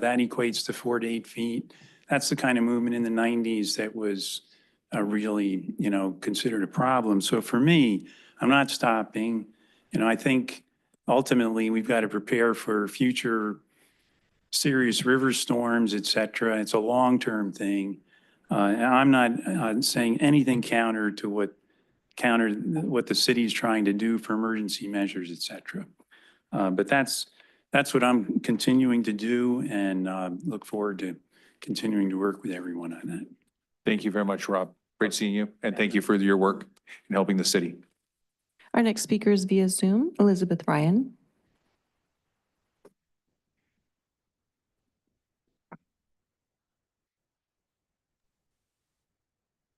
That equates to 4 to 8 feet. That's the kind of movement in the 90s that was really, considered a problem. So for me, I'm not stopping. I think ultimately we've got to prepare for future serious river storms, et cetera. It's a long-term thing. And I'm not saying anything counter what the city is trying to do for emergency measures, et cetera. But that's what I'm continuing to do, and look forward to continuing to work with everyone on that. Thank you very much, Rob. Great seeing you, and thank you for your work in helping the city. Our next speaker is via Zoom, Elizabeth Ryan.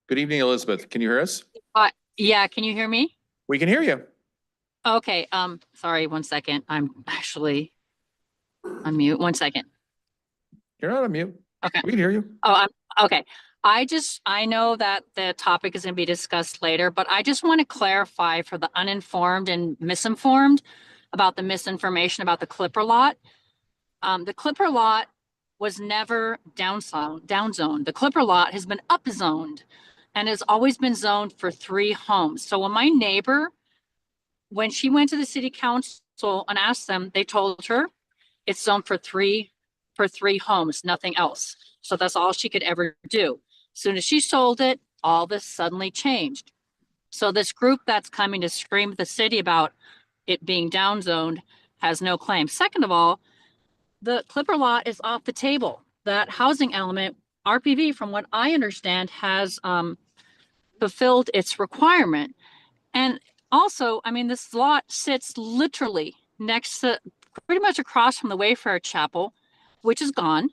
Good evening, Elizabeth. Can you hear us? Yeah, can you hear me? We can hear you. Okay, sorry, 1 second. I'm actually on mute. 1 second. You're not on mute. Okay. We can hear you. Oh, okay. I know that the topic is going to be discussed later, but I just want to clarify for the uninformed and misinformed about the misinformation about the Clipper lot. The Clipper lot was never downzoned. The Clipper lot has been upzoned and has always been zoned for 3 homes. So when my neighbor, when she went to the city council and asked them, they told her it's zoned for three homes, nothing else. So that's all she could ever do. As soon as she sold it, all this suddenly changed. So this group that's coming to scream at the city about it being downzoned has no claim. Second of all, the Clipper lot is off the table. That housing element, RPV, from what I understand, has fulfilled its requirement. And also, I mean, this lot sits literally next to, pretty much across from the Wayfarer Chapel, which is gone,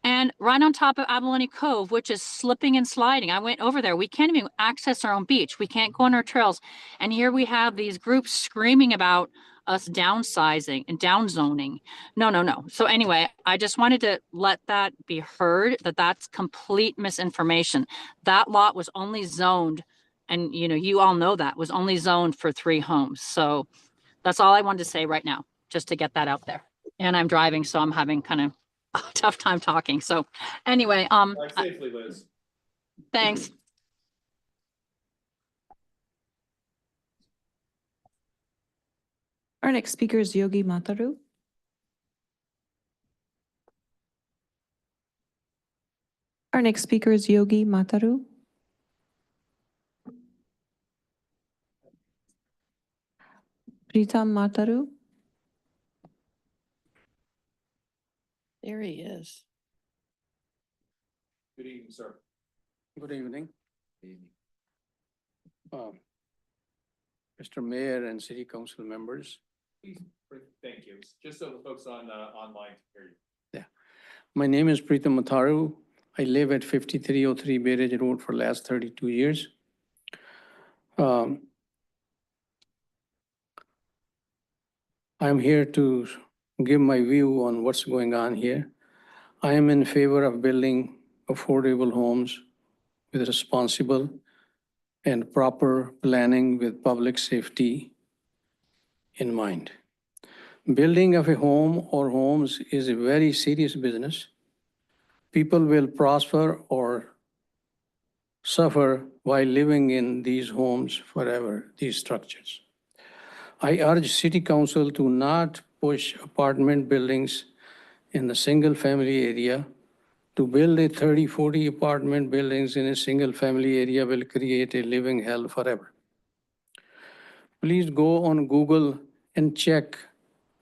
and right on top of Abalone Cove, which is slipping and sliding. I went over there. We can't even access our own beach. We can't go on our trails. And here we have these groups screaming about us downsizing and downzoning. No. So anyway, I just wanted to let that be heard, that that's complete misinformation. That lot was only zoned, and you all know that, was only zoned for 3 homes. So that's all I wanted to say right now, just to get that out there. And I'm driving, so I'm having kind of a tough time talking. So anyway, Drive safely, Liz. thanks. Our next speaker is Yogi Mataru. Our next speaker is Yogi Mataru. Pritam Mataru. There he is. Good evening, sir. Good evening. Mr. Mayor and City Council members. Please, thank you. Just so the folks on online can hear you. Yeah. My name is Pritam Matharu. I live at 5303 Bay Ridge Road for the last 32 years. I'm here to give my view on what's going on here. I am in favor of building affordable homes with responsible and proper planning with public safety in mind. Building of a home or homes is a very serious business. People will prosper or suffer while living in these homes forever, these structures. I urge City Council to not push apartment buildings in the single family area. To build a 30, 40 apartment buildings in a single family area will create a living hell forever. Please go on Google and check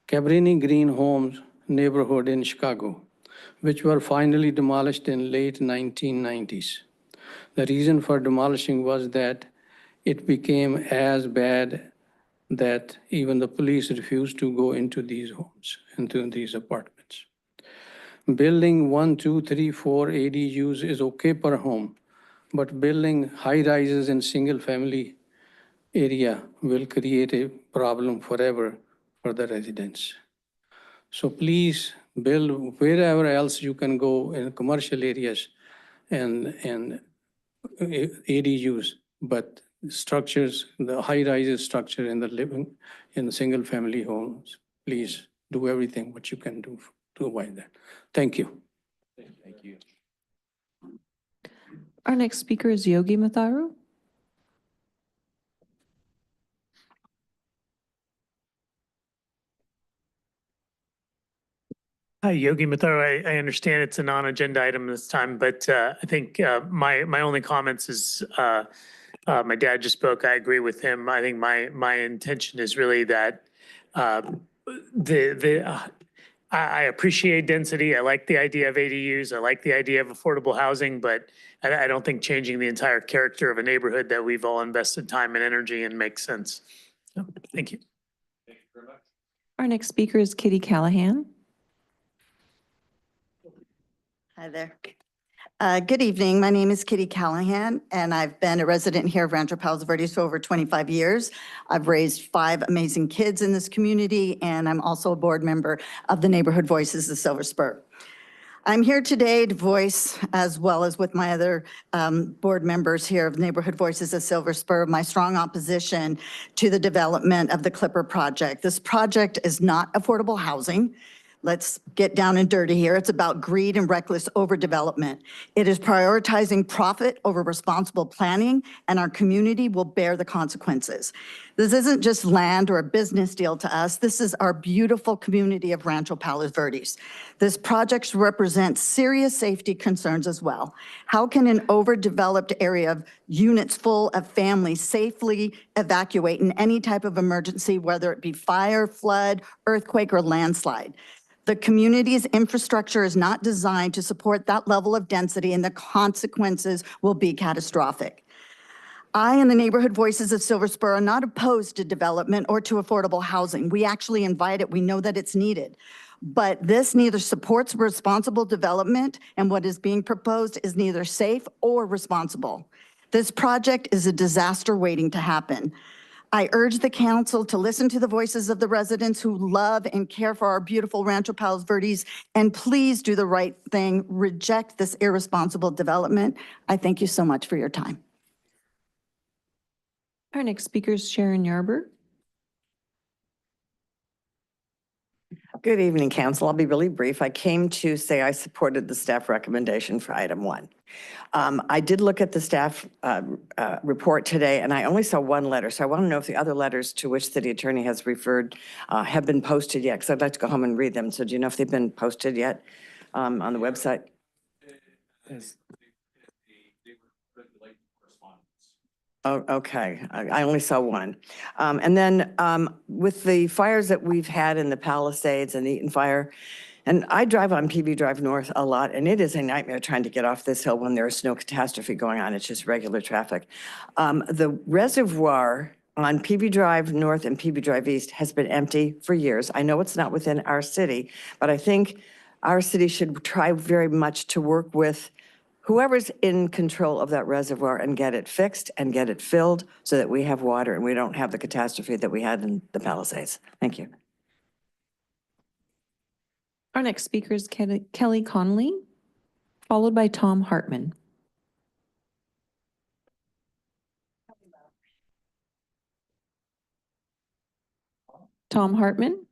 Cabrini Green Homes neighborhood in Chicago, which were finally demolished in late 1990s. The reason for demolishing was that it became as bad that even the police refused to go into these homes, into these apartments. Building 1, 2, 3, 4 ADUs is okay per home, but building high rises in single family area will create a problem forever for the residents. So please build wherever else you can go in commercial areas and ADUs, but structures, the high rises structure in the living in the single family homes, please do everything what you can do to avoid that. Thank you. Thank you. Our next speaker is Yogi Matharu. Hi, Yogi Mathur. I understand it's a non-agenda item this time, but I think my only comments is my dad just spoke. I agree with him. I think my intention is really that I appreciate density. I like the idea of ADUs. I like the idea of affordable housing, but I don't think changing the entire character of a neighborhood that we've all invested time and energy in makes sense. So, thank you. Our next speaker is Kitty Callahan. Hi there. Good evening. My name is Kitty Callahan, and I've been a resident here of Rancho Palos Verdes for over 25 years. I've raised 5 amazing kids in this community, and I'm also a board member of the Neighborhood Voices of Silver Spur. I'm here today to voice, as well as with my other board members here of Neighborhood Voices of Silver Spur, my strong opposition to the development of the Clipper project. This project is not affordable housing. Let's get down and dirty here. It's about greed and reckless overdevelopment. It is prioritizing profit over responsible planning, and our community will bear the consequences. This isn't just land or a business deal to us. This is our beautiful community of Rancho Palos Verdes. This project represents serious safety concerns as well. How can an overdeveloped area of units full of families safely evacuate in any type of emergency, whether it be fire, flood, earthquake, or landslide? The community's infrastructure is not designed to support that level of density, and the consequences will be catastrophic. I and the Neighborhood Voices of Silver Spur are not opposed to development or to affordable housing. We actually invite it. We know that it's needed. But this neither supports responsible development, and what is being proposed is neither safe or responsible. This project is a disaster waiting to happen. I urge the council to listen to the voices of the residents who love and care for our beautiful Rancho Palos Verdes, and please do the right thing. Reject this irresponsible development. I thank you so much for your time. Our next speaker is Sharon Yarber. Good evening, council. I'll be really brief. I came to say I supported the staff recommendation for item 1. I did look at the staff report today, and I only saw 1 letter. So I want to know if the other letters to which city attorney has referred have been posted yet, because I'd like to go home and read them. So do you know if they've been posted yet on the website? Oh, okay. I only saw 1. And then with the fires that we've had in the Palisades and the Eaton Fire, and I drive on PB Drive North a lot, and it is a nightmare trying to get off this hill when there is no catastrophe going on. It's just regular traffic. The reservoir on PB Drive North and PB Drive East has been empty for years. I know it's not within our city, but I think our city should try very much to work with whoever's in control of that reservoir and get it fixed and get it filled so that we have water and we don't have the catastrophe that we had in the Palisades. Thank you. Our next speaker is Kelly Connolly, followed by Tom Hartman. Tom Hartman.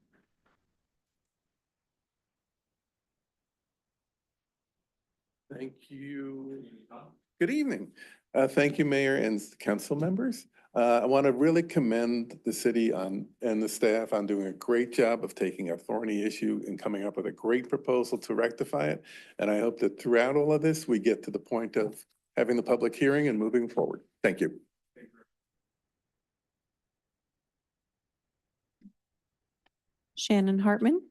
Thank you. Good evening. Thank you, Mayor and council members. I want to really commend the city and the staff on doing a great job of taking a thorny issue and coming up with a great proposal to rectify it. And I hope that throughout all of this, we get to the point of having the public hearing and moving forward. Thank you. Shannon Hartman.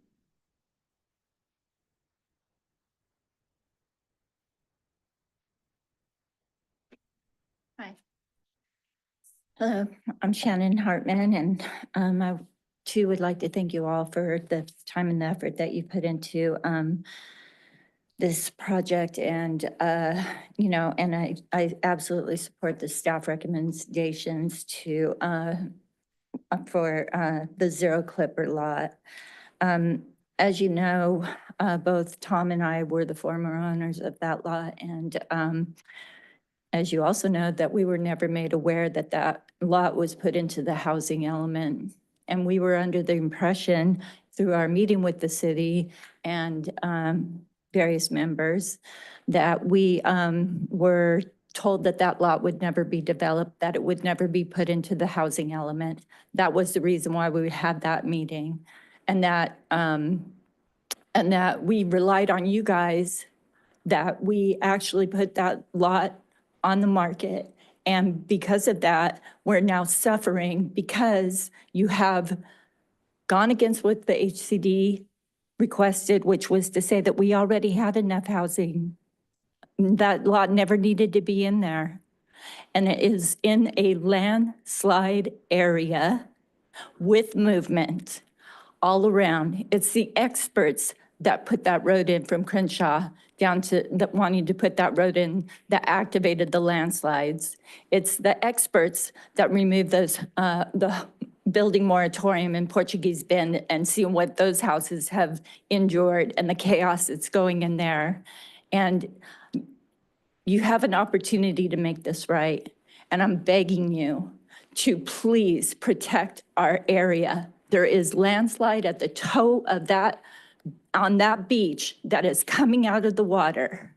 Hi. Hello, I'm Shannon Hartman, and I too would like to thank you all for the time and the effort that you put into this project. And, you know, and I absolutely support the staff recommendations to for the zero clipper lot. As you know, both Tom and I were the former owners of that lot, and as you also know, that we were never made aware that that lot was put into the housing element. And we were under the impression through our meeting with the city and various members that we were told that that lot would never be developed, that it would never be put into the housing element. That was the reason why we had that meeting. And that we relied on you guys, that we actually put that lot on the market. And because of that, we're now suffering because you have gone against what the HCD requested, which was to say that we already had enough housing. That lot never needed to be in there. And it is in a landslide area with movement all around. It's the experts that put that road in from Crenshaw down to that wanting to put that road in that activated the landslides. It's the experts that removed those, the building moratorium in Portuguese Bend and seeing what those houses have endured and the chaos that's going in there. And you have an opportunity to make this right. And I'm begging you to please protect our area. There is landslide at the toe of that, on that beach that is coming out of the water.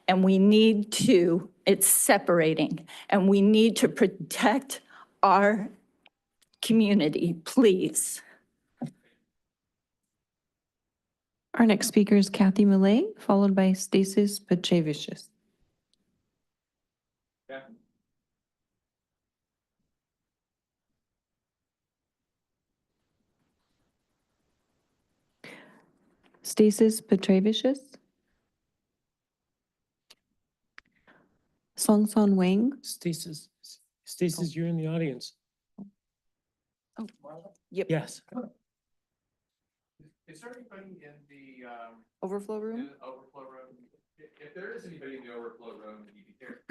And we need to, it's separating, and we need to protect our community, please. Our next speaker is Kathy Millay, followed by Stasis Pachevicius. Stasis Petrevicius. Song Son Wang. Stasis, you're in the audience. Oh, yep. Yes. Is there anybody in the, Overflow room? overflow room? If there is anybody in the overflow room that you can hear,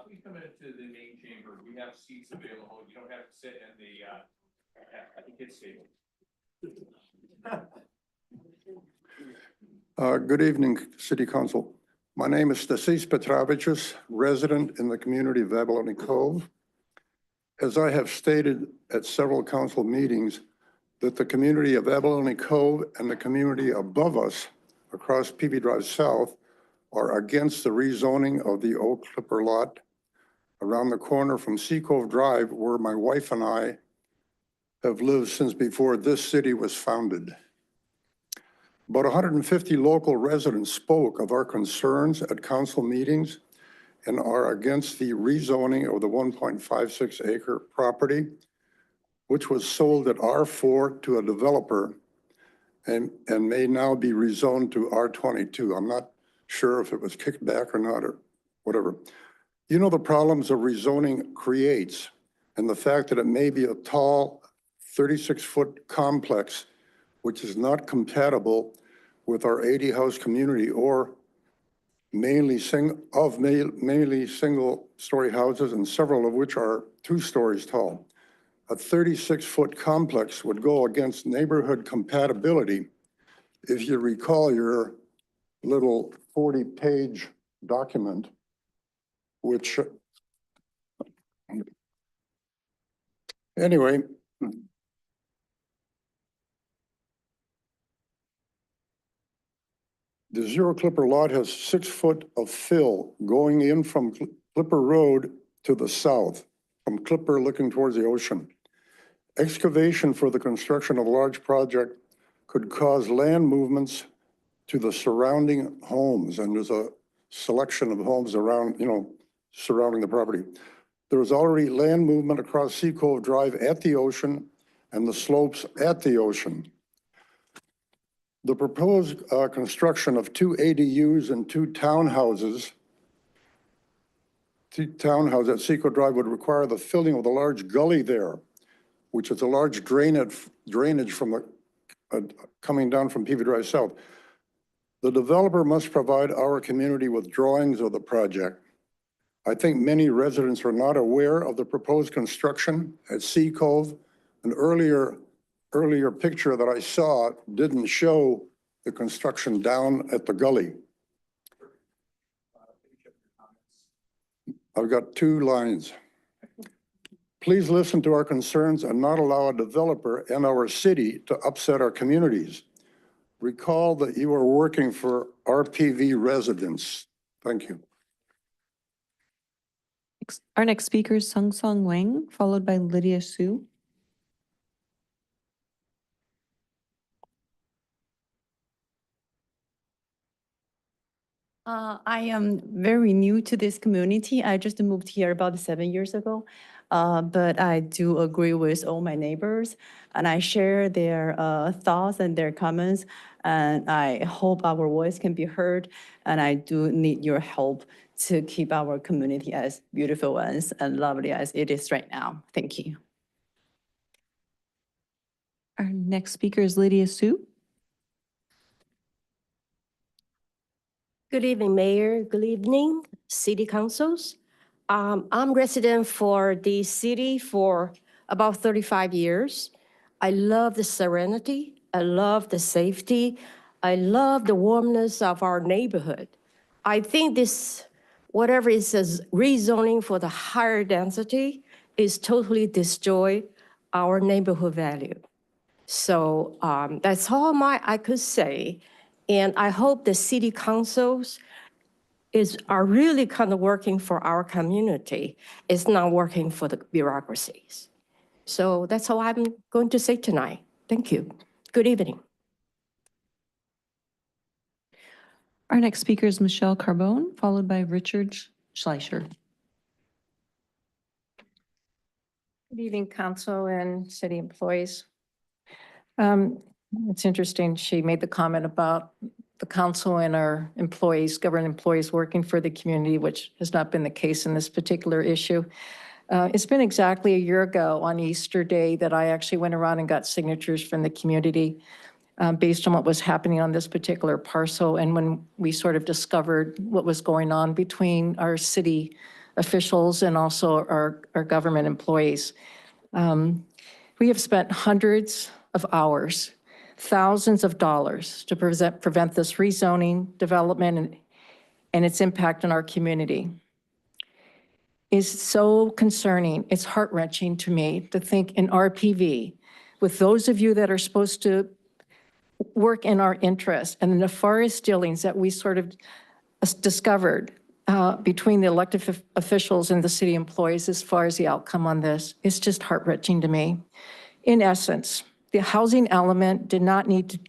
please come into the main chamber. We have seats available. You don't have to sit in the, at the kids' table. Good evening, City Council. My name is Stasis Petrovicius, resident in the community of Abalone Cove. As I have stated at several council meetings, that the community of Abalone Cove and the community above us across PV Drive South are against the rezoning of the Oak Clipper lot around the corner from Sea Cove Drive, where my wife and I have lived since before this city was founded. About 150 local residents spoke of our concerns at council meetings and are against the rezoning of the 1.56 acre property, which was sold at R4 to a developer and may now be rezoned to R22. I'm not sure if it was kicked back or not or whatever. You know the problems of rezoning creates and the fact that it may be a tall 36-foot complex which is not compatible with our 80 house community or mainly single story houses, and several of which are 2 stories tall. A 36-foot complex would go against neighborhood compatibility. If you recall your little 40-page document, which anyway, the Zero Clipper lot has 6 foot of fill going in from Clipper Road to the south, from Clipper looking towards the ocean. Excavation for the construction of a large project could cause land movements to the surrounding homes, and there's a selection of homes around, surrounding the property. There was already land movement across Sea Cove Drive at the ocean and the slopes at the ocean. The proposed construction of 2 ADUs and 2 townhouses at Sea Cove Drive would require the filling of the large gully there, which is a large drainage from the coming down from PV Drive South. The developer must provide our community with drawings of the project. I think many residents are not aware of the proposed construction at Sea Cove. An earlier picture that I saw didn't show the construction down at the gully. I've got 2 lines. Please listen to our concerns and not allow a developer and our city to upset our communities. Recall that you are working for RPV residents. Thank you. Our next speaker is Sung Song Wang, followed by Lydia Su. I am very new to this community. I just moved here about 7 years ago. But I do agree with all my neighbors and I share their thoughts and their comments. And I hope our voice can be heard. And I do need your help to keep our community as beautiful and lovely as it is right now. Thank you. Our next speaker is Lydia Su. Good evening, Mayor. Good evening, City Councils. I'm resident for the city for about 35 years. I love the serenity. I love the safety. I love the warmness of our neighborhood. I think this, whatever it says, rezoning for the higher density is totally destroy our neighborhood value. So that's all I could say. And I hope the city councils are really kind of working for our community. It's not working for the bureaucracies. So that's all I'm going to say tonight. Thank you. Good evening. Our next speaker is Michelle Carbone, followed by Richard Schleicher. Good evening, council and city employees. It's interesting, she made the comment about the council and our employees, government employees working for the community, which has not been the case in this particular issue. It's been exactly a year ago on Easter Day that I actually went around and got signatures from the community based on what was happening on this particular parcel. And when we sort of discovered what was going on between our city officials and also our government employees. We have spent hundreds of hours, thousands of dollars to prevent this rezoning, development, and its impact on our community. Is so concerning. It's heart-wrenching to me to think in RPV, with those of you that are supposed to work in our interest and the nefarious dealings that we sort of discovered between the elected officials and the city employees as far as the outcome on this, it's just heart-wrenching to me. In essence, the housing element did not lead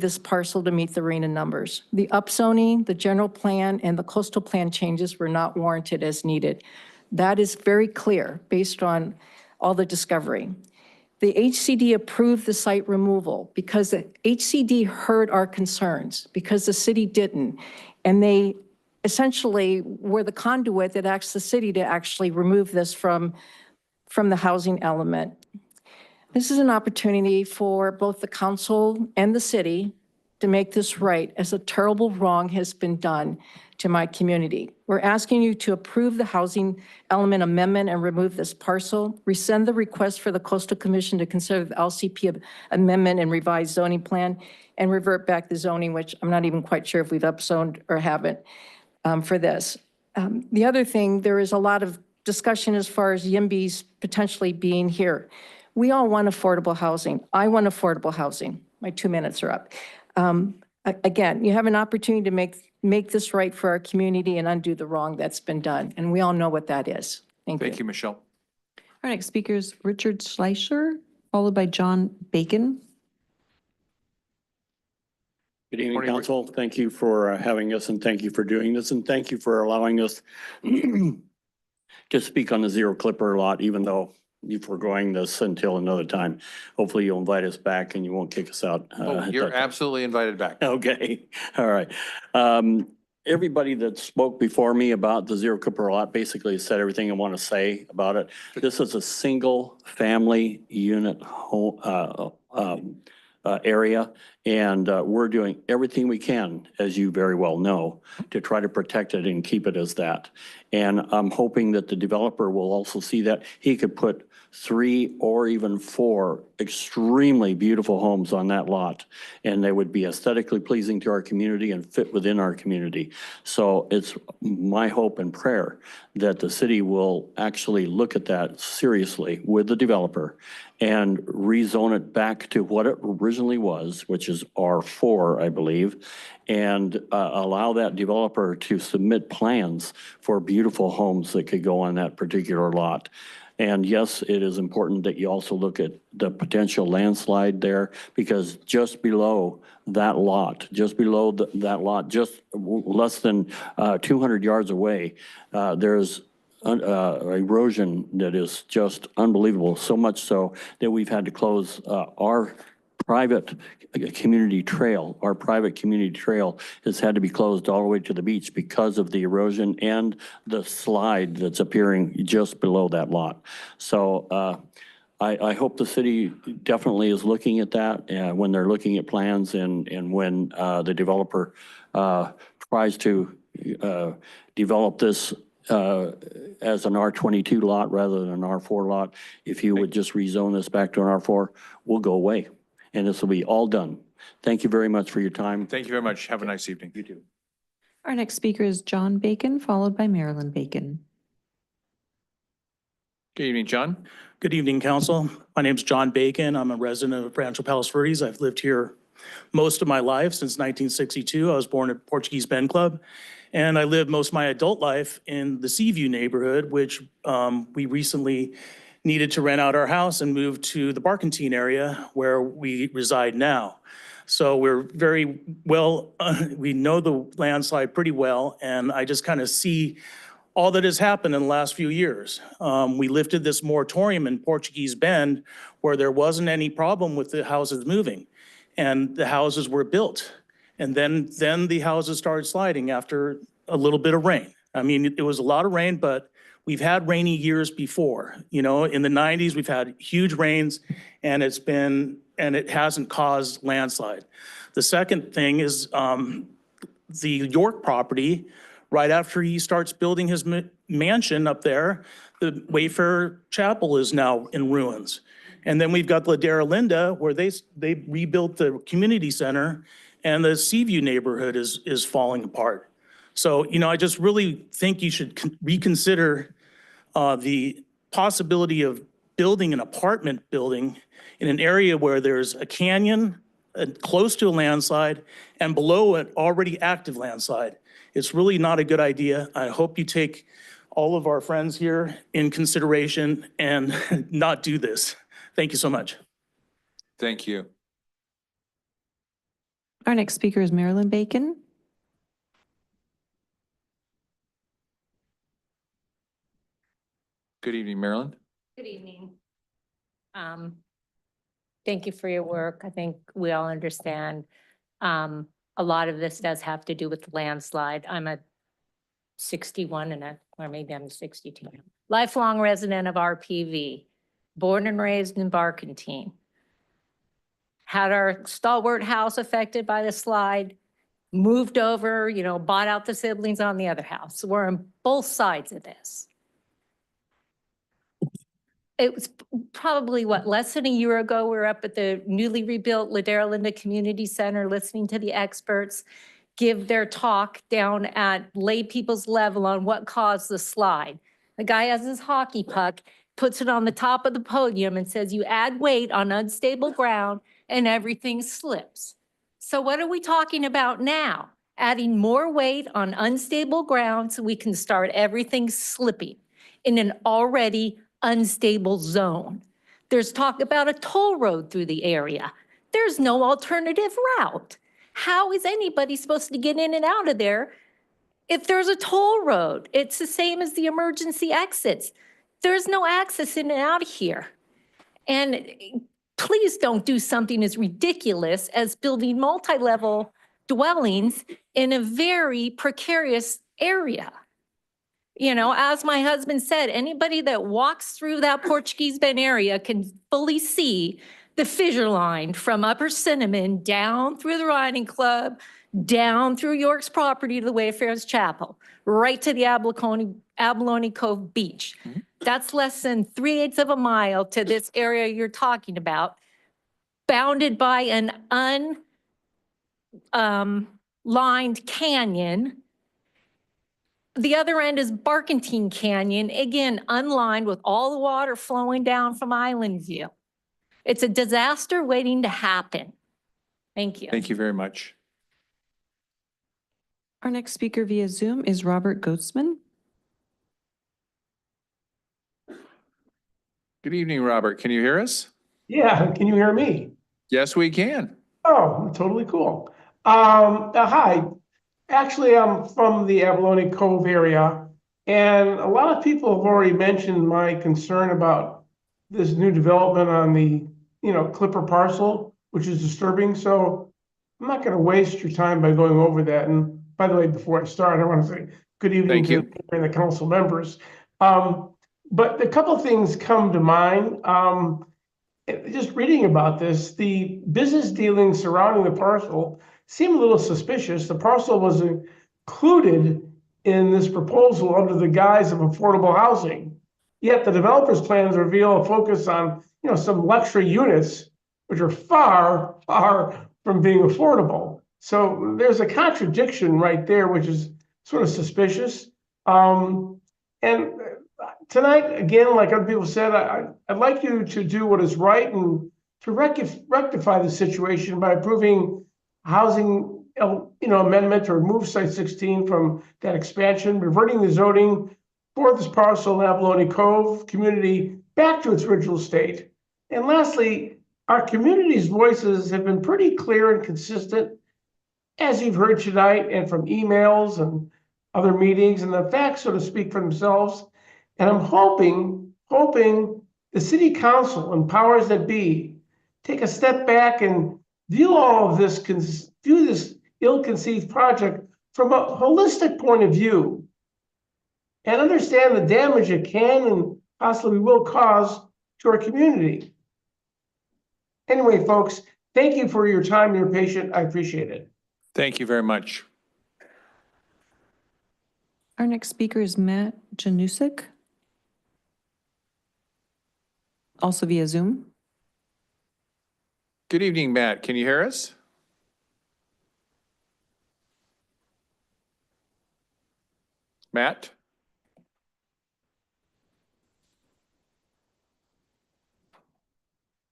this parcel to meet the RENA numbers. The upzoning, the general plan, and the coastal plan changes were not warranted as needed. That is very clear based on all the discovery. The HCD approved the site removal because the HCD heard our concerns because the city didn't. And they essentially were the conduit that asked the city to actually remove this from the housing element. This is an opportunity for both the council and the city to make this right, as a terrible wrong has been done to my community. We're asking you to approve the housing element amendment and remove this parcel, rescind the request for the Coastal Commission to consider the LCP amendment and revised zoning plan, and revert back the zoning, which I'm not even quite sure if we've upzoned or haven't for this. The other thing, there is a lot of discussion as far as YIMBYs potentially being here. We all want affordable housing. I want affordable housing. My 2 minutes are up. Again, you have an opportunity to make this right for our community and undo the wrong that's been done. And we all know what that is. Thank you. Thank you, Michelle. Our next speaker is Richard Schleicher, followed by John Bacon. Good evening, council. Thank you for having us, and thank you for doing this, and thank you for allowing us to speak on the Zero Clipper lot, even though you're foregoing this until another time. Hopefully you'll invite us back and you won't kick us out. You're absolutely invited back. Okay, all right. Everybody that spoke before me about the Zero Clipper lot basically said everything I want to say about it. This is a single family unit home, area. And we're doing everything we can, as you very well know, to try to protect it and keep it as that. And I'm hoping that the developer will also see that. He could put 3 or even 4 extremely beautiful homes on that lot, and they would be aesthetically pleasing to our community and fit within our community. So it's my hope and prayer that the city will actually look at that seriously with the developer and rezone it back to what it originally was, which is R4, I believe, and allow that developer to submit plans for beautiful homes that could go on that particular lot. And yes, it is important that you also look at the potential landslide there, because just below that lot, just less than 200 yards away, there's erosion that is just unbelievable. So much so that we've had to close our private community trail. Our private community trail has had to be closed all the way to the beach because of the erosion and the slide that's appearing just below that lot. So I hope the city definitely is looking at that when they're looking at plans, and when the developer tries to develop this as an R22 lot rather than an R4 lot. If you would just rezone this back to an R4, we'll go away. And this will be all done. Thank you very much for your time. Thank you very much. Have a nice evening. You too. Our next speaker is John Bacon, followed by Marilyn Bacon. Good evening, John. Good evening, council. My name is John Bacon. I'm a resident of Rancho Palos Verdes. I've lived here most of my life since 1962. I was born at Portuguese Bend Club, and I lived most of my adult life in the Seaview neighborhood, which we recently needed to rent out our house and move to the Barkentine area where we reside now. So we're very well, we know the landslide pretty well, and I just kind of see all that has happened in the last few years. We lifted this moratorium in Portuguese Bend where there wasn't any problem with the houses moving, and the houses were built. And then the houses started sliding after a little bit of rain. I mean, it was a lot of rain, but we've had rainy years before. You know, in the 90s, we've had huge rains, and it hasn't caused landslide. The second thing is the York property, right after he starts building his mansion up there, the Wayfarer Chapel is now in ruins. And then we've got Ladera Linda, where they rebuilt the community center, and the Seaview neighborhood is falling apart. So, you know, I just really think you should reconsider the possibility of building an apartment building in an area where there's a canyon close to a landslide and below an already active landslide. It's really not a good idea. I hope you take all of our friends here in consideration and not do this. Thank you so much. Thank you. Our next speaker is Marilyn Bacon. Good evening, Marilyn. Good evening. Thank you for your work. I think we all understand a lot of this does have to do with the landslide. I'm a 61 or maybe I'm 62. Lifelong resident of RPV, born and raised in Barkentine. Had our stalwart house affected by the slide, moved over, you know, bought out the siblings on the other house. We're on both sides of this. It was probably, less than a year ago, we were up at the newly rebuilt Ladera Linda Community Center, listening to the experts give their talk down at lay people's level on what caused the slide. The guy has his hockey puck, puts it on the top of the podium and says, you add weight on unstable ground and everything slips. So what are we talking about now? Adding more weight on unstable ground so we can start everything slipping in an already unstable zone. There's talk about a toll road through the area. There's no alternative route. How is anybody supposed to get in and out of there if there's a toll road? It's the same as the emergency exits. There's no access in and out of here. And please don't do something as ridiculous as building multi-level dwellings in a very precarious area. You know, as my husband said, anybody that walks through that Portuguese Bend area can fully see the fissure line from Upper Cinnamon down through the Riding Club, down through York's property to the Wayfarers Chapel, right to the Abalone Cove Beach. That's less than 3/8 of a mile to this area you're talking about, bounded by an unlined canyon. The other end is Barkentine Canyon, again, unlined with all the water flowing down from Island View. It's a disaster waiting to happen. Thank you. Thank you very much. Our next speaker via Zoom is Robert Goetzman. Good evening, Robert. Can you hear us? Yeah, can you hear me? Yes, we can. Oh, totally cool. Hi. Actually, I'm from the Abalone Cove area, and a lot of people have already mentioned my concern about this new development on the, Clipper parcel, which is disturbing. So I'm not going to waste your time by going over that. And by the way, before I start, I want to say good evening to you and the council members. But a couple of things come to mind. Just reading about this, the business dealings surrounding the parcel seem a little suspicious. The parcel was included in this proposal under the guise of affordable housing. Yet the developer's plans reveal a focus on, some luxury units, which are far, far from being affordable. So there's a contradiction right there, which is sort of suspicious. And tonight, again, like other people said, I'd like you to do what is right and to rectify the situation by approving housing, amendment or remove Site 16 from that expansion, reverting the zoning for this parcel in Abalone Cove community back to its original state. And lastly, our community's voices have been pretty clear and consistent, as you've heard tonight and from emails and other meetings, and the facts sort of speak for themselves. And I'm hoping the city council and powers that be take a step back and view all of this, view this ill-conceived project from a holistic point of view and understand the damage it can and possibly will cause to our community. Anyway, folks, thank you for your time and your patience. I appreciate it. Thank you very much. Our next speaker is Matt Janusik, also via Zoom. Good evening, Matt. Can you hear us? Matt?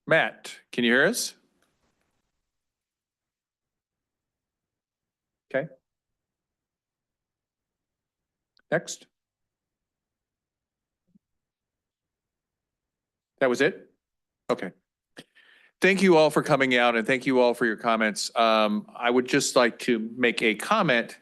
Matt, can you hear us? Okay. Next. That was it? Okay. Thank you all for coming out and thank you all for your comments. I would just like to make a comment.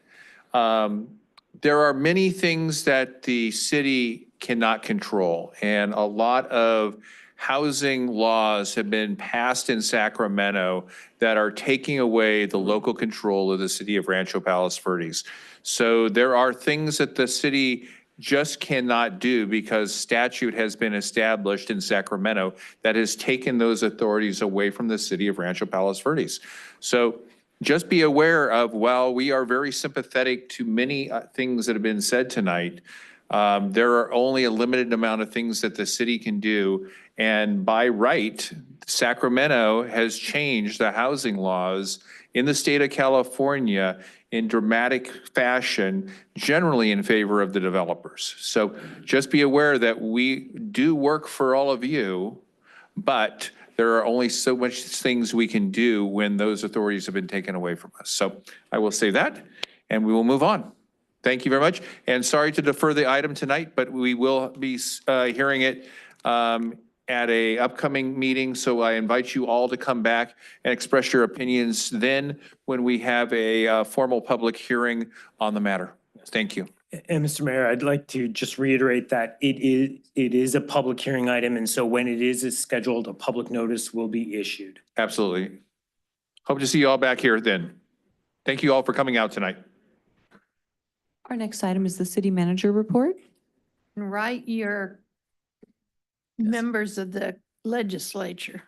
There are many things that the city cannot control, and a lot of housing laws have been passed in Sacramento that are taking away the local control of the city of Rancho Palos Verdes. So there are things that the city just cannot do because statute has been established in Sacramento that has taken those authorities away from the city of Rancho Palos Verdes. So just be aware of, while we are very sympathetic to many things that have been said tonight, there are only a limited amount of things that the city can do. And by right, Sacramento has changed the housing laws in the state of California in dramatic fashion, generally in favor of the developers. So just be aware that we do work for all of you, but there are only so much things we can do when those authorities have been taken away from us. So I will say that, and we will move on. Thank you very much. And sorry to defer the item tonight, but we will be hearing it at a upcoming meeting. So I invite you all to come back and express your opinions then when we have a formal public hearing on the matter. Thank you. And Mr. Mayor, I'd like to just reiterate that it is a public hearing item. And so when it is scheduled, a public notice will be issued. Absolutely. Hope to see you all back here then. Thank you all for coming out tonight. Our next item is the city manager report. Write your members of the legislature.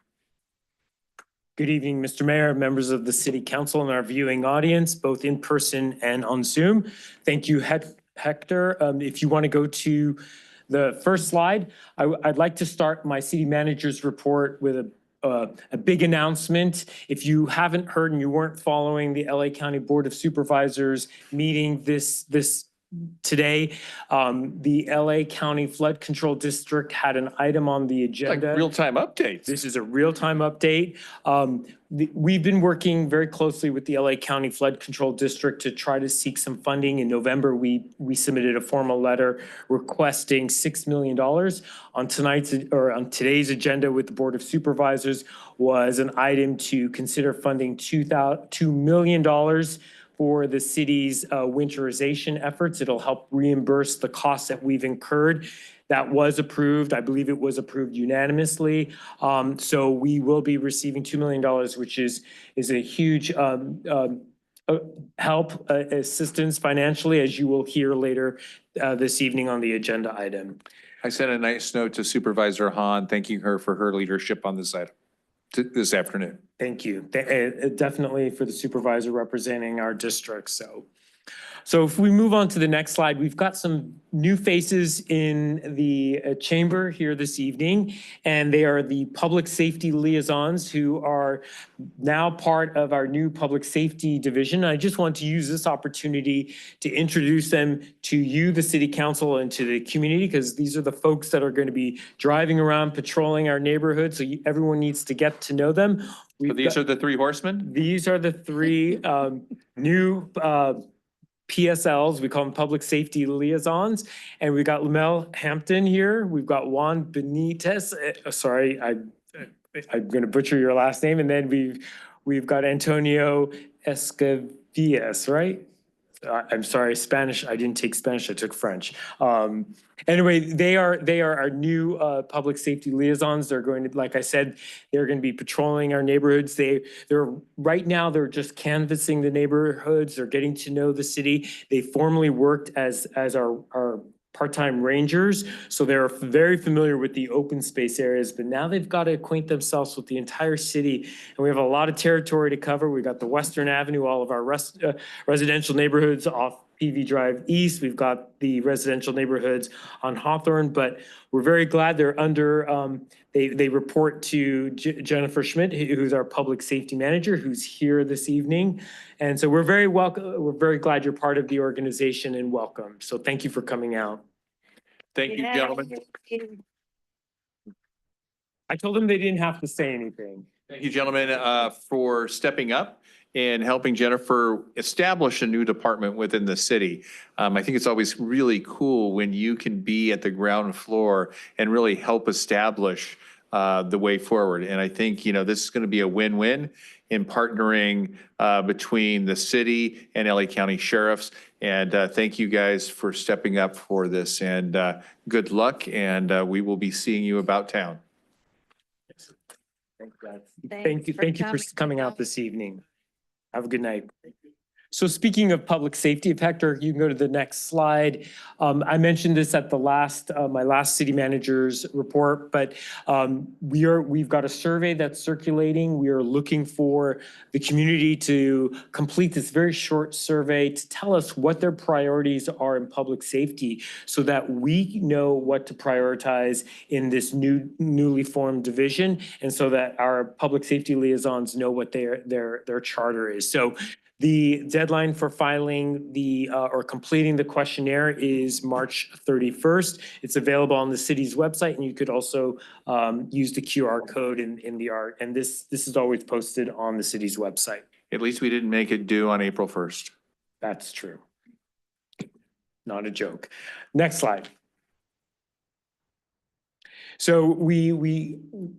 Good evening, Mr. Mayor, members of the City Council and our viewing audience, both in person and on Zoom. Thank you, Hector. If you want to go to the first slide, I'd like to start my city manager's report with a big announcement. If you haven't heard and you weren't following the LA County Board of Supervisors meeting today, the LA County Flood Control District had an item on the agenda. Like real-time updates. This is a real-time update. We've been working very closely with the LA County Flood Control District to try to seek some funding. In November, we submitted a formal letter requesting $6 million. On today's agenda with the Board of Supervisors was an item to consider funding $2 million for the city's winterization efforts. It'll help reimburse the costs that we've incurred. That was approved. I believe it was approved unanimously. So we will be receiving $2 million, which is a huge help, assistance financially, as you will hear later this evening on the agenda item. I sent a nice note to Supervisor Hahn, thanking her for her leadership on this item this afternoon. Thank you. Definitely for the supervisor representing our district. So if we move on to the next slide, we've got some new faces in the chamber here this evening, and they are the public safety liaisons who are now part of our new public safety division. I just want to use this opportunity to introduce them to you, the city council, and to the community, because these are the folks that are going to be driving around patrolling our neighborhood. So everyone needs to get to know them. So these are the three horsemen? These are the three new PSLs, we call them public safety liaisons. And we got Lamel Hampton here. We've got Juan Benitez. Sorry, I'm going to butcher your last name. And then we've got Antonio Escavillas, right? I'm sorry, Spanish. I didn't take Spanish, I took French. Anyway, they are our new public safety liaisons. They're going to, like I said, they're going to be patrolling our neighborhoods. They're right now, they're just canvassing the neighborhoods. They're getting to know the city. They formerly worked as our part-time rangers, so they're very familiar with the open space areas, but now they've got to acquaint themselves with the entire city, and we have a lot of territory to cover. We got the Western Avenue, all of our residential neighborhoods off PV Drive East. We've got the residential neighborhoods on Hawthorne, but we're very glad they're under, they report to Jennifer Schmidt, who's our public safety manager, who's here this evening. And so we're very glad you're part of the organization, and welcome. So thank you for coming out. Thank you, gentlemen. I told them they didn't have to say anything. Thank you, gentlemen, for stepping up and helping Jennifer establish a new department within the city. I think it's always really cool when you can be at the ground floor and really help establish the way forward. And I think, this is going to be a win-win in partnering between the city and LA County sheriffs. And thank you guys for stepping up for this, and good luck. And we will be seeing you about town. Thank you for coming out this evening. Have a good night. So speaking of public safety, if Hector, you can go to the next slide. I mentioned this at the my last city manager's report, but we've got a survey that's circulating. We are looking for the community to complete this very short survey to tell us what their priorities are in public safety, so that we know what to prioritize in this newly formed division, and so that our public safety liaisons know what their charter is. So the deadline for filing or completing the questionnaire is March 31st. It's available on the city's website, and you could also use the QR code in the art. And this is always posted on the city's website. At least we didn't make it due on April 1st. That's true. Not a joke. Next slide. So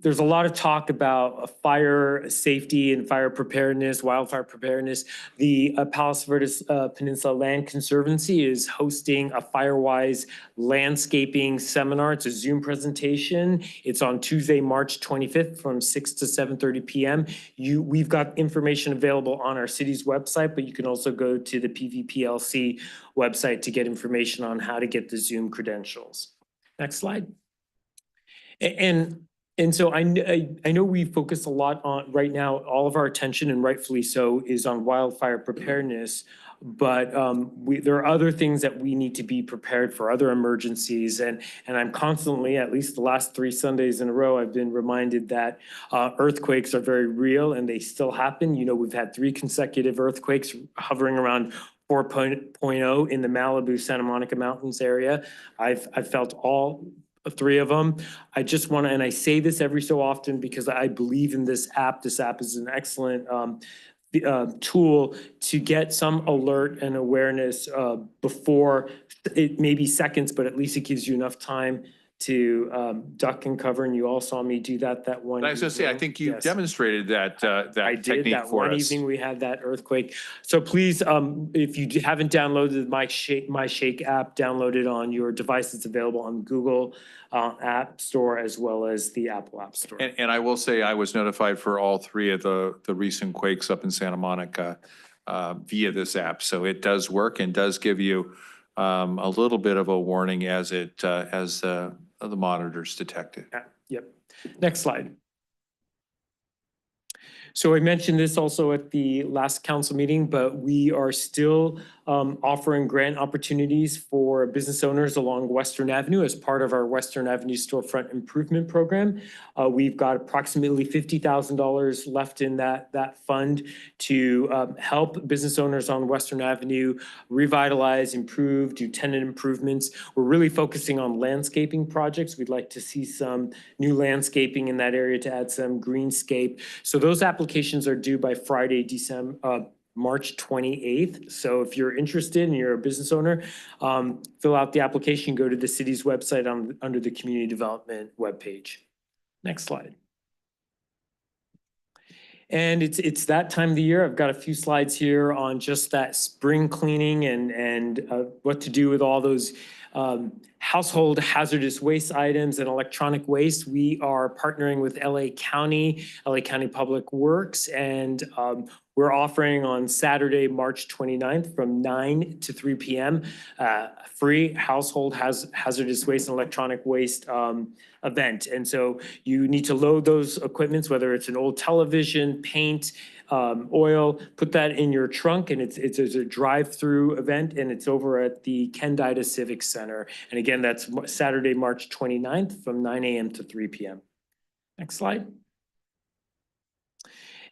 there's a lot of talk about fire safety and fire preparedness, wildfire preparedness. The Palos Verdes Peninsula Land Conservancy is hosting a Firewise landscaping seminar. It's a Zoom presentation. It's on Tuesday, March 25th from 6 to 7:30 p.m. We've got information available on our city's website, but you can also go to the PVPLC website to get information on how to get the Zoom credentials. Next slide. And And so I know we focus a lot on, right now, all of our attention, and rightfully so, is on wildfire preparedness. But there are other things that we need to be prepared for, other emergencies. And I'm constantly, at least the last 3 Sundays in a row, I've been reminded that earthquakes are very real and they still happen. You know, we've had 3 consecutive earthquakes hovering around 4.0 in the Malibu, Santa Monica Mountains area. I've felt all 3 of them. I just want to, and I say this every so often because I believe in this app. This app is an excellent tool to get some alert and awareness before it may be seconds, but at least it gives you enough time to duck and cover. And you all saw me do that one. I was going to say, I evening. think you Yes. demonstrated that I that did technique that for one us. evening. We had that earthquake. So please, if you haven't downloaded my Shake app, download it on your device. It's available on Google App Store as well as the Apple App Store. And I will say I was notified for all 3 of the recent quakes up in Santa Monica via this app. So it does work and does give you a little bit of a warning as the monitors detect it. Yep. Next slide. So I mentioned this also at the last council meeting, but we are still offering grant opportunities for business owners along Western Avenue as part of our Western Avenue Storefront Improvement Program. We've got approximately $50,000 left in that fund to help business owners on Western Avenue revitalize, improve, do tenant improvements. We're really focusing on landscaping projects. We'd like to see some new landscaping in that area to add some greenscape. So those applications are due by Friday, March 28th. So if you're interested and you're a business owner, fill out the application, go to the city's website under the community development webpage. Next slide. And it's that time of the year. I've got a few slides here on just that spring cleaning and what to do with all those household hazardous waste items and electronic waste. We are partnering with LA County Public Works, and we're offering on Saturday, March 29th from 9 to 3 p.m. Free household hazardous waste and electronic waste event. And so you need to load those equipments, whether it's an old television, paint, oil, put that in your trunk, and it's a drive-through event, and it's over at the Kendida Civic Center. And again, that's Saturday, March 29th from 9 a.m. to 3 p.m. Next slide.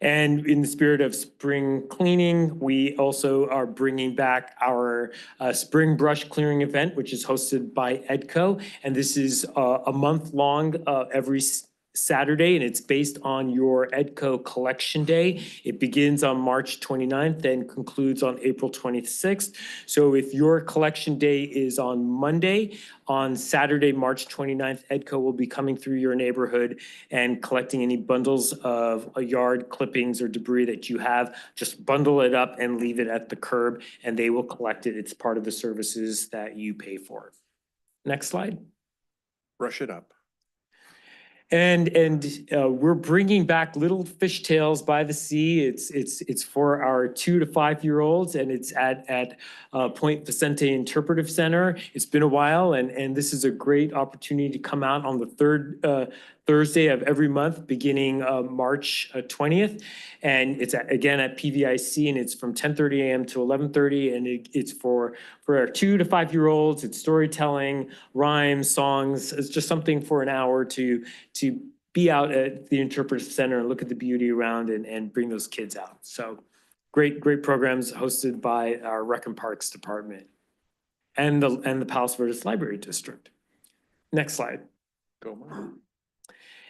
And in the spirit of spring cleaning, we also are bringing back our spring brush clearing event, which is hosted by EDCO. And this is a month long every Saturday, and it's based on your EDCO collection day. It begins on March 29th and concludes on April 26th. So if your collection day is on Monday, on Saturday, March 29th, EDCO will be coming through your neighborhood and collecting any bundles of yard clippings or debris that you have. Just bundle it up and leave it at the curb, and they will collect it. It's part of the services that you pay for. Next slide. Brush it up. And we're bringing back Little Fish Tales by the Sea. It's for our 2 to 5 year olds, and it's at Point Vicente Interpretive Center. It's been a while, and this is a great opportunity to come out on the third Thursday of every month, beginning March 20th. And it's again at PVIC, and it's from 10:30 a.m. to 11:30. And it's for our 2 to 5 year olds. It's storytelling, rhymes, songs. It's just something for an hour to be out at the Interpretive Center and look at the beauty around and bring those kids out. So great programs hosted by our Rec and Parks Department and the Palos Verdes Library District. Next slide. Go on.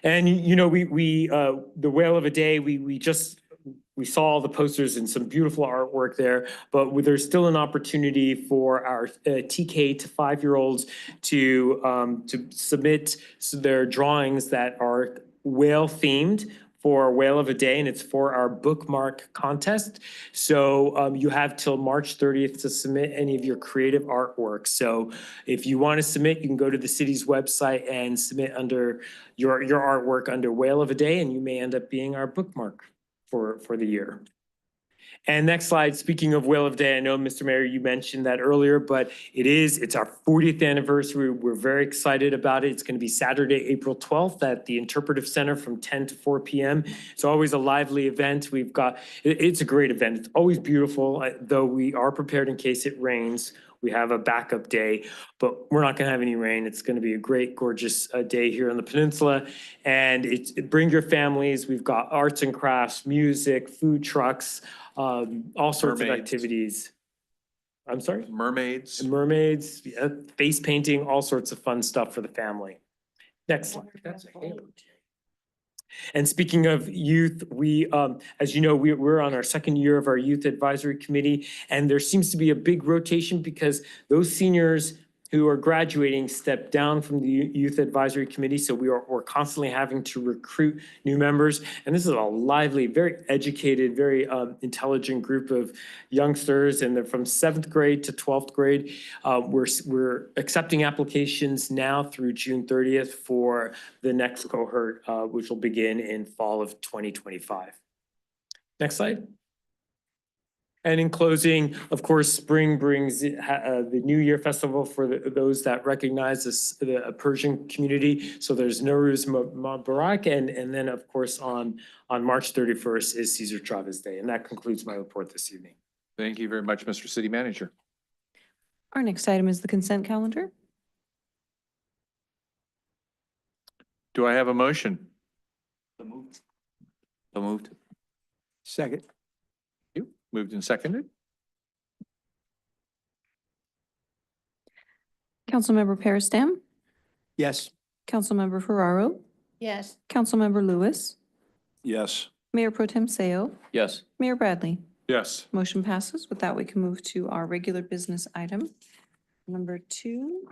And you know, the Whale of a Day, we saw all the posters and some beautiful artwork there, but there's still an opportunity for our TK to 5 year olds to submit their drawings that are whale themed for Whale of a Day, and it's for our bookmark contest. So you have till March 30th to submit any of your creative artwork. So if you want to submit, you can go to the city's website and submit under your artwork under Whale of a Day, and you may end up being our bookmark for the year. And next slide, speaking of Whale of Day, I know, Mr. Mayor, you mentioned that earlier, but it's our 40th anniversary. We're very excited about it. It's going to be Saturday, April 12th at the Interpretive Center from 10 to 4 p.m. It's always a lively event. It's a great event. It's always beautiful, though we are prepared in case it rains. We have a backup day, but we're not going to have any rain. It's going to be a great, gorgeous day here on the peninsula. And bring your families. We've got arts and crafts, music, food trucks, all sorts of activities. I'm sorry? Mermaids. Mermaids, face painting, all sorts of fun stuff for the family. Next slide. And speaking of youth, we, as you know, we're on our second year of our Youth Advisory Committee, and there seems to be a big rotation because those seniors who are graduating step down from the Youth Advisory Committee. So we're constantly having to recruit new members. And this is a lively, very educated, very intelligent group of youngsters. And they're from 7th grade to 12th grade. We're accepting applications now through June 30th for the next cohort, which will begin in fall of 2025. Next slide. And in closing, of course, spring brings the New Year Festival for those that recognize the Persian community. So there's Nowruz Mubarak, and then, of course, on March 31st is Cesar Chavez Day. And that concludes my report this evening. Thank you very much, Mr. City Manager. Our next item is the consent calendar. Do I have a motion? So moved. So moved. Second. Moved and seconded. Councilmember Peristam, Yes. Councilmember Ferraro, Yes. Councilmember Lewis, Yes. Mayor Pro Tem Seo, Yes. Mayor Bradley. Yes. Motion passes. With that, we can move to our regular business item. Number 2,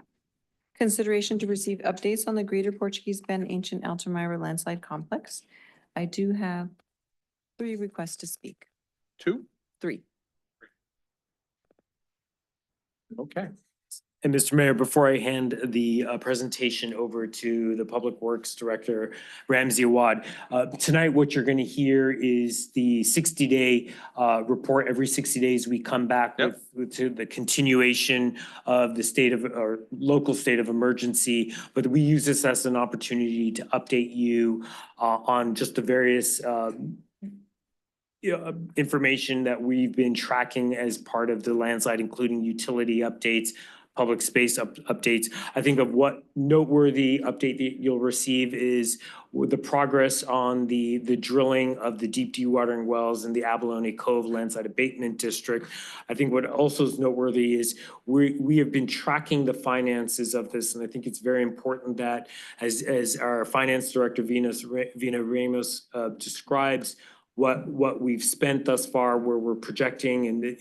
consideration to receive updates on the Greater Portuguese Bend Ancient Altamira Landslide Complex. I do have 3 requests to speak. 2? 3. Okay. And Mr. Mayor, before I hand the presentation over to the Public Works Director, Ramsey Awad, tonight what you're going to hear is the 60-day report. Every 60 days, we come back with the continuation of the state of or local state of emergency. But we use this as an opportunity to update you on just the various information that we've been tracking as part of the landslide, including utility updates, public space updates. I think of what noteworthy update that you'll receive is the progress on the drilling of the deep dewatering wells in the Abalone Cove Landslide Abatement District. I think what also is noteworthy is we have been tracking the finances of this, and I think it's very important that as our Finance Director, Vina Ramos, describes what we've spent thus far, where we're projecting, and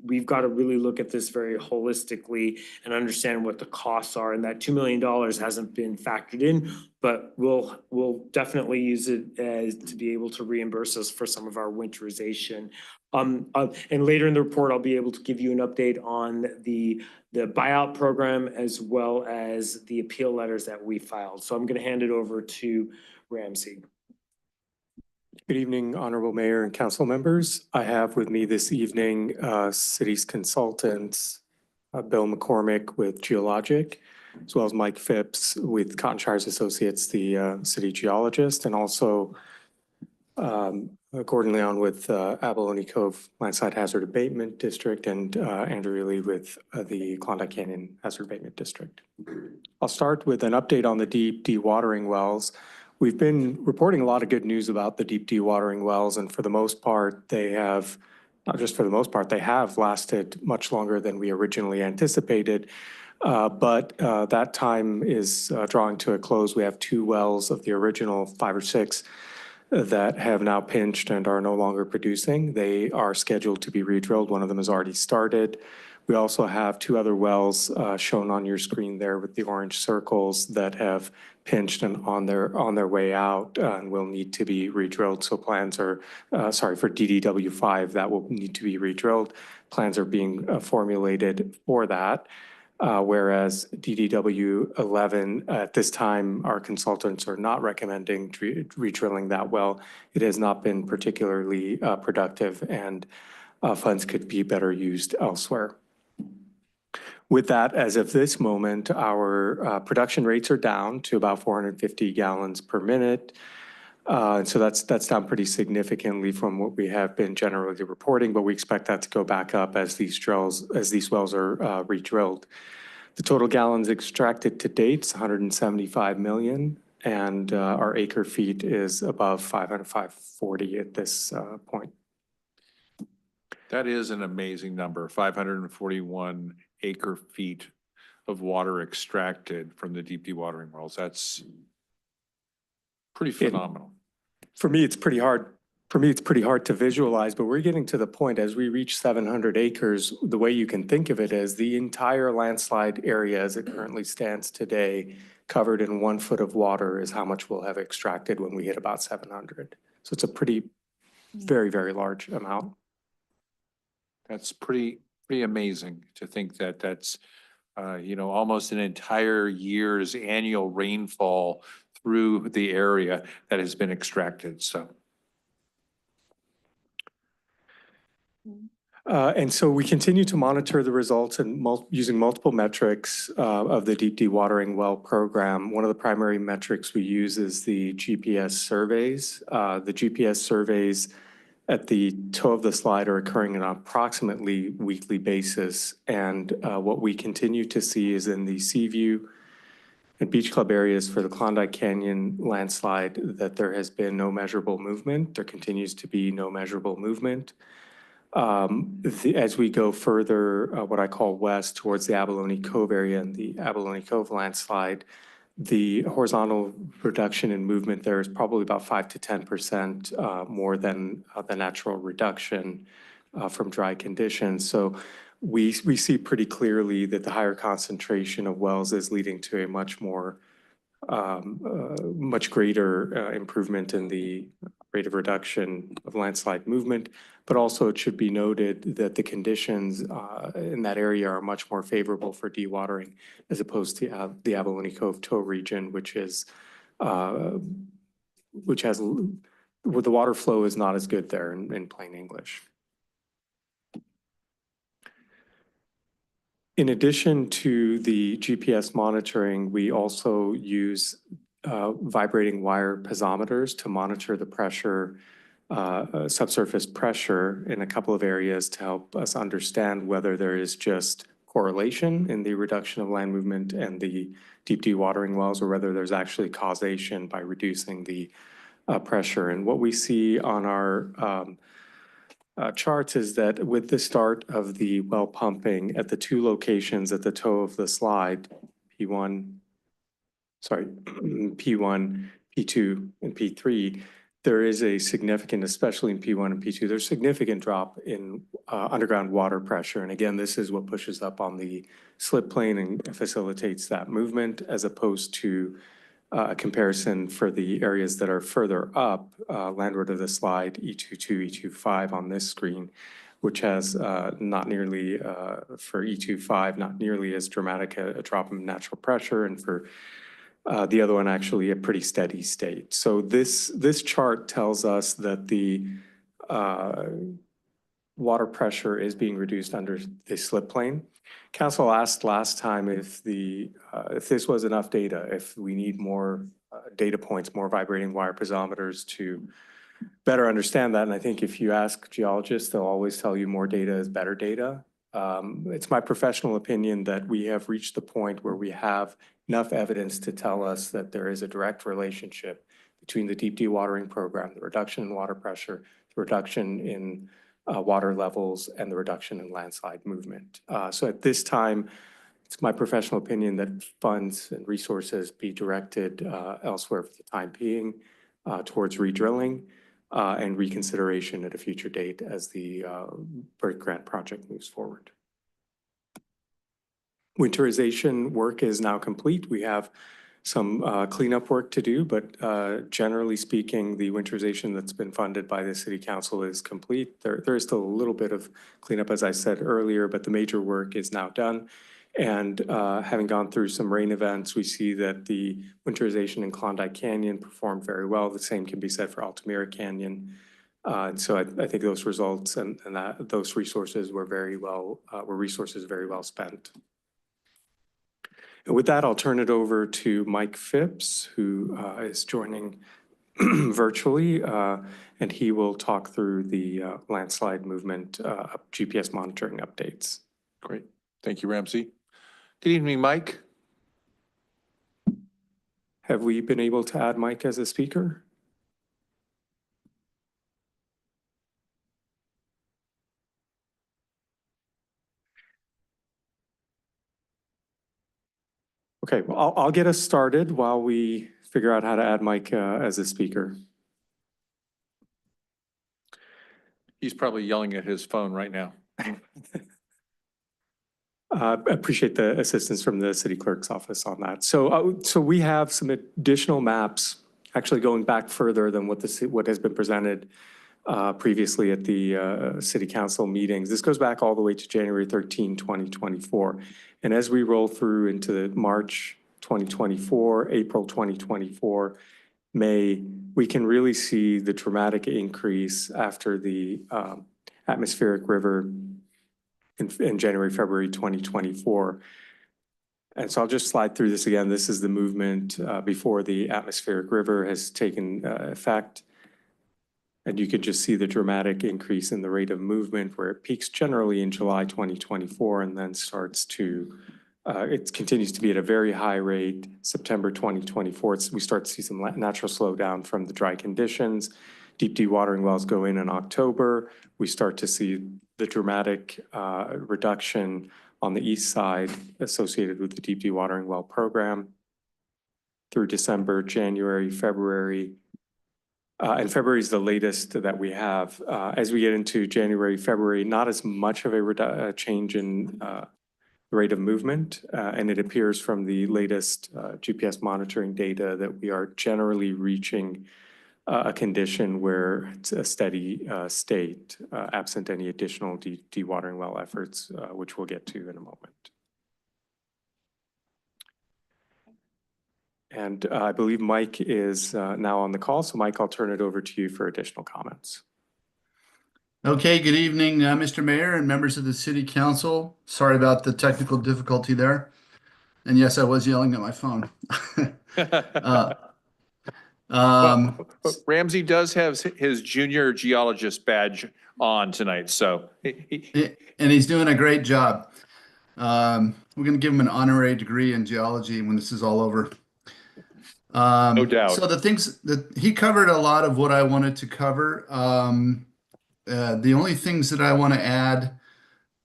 we've got to really look at this very holistically and understand what the costs are. And that $2 million hasn't been factored in, but we'll definitely use it to be able to reimburse us for some of our winterization. And later in the report, I'll be able to give you an update on the buyout program as well as the appeal letters that we filed. So I'm going to hand it over to Ramsey. Good evening, Honorable Mayor and Council members. I have with me this evening City's consultants, Bill McCormick with Geologic, as well as Mike Phipps with Cotton Shires Associates, the city geologist, and also Gordon Leon with Abalone Cove Landslide Hazard Abatement District, and Andrew Ely with the Klondike Canyon Hazard Abatement District. I'll start with an update on the deep dewatering wells. We've been reporting a lot of good news about the deep dewatering wells, and for the most part, they have, not just for the most part, they have lasted much longer than we originally anticipated. But that time is drawing to a close. We have 2 wells of the original 5 or 6 that have now pinched and are no longer producing. They are scheduled to be redrilled. One of them has already started. We also have 2 other wells shown on your screen there with the orange circles that have pinched and on their way out and will need to be redrilled. So plans are, for DDW5, that will need to be redrilled. Plans are being formulated for that. Whereas DDW11, at this time, our consultants are not recommending redrilling that well. It has not been particularly productive, and funds could be better used elsewhere. With that, as of this moment, our production rates are down to about 450 gallons per minute. And so that's down pretty significantly from what we have been generally reporting, but we expect that to go back up as these wells are re-drilled. The total gallons extracted to date is 175 million, and our acre feet is above 540 at this point. That is an amazing number, 541 acre feet of water extracted from the deep dewatering wells. That's pretty phenomenal. For me, it's pretty hard to visualize, but we're getting to the point as we reach 700 acres, the way you can think of it is the entire landslide area as it currently stands today, covered in 1 foot of water, is how much we'll have extracted when we hit about 700. So it's a very, very large amount. That's pretty amazing to think that that's, almost an entire year's annual rainfall through the area that has been extracted, so. And so we continue to monitor the results and using multiple metrics of the deep dewatering well program. One of the primary metrics we use is the GPS surveys. The GPS surveys at the toe of the slide are occurring on an approximately weekly basis. And what we continue to see is in the Seaview and Beach Club areas for the Klondike Canyon landslide that there has been no measurable movement. There continues to be no measurable movement. As we go further, what I call west towards the Abalone Cove area and the Abalone Cove landslide, the horizontal reduction in movement there is probably about 5 to 10% more than the natural reduction from dry conditions. So we see pretty clearly that the higher concentration of wells is leading to a much greater improvement in the rate of reduction of landslide movement. But also it should be noted that the conditions in that area are much more favorable for dewatering as opposed to the Abalone Cove Toe region, where the water flow is not as good there in plain English. In addition to the GPS monitoring, we also use vibrating wire piezometers to monitor the pressure, subsurface pressure in a couple of areas to help us understand whether there is just correlation in the reduction of land movement and the deep dewatering wells, or whether there's actually causation by reducing the pressure. And what we see on our charts is that with the start of the well pumping at the 2 locations at the toe of the slide, P1, P2, and P3, there is a significant, especially in P1 and P2, there's significant drop in underground water pressure. And again, this is what pushes up on the slip plane and facilitates that movement, as opposed to a comparison for the areas that are further up, landward of the slide, E22, E25 on this screen, which has not nearly, for E25, not nearly as dramatic a drop in natural pressure, and for the other one actually a pretty steady state. So this chart tells us that the water pressure is being reduced under the slip plane. Council asked last time if this was enough data, if we need more data points, more vibrating wire piezometers to better understand that. And I think if you ask geologists, they'll always tell you more data is better data. It's my professional opinion that we have reached the point where we have enough evidence to tell us that there is a direct relationship between the deep dewatering program, the reduction in water pressure, the reduction in water levels, and the reduction in landslide movement. So at this time, it's my professional opinion that funds and resources be directed elsewhere for the time being towards redrilling and reconsideration at a future date as the BERT grant project moves forward. Winterization work is now complete. We have some cleanup work to do, but generally speaking, the winterization that's been funded by the City Council is complete. There is still a little bit of cleanup, as I said earlier, but the major work is now done. And having gone through some rain events, we see that the winterization in Klondike Canyon performed very well. The same can be said for Altamira Canyon. And so I think those results and those resources were resources very well spent. And with that, I'll turn it over to Mike Phipps, who is joining virtually, and he will talk through the landslide movement GPS monitoring updates. Great. Thank you, Ramsey. Good evening, Mike. Have we been able to add Mike as a speaker? Okay, well, I'll get us started while we figure out how to add Mike as a speaker. He's probably yelling at his phone right now. I appreciate the assistance from the city clerk's office on that. So we have some additional maps, actually going back further than what has been presented previously at the city council meetings. This goes back all the way to January 13, 2024. And as we roll through into March 2024, April 2024, May, we can really see the dramatic increase after the atmospheric river in January, February 2024. And so I'll just slide through this again. This is the movement before the atmospheric river has taken effect. And you can just see the dramatic increase in the rate of movement where it peaks generally in July 2024 and then starts to, it continues to be at a very high rate. September 2024, we start to see some natural slowdown from the dry conditions. Deep dewatering wells go in October. We start to see the dramatic reduction on the east side associated with the deep dewatering well program through December, January, February. And February is the latest that we have. As we get into January, February, not as much of a change in the rate of movement. And it appears from the latest GPS monitoring data that we are generally reaching a condition where it's a steady state, absent any additional dewatering well efforts, which we'll get to in a moment. And I believe Mike is now on the call. So Mike, I'll turn it over to you for additional comments. Okay, good evening, Mr. Mayor and members of the City Council. Sorry about the technical difficulty there. And yes, I was yelling at my phone. Well, Ramsey does have his junior geologist badge on tonight, so. And he's doing a great job. We're going to give him an honorary degree in geology when this is all over. No doubt. So the things that he covered a lot of what I wanted to cover. The only things that I want to add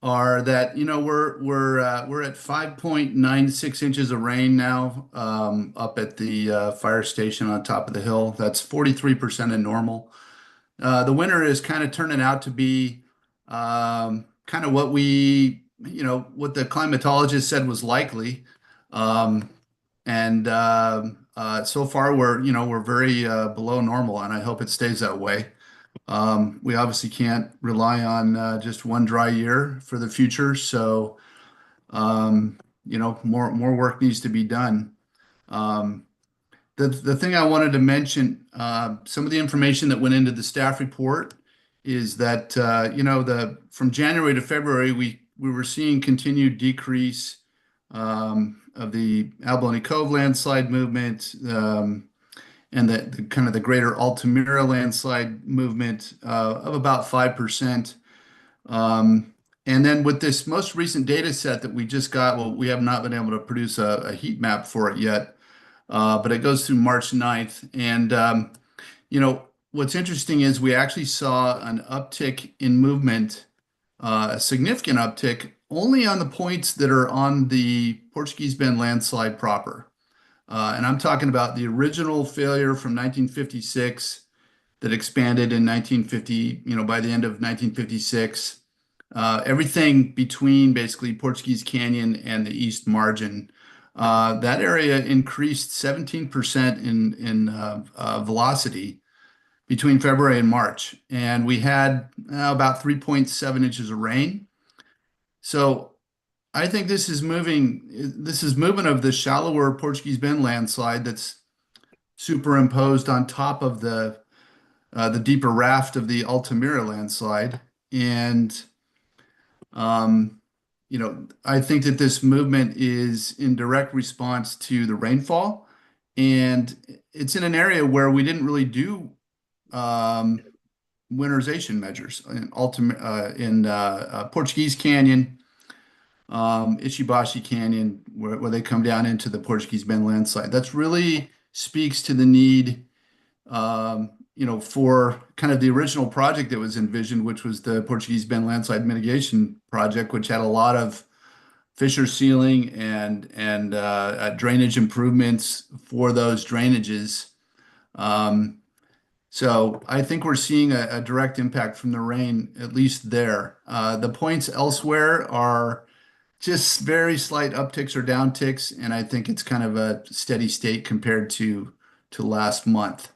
are that, you know, we're at 5.96 inches of rain now up at the fire station on top of the hill. That's 43% of normal. The winter is kind of turning out to be kind of what what the climatologist said was likely. So far we're very below normal, and I hope it stays that way. We obviously can't rely on just one dry year for the future. So, more work needs to be done. The thing I wanted to mention, some of the information that went into the staff report is that, from January to February, we were seeing continued decrease of the Abalone Cove landslide movement, and the kind of the greater Altamira landslide movement of about 5%. And then with this most recent data set that we just got, well, we have not been able to produce a heat map for it yet, but it goes through March 9th. And, what's interesting is we actually saw an uptick in movement, a significant uptick, only on the points that are on the Portuguese Bend landslide proper. And I'm talking about the original failure from 1956 that expanded in 1950, by the end of 1956. Everything between basically Portuguese Canyon and the east margin. That area increased 17% in velocity between February and March. And we had about 3.7 inches of rain. So I think this is movement of the shallower Portuguese Bend landslide that's superimposed on top of the the deeper raft of the Altamira landslide. And, I think that this movement is in direct response to the rainfall. And it's in an area where we didn't really do winterization measures in Portuguese Canyon, Ishibashi Canyon, where they come down into the Portuguese Bend landslide. That's really speaks to the need, for kind of the original project that was envisioned, which was the Portuguese Bend landslide mitigation project, which had a lot of fissure sealing and drainage improvements for those drainages. So I think we're seeing a direct impact from the rain, at least there. The points elsewhere are just very slight upticks or downticks, and I think it's kind of a steady state compared to last month.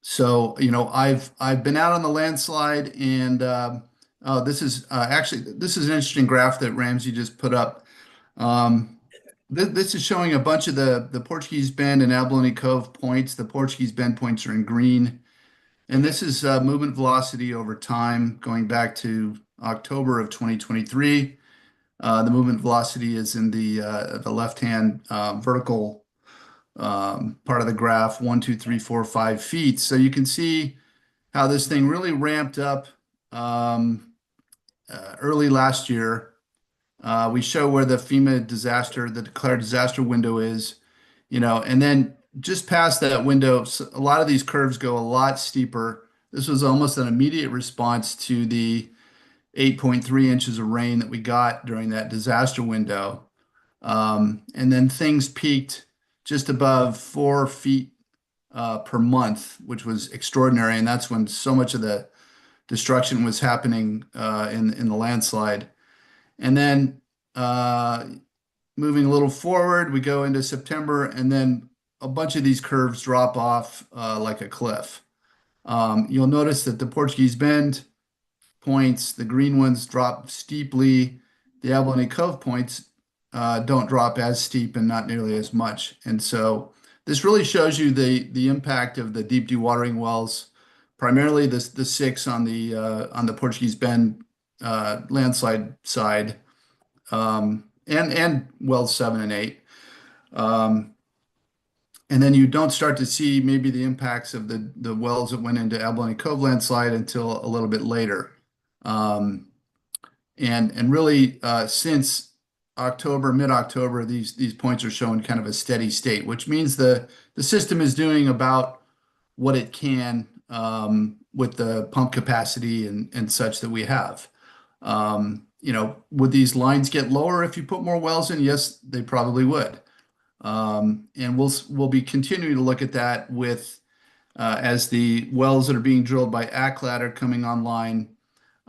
So I've been out on the landslide, and this is an interesting graph that Ramsey just put up. This is showing a bunch of the Portuguese Bend and Abalone Cove points. The Portuguese Bend points are in green. And this is movement velocity over time going back to October of 2023. The movement velocity is in the left-hand vertical part of the graph, 1, 2, 3, 4, 5 feet. So you can see how this thing really ramped up early last year. We show where the FEMA disaster, the declared disaster window is, and then just past that window, a lot of these curves go a lot steeper. This was almost an immediate response to the 8.3 inches of rain that we got during that disaster window. And then things peaked just above 4 feet per month, which was extraordinary. And that's when so much of the destruction was happening in the landslide. And then moving a little forward, we go into September, and then a bunch of these curves drop off like a cliff. You'll notice that the Portuguese Bend points, the green ones, drop steeply. The Abalone Cove points don't drop as steep and not nearly as much. And so this really shows you the impact of the deep dewatering wells, primarily the 6 on the Portuguese Bend landslide side, and wells 7 and 8. And then you don't start to see maybe the impacts of the wells that went into Abalone Cove landslide until a little bit later. And really since October, mid-October, these points are showing kind of a steady state, which means the system is doing about what it can with the pump capacity and such that we have. Would these lines get lower if you put more wells in? Yes, they probably would. And we'll be continuing to look at that with as the wells that are being drilled by ACLAD are coming online.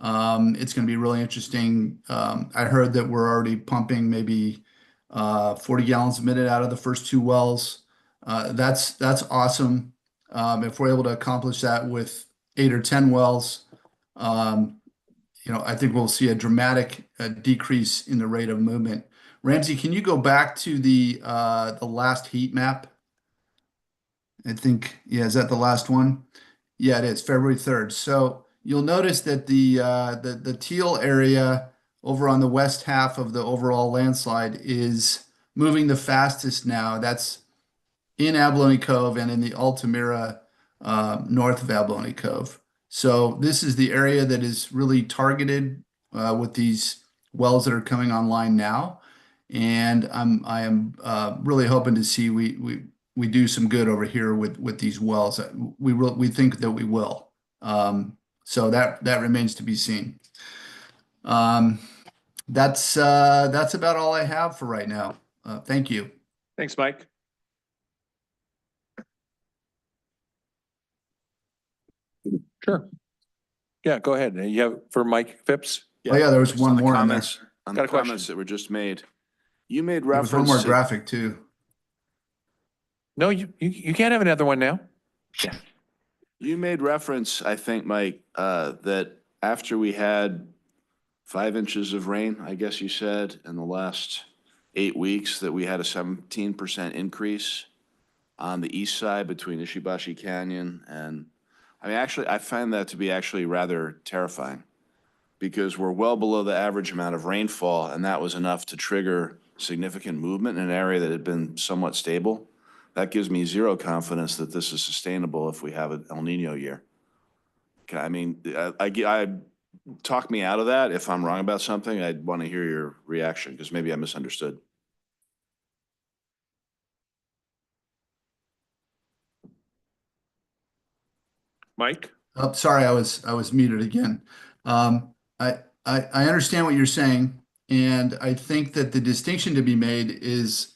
It's going to be really interesting. I heard that we're already pumping maybe 40 gallons a minute out of the first 2 wells. That's awesome. If we're able to accomplish that with 8 or 10 wells, I think we'll see a dramatic decrease in the rate of movement. Ramsey, can you go back to the last heat map? I think, yeah, is that the last one? Yeah, it is, February 3rd. So you'll notice that the teal area over on the west half of the overall landslide is moving the fastest now. That's in Abalone Cove and in the Altamira north of Abalone Cove. So this is the area that is really targeted with these wells that are coming online now. And I am really hoping to see we do some good over here with these wells. We think that we will. So that remains to be seen. That's about all I have for right now. Thank you. Thanks, Mike. Sure. Yeah, go ahead. You have for Mike Phipps? Oh yeah, there was one more in there. On Got the a question. comments that were just made. You made There was one reference more to, graphic too. No, you can't have another one now. you made reference, I think, Mike, that after we had 5 inches of rain, I guess you said, in the last 8 weeks, that we had a 17% increase on the east side between Ishibashi Canyon and, I mean, actually, I find that to be actually rather terrifying because we're well below the average amount of rainfall, and that was enough to trigger significant movement in an area that had been somewhat stable. That gives me zero confidence that this is sustainable if we have an El Nino year. I mean, talk me out of that. If I'm wrong about something, I'd want to hear your reaction because maybe I misunderstood. Mike? Oh, sorry, I was muted again. I understand what you're saying, and I think that the distinction to be made is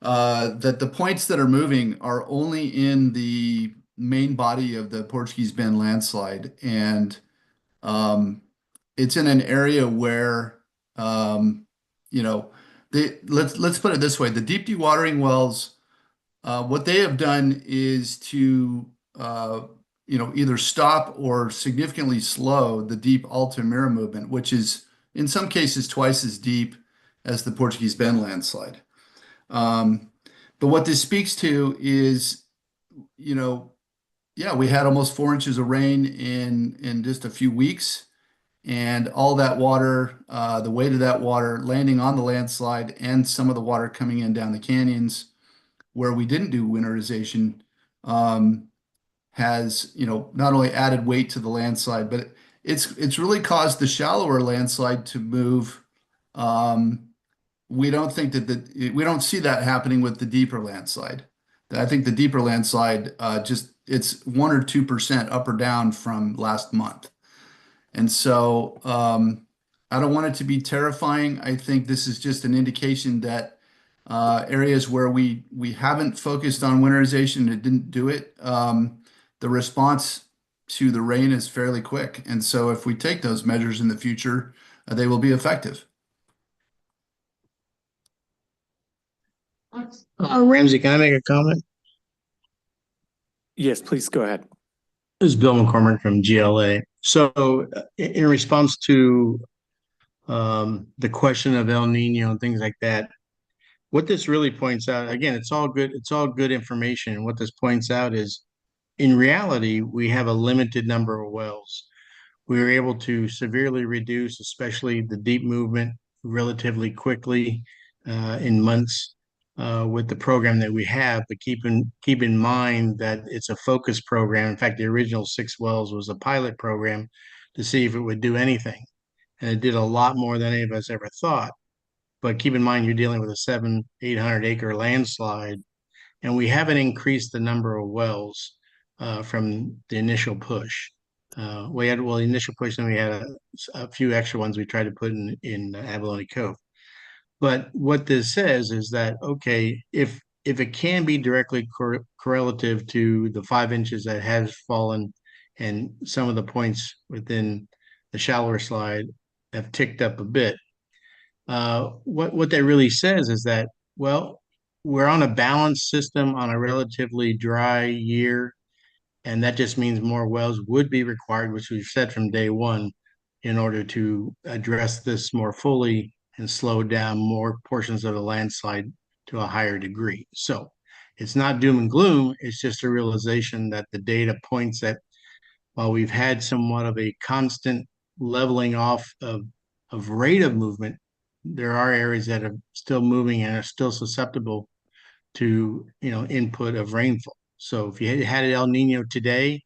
that the points that are moving are only in the main body of the Portuguese Bend landslide, and it's in an area where you know, let's put it this way: the deep dewatering wells, what they have done is to either stop or significantly slow the deep Altamira movement, which is in some cases twice as deep as the Portuguese Bend landslide. But what this speaks to is, yeah, we had almost 4 inches of rain in just a few weeks, and all that water, the weight of that water landing on the landslide and some of the water coming in down the canyons where we didn't do winterization, has, not only added weight to the landslide, but it's really caused the shallower landslide to move. We don't think we don't see that happening with the deeper landslide. I think the deeper landslide, it's 1 or 2% up or down from last month. And so I don't want it to be terrifying. I think this is just an indication that areas where we haven't focused on winterization and didn't do it, the response to the rain is fairly quick. And so if we take those measures in the future, they will be effective. Ramsey, can I make a comment? Yes, please go ahead. This is Bill McCormick from GLA. So in response to the question of El Nino and things like that, what this really points out, again, it's all good information. And what this points out is, in reality, we have a limited number of wells. We were able to severely reduce, especially the deep movement, relatively quickly in months with the program that we have. But keep in mind that it's a focus program. In fact, the original 6 wells was a pilot program to see if it would do anything. And it did a lot more than any of us ever thought. But keep in mind, you're dealing with a 700-800 acre landslide, and we haven't increased the number of wells from the initial push. The initial push, then we had a few extra ones we tried to put in Abalone Cove. But what this says is that, okay, if it can be directly correlative to the 5 inches that has fallen, and some of the points within the shallower slide have ticked up a bit, what that really says is that, well, we're on a balanced system on a relatively dry year, and that just means more wells would be required, which we've said from day one, in order to address this more fully and slow down more portions of the landslide to a higher degree. So it's not doom and gloom. It's just a realization that the data points that while we've had somewhat of a constant leveling off of rate of movement, there are areas that are still moving and are still susceptible to, input of rainfall. So if you had an El Nino today,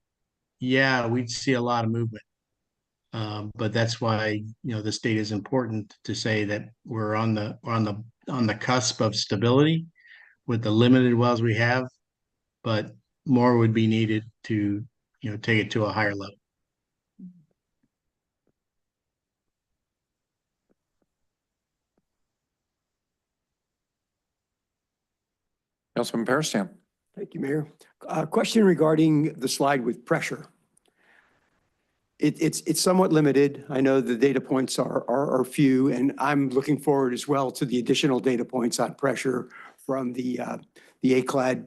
yeah, we'd see a lot of movement. But that's why, this data is important to say that we're on the cusp of stability with the limited wells we have, but more would be needed to, take it to a higher level. Councilman Peristam. Thank you, Mayor. Question regarding the slide with pressure. It's somewhat limited. I know the data points are few, and I'm looking forward as well to the additional data points on pressure from the ACLAD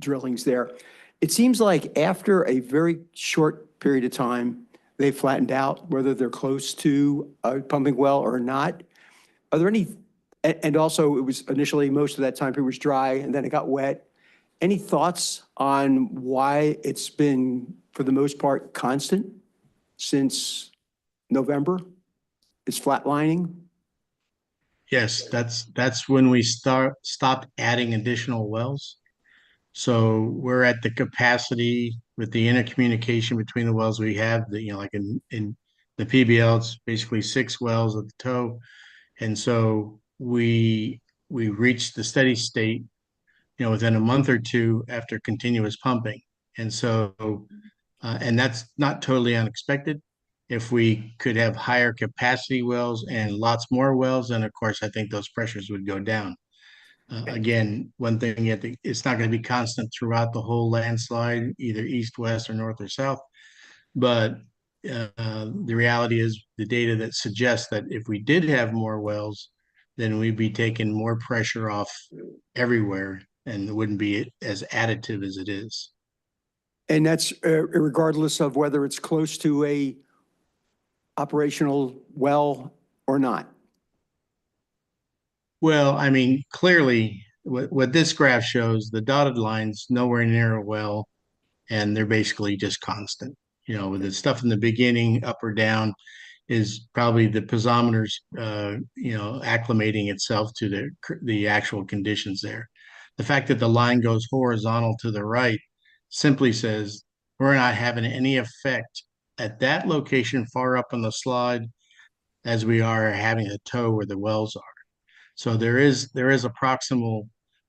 drillings there. It seems like after a very short period of time, they flattened out, whether they're close to a pumping well or not. Are there any, and also it was initially most of that time period was dry and then it got wet. Any thoughts on why it's been, for the most part, constant since November? It's flatlining? Yes, that's when we stopped adding additional wells. So we're at the capacity with the intercommunication between the wells we have, like in the PBL, it's basically 6 wells at the toe. And so we reached the steady state, within a month or two after continuous pumping. And so, and that's not totally unexpected. If we could have higher capacity wells and lots more wells, then of course, I think those pressures would go down. Again, one thing it's not going to be constant throughout the whole landslide, either east, west, or north or south. But the reality is the data that suggests that if we did have more wells, then we'd be taking more pressure off everywhere and it wouldn't be as additive as it is. And that's regardless of whether it's close to a operational well or not. Well, I mean, clearly what this graph shows, the dotted lines nowhere near a well, and they're basically just constant. With the stuff in the beginning, up or down, is probably the piezometers, acclimating itself to the actual conditions there. The fact that the line goes horizontal to the right simply says we're not having any effect at that location far up on the slide as we are having a toe where the wells are. So there is a proximal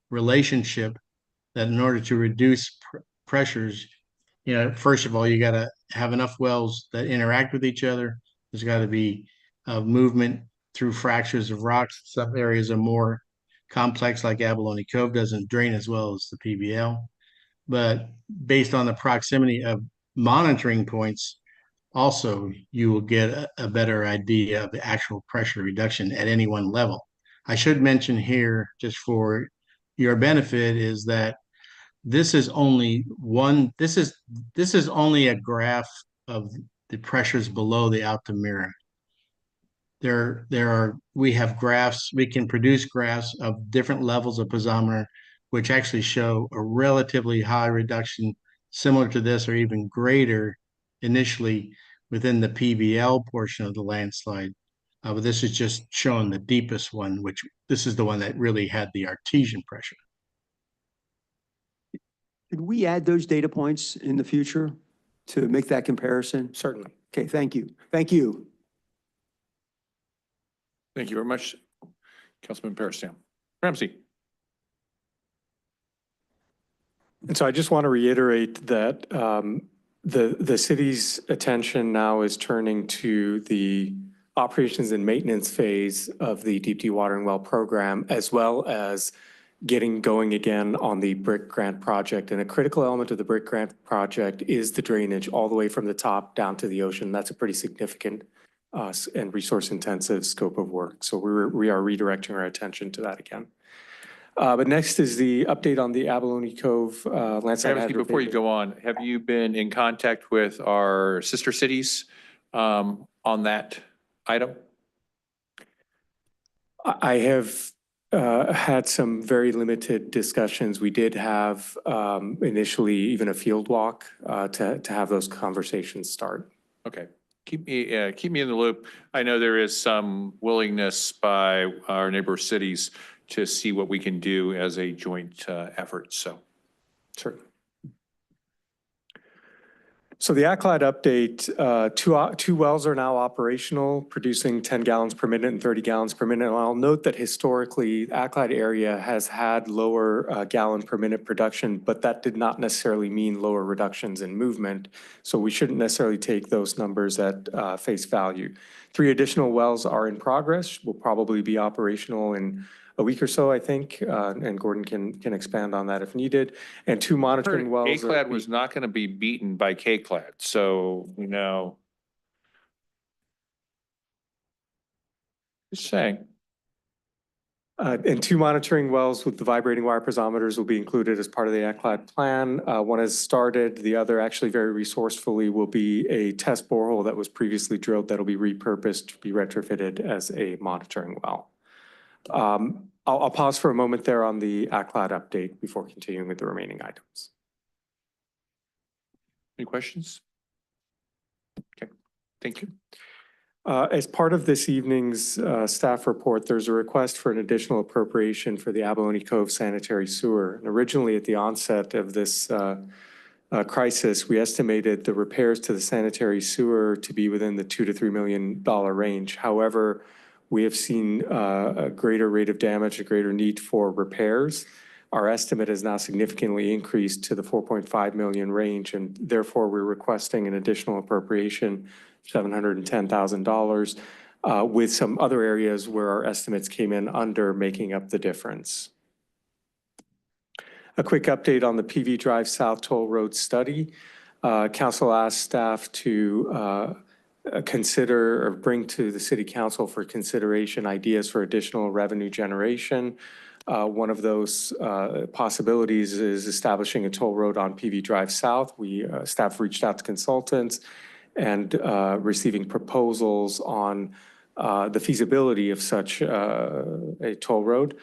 relationship that in order to reduce pressures, first of all, you got to have enough wells that interact with each other. There's got to be movement through fractures of rocks. Some areas are more complex, like Abalone Cove doesn't drain as well as the PBL. But based on the proximity of monitoring points, also you will get a better idea of the actual pressure reduction at any one level. I should mention here, just for your benefit, is that this is only only a graph of the pressures below the Altamira. We have graphs, we can produce graphs of different levels of piezometer, which actually show a relatively high reduction similar to this or even greater initially within the PBL portion of the landslide. But this is just showing the deepest one, which this is the one that really had the artesian pressure. Could we add those data points in the future to make that comparison? Certainly. Okay, thank you. Thank you. Thank you very much, Councilman Peristam. Ramsey. And so I just want to reiterate that the city's attention now is turning to the operations and maintenance phase of the deep dewatering well program, as well as getting going again on the BRIC grant project. And a critical element of the BRIC grant project is the drainage all the way from the top down to the ocean. That's a pretty significant and resource intensive scope of work. So we are redirecting our attention to that again. But next is the update on the Abalone Cove landslide. Ramsey, before you go on, have you been in contact with our sister cities on that item? I have had some very limited discussions. We did have initially even a field walk to have those conversations start. Okay. Keep me in the loop. I know there is some willingness by our neighbor cities to see what we can do as a joint effort. So, sure. So the ACLAD update, two wells are now operational, producing 10 gallons per minute and 30 gallons per minute. And I'll note that historically, the ACLAD area has had lower gallon per minute production, but that did not necessarily mean lower reductions in movement. So we shouldn't necessarily take those numbers at face value. 3 additional wells are in progress, will probably be operational in a week or so, I think, and Gordon can expand on that if needed. And 2 monitoring wells. ACLAD was not going to be beaten by KCLAD, so just saying. And 2 monitoring wells with the vibrating wire piezometers will be included as part of the ACLAD plan. One has started, the other actually very resourcefully will be a test borehole that was previously drilled that'll be repurposed to be retrofitted as a monitoring well. I'll pause for a moment there on the ACLAD update before continuing with the remaining items. Any questions? Okay, thank you. As part of this evening's staff report, there's a request for an additional appropriation for the Abalone Cove sanitary sewer. And originally, at the onset of this crisis, we estimated the repairs to the sanitary sewer to be within the $2 to $3 million range. However, we have seen a greater rate of damage, a greater need for repairs. Our estimate has now significantly increased to the 4.5 million range, and therefore we're requesting an additional appropriation, $710,000, with some other areas where our estimates came in under, making up the difference. A quick update on the PV Drive South Toll Road study. Council asked staff to consider or bring to the City Council for consideration ideas for additional revenue generation. One of those possibilities is establishing a toll road on PV Drive South. Staff reached out to consultants and receiving proposals on the feasibility of such a toll road.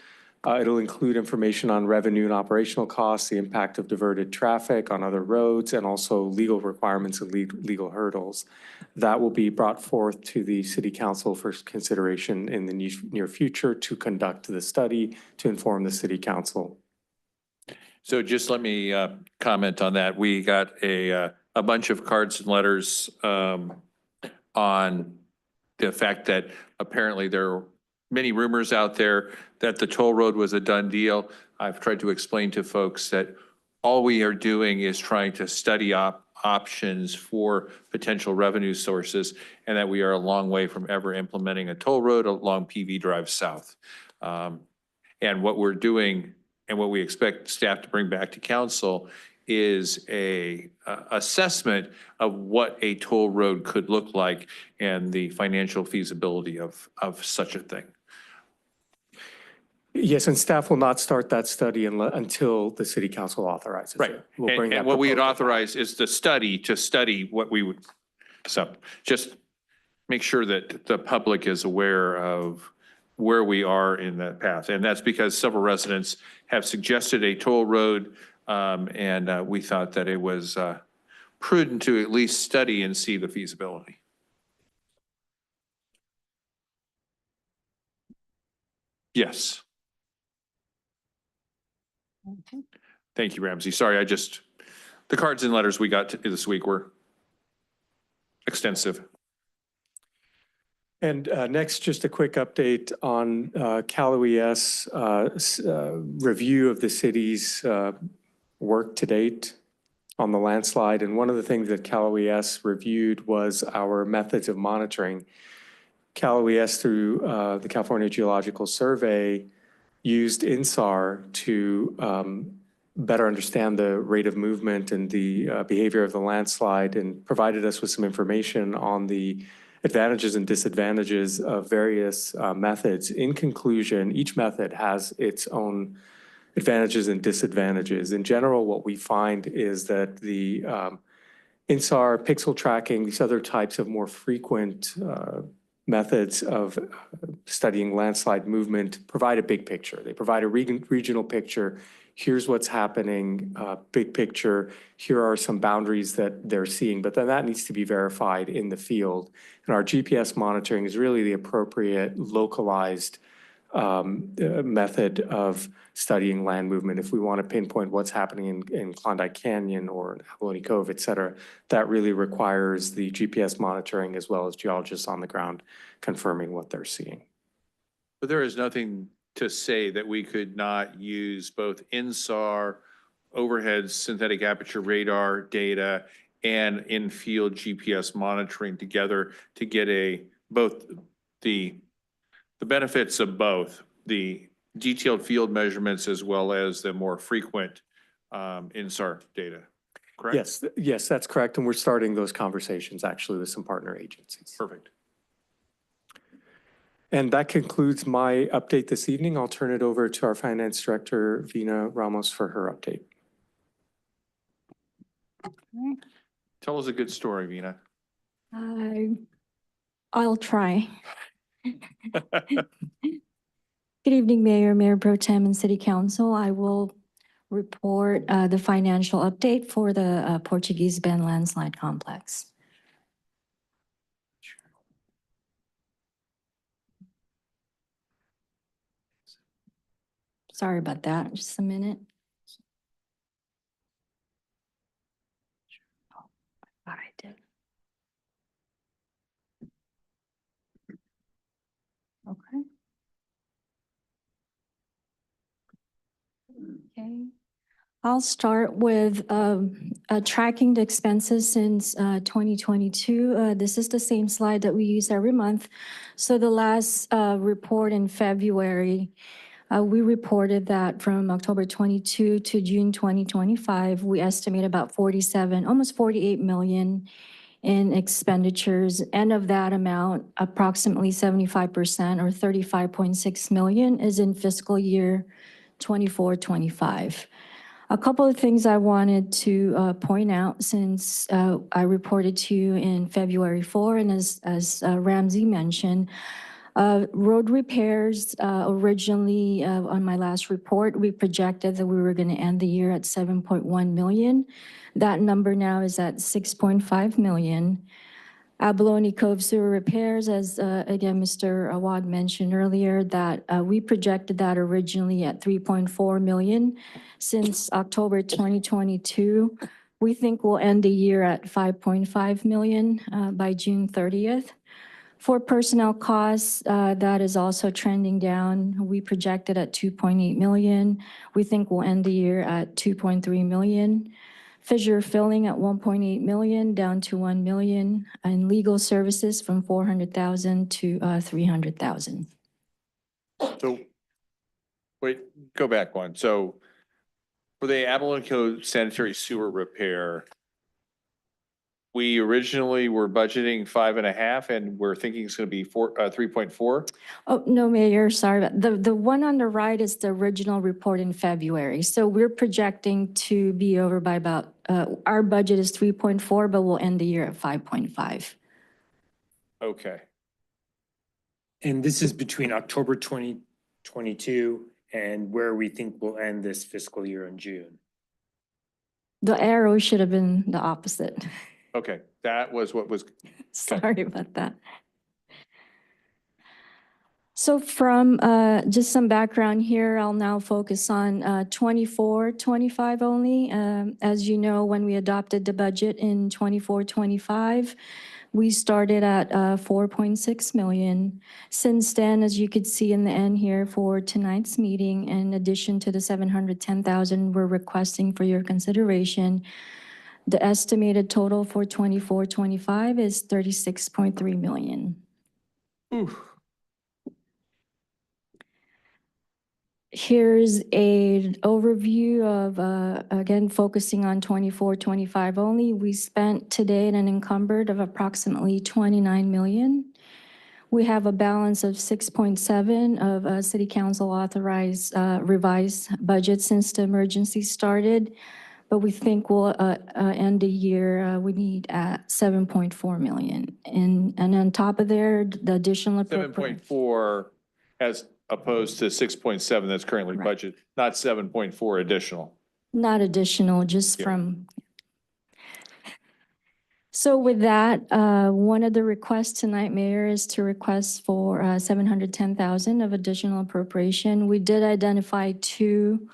It'll include information on revenue and operational costs, the impact of diverted traffic on other roads, and also legal requirements and legal hurdles. That will be brought forth to the City Council for consideration in the near future to conduct the study to inform the City Council. So just let me comment on that. We got a bunch of cards and letters on the fact that apparently there are many rumors out there that the toll road was a done deal. I've tried to explain to folks that all we are doing is trying to study options for potential revenue sources, and that we are a long way from ever implementing a toll road along PV Drive South. And what we're doing and what we expect staff to bring back to council is a assessment of what a toll road could look like and the financial feasibility of such a thing. Yes, and staff will not start that study until the City Council authorizes Right. it. We'll bring And what we would authorize is the study to study what we would, so just make sure that the public is aware of where we are in that path. And that's because several residents have suggested a toll road, and we thought that it was prudent to at least study and see the feasibility. Yes. Thank you, Ramsey. Sorry, the cards and letters we got this week were extensive. And next, just a quick update on Cal OES review of the city's work to date on the landslide. And one of the things that Cal OES reviewed was our methods of monitoring. Cal OES, through the California Geological Survey, used INSAR to better understand the rate of movement and the behavior of the landslide, and provided us with some information on the advantages and disadvantages of various methods. In conclusion, each method has its own advantages and disadvantages. In general, what we find is that the INSAR, pixel tracking, these other types of more frequent methods of studying landslide movement provide a big picture. They provide a regional picture. Here's what's happening, big picture. Here are some boundaries that they're seeing, but then that needs to be verified in the field. And our GPS monitoring is really the appropriate localized method of studying land movement. If we want to pinpoint what's happening in Klondike Canyon or Abalone Cove, et cetera, that really requires the GPS monitoring as well as geologists on the ground confirming what they're seeing. But there is nothing to say that we could not use both INSAR, overhead synthetic aperture radar data, and in-field GPS monitoring together to get both the benefits of both the detailed field measurements as well as the more frequent INSAR data, correct? Yes, that's correct. And we're starting those conversations actually with some partner agencies. Perfect. And that concludes my update this evening. I'll turn it over to our Finance Director, Vina Ramos, for her update. Tell us a good story, Vina. I'll try. Good evening, Mayor, Mayor Pro Tem, and City Council. I will report the financial update for the Portuguese Bend landslide complex. Sorry about that, just a minute. I did. Okay. Okay. I'll start with tracking the expenses since 2022. This is the same slide that we use every month. So the last report in February, we reported that from October 22 to June 2025, we estimate about 47, almost 48 million in expenditures. And of that amount, approximately 75% or 35.6 million is in fiscal year 24-25. A couple of things I wanted to point out since I reported to you in February 4, and as Ramsey mentioned, road repairs, originally on my last report, we projected that we were going to end the year at 7.1 million. That number now is at 6.5 million. Abalone Cove sewer repairs, as again, Mr. Awad mentioned earlier, that we projected that originally at 3.4 million. Since October 2022, we think we'll end the year at 5.5 million by June 30th. For personnel costs, that is also trending down. We projected at 2.8 million. We think we'll end the year at 2.3 million. Fissure filling at 1.8 million, down to 1 million, and legal services from 400,000 to 300,000. So, wait, go back one. So for the Abalone Cove sanitary sewer repair, we originally were budgeting 5.5 and we're thinking it's going to be 3.4. Oh, no, Mayor, sorry. The one on the right is the original report in February. So we're projecting to be over by about, our budget is 3.4, but we'll end the year at 5.5. Okay. And this is between October 2022 and where we think we'll end this fiscal year in June. The arrow should have been the opposite. Okay, that was what was. Sorry about that. So from just some background here, I'll now focus on 24-25 only. As you know, when we adopted the budget in 24-25, we started at 4.6 million. Since then, as you could see in the end here for tonight's meeting, in addition to the 710,000 we're requesting for your consideration, the estimated total for 24-25 is 36.3 million. Oof. Here's an overview of, again, focusing on 24-25 only. We spent today an encumbered of approximately 29 million. We have a balance of 6.7 of City Council authorized revised budget since the emergency started. But we think we'll end the year, we need at 7.4 million. And on top of there, the additional. 7.4 as opposed to 6.7 that's currently budgeted, not 7.4 additional. Not additional, just from. So with that, one of the requests tonight, Mayor, is to request for 710,000 of additional appropriation. We did identify two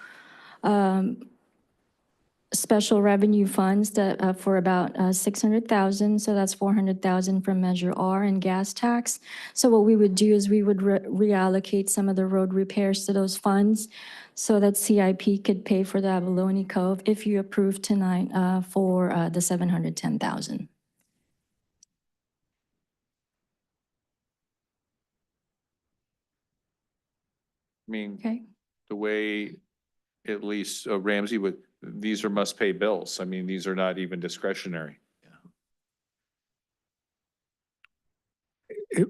special revenue funds that for about 600,000. So that's 400,000 from Measure R and gas tax. So what we would do is we would reallocate some of the road repairs to those funds so that CIP could pay for the Abalone Cove if you approve tonight for the 710,000. I mean, okay. The way at least Ramsey would, these are must pay bills. I mean, these are not even discretionary.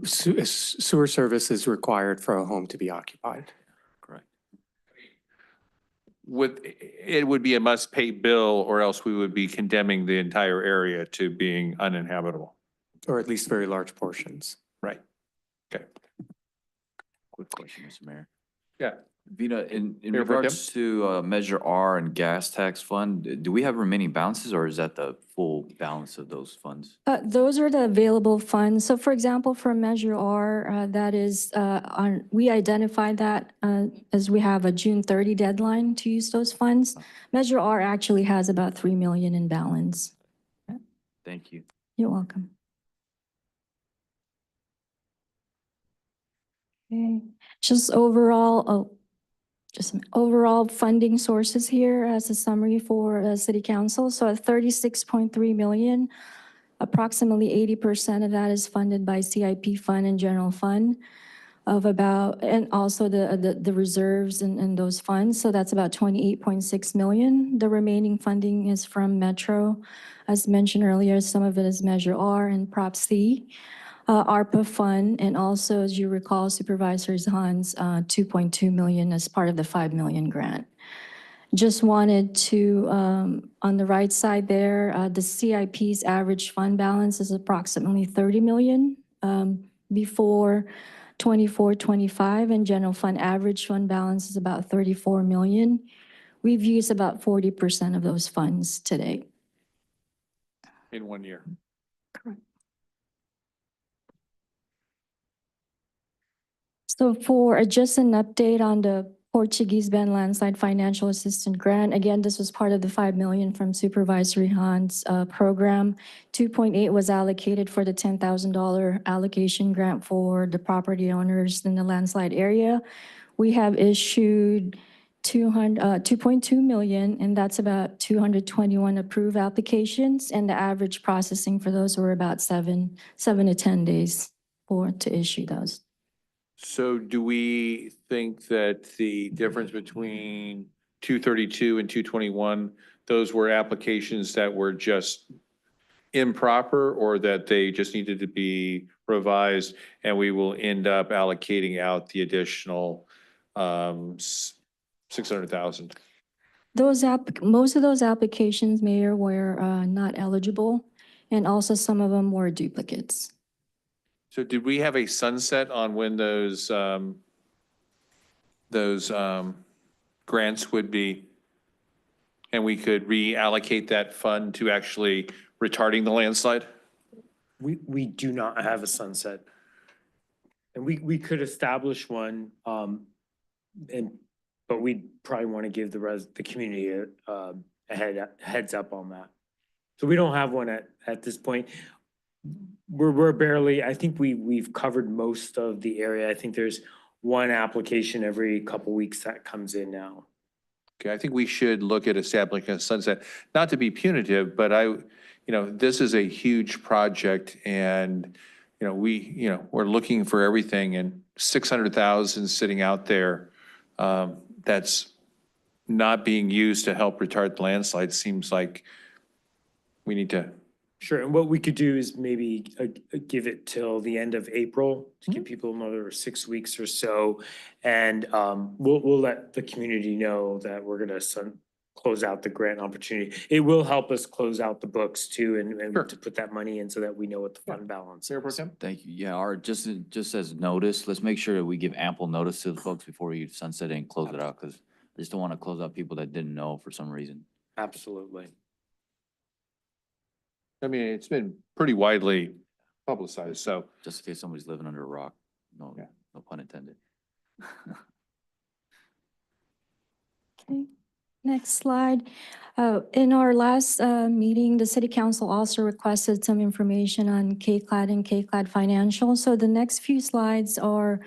Sewer service is required for a home to be occupied. Correct. It would be a must pay bill or else we would be condemning the entire area to being uninhabitable. Or at least very large portions. Right. Okay. Quick question, Mr. Mayor. Yeah. Vina, in Mayor Pro Tem? regards to Measure R and gas tax fund, do we have remaining balances or is that the full balance of those funds? Those are the available funds. So for example, for Measure R, that is, we identified that as we have a June 30 deadline to use those funds. Measure R actually has about 3 million in balance. Thank you. You're welcome. Okay, just overall, just some overall funding sources here as a summary for City Council. So at 36.3 million, approximately 80% of that is funded by CIP fund and general fund of about, and also the reserves and those funds. So that's about 28.6 million. The remaining funding is from Metro. As mentioned earlier, some of it is Measure R and Prop C. ARPA fund, and also, as you recall, Supervisor Han's 2.2 million as part of the 5 million grant. Just wanted to, on the right side there, the CIP's average fund balance is approximately 30 million before 24-25, and general fund average fund balance is about 34 million. We've used about 40% of those funds today. In 1 year. Correct. So for just an update on the Portuguese Bend Landslide Financial Assistance Grant, again, this was part of the 5 million from Supervisor Han's program. 2.8 was allocated for the $10,000 allocation grant for the property owners in the landslide area. We have issued 2.2 million, and that's about 221 approved applications, and the average processing for those were about 7 to 10 days to issue those. So do we think that the difference between 232 and 221, those were applications that were just improper or that they just needed to be revised and we will end up allocating out the additional 600,000? Most of those applications, Mayor, were not eligible, and also some of them were duplicates. So did we have a sunset on when those grants would be, and we could reallocate that fund to actually retarding the landslide? We do not have a sunset. And we could establish one, but we'd probably want to give the community a heads up on that. So we don't have one at this point. We're barely, I think we've covered most of the area. I think there's one application every couple weeks that comes in now. Okay, I think we should look at establishing a sunset, not to be punitive, but this is a huge project and, we're looking for everything and 600,000 sitting out there that's not being used to help retard the landslide seems like we need to. Sure, and what we could do is maybe give it till the end of April to give people another 6 weeks or so. And we'll let the community know that we're gonna close out the grant opportunity. It will help us close out the books too and to put that money in so that we know what the fund balance is. Thank you. Yeah, just as notice, let's make sure that we give ample notice to the folks before we sunset it and close it out, because I just don't want to close out people that didn't know for some reason. Absolutely. I mean, it's been pretty widely publicized, so. Just in case somebody's living under a rock. No, no pun intended. Okay, next slide. In our last meeting, the City Council also requested some information on KCLAD and KCLAD Financial. So the next few slides are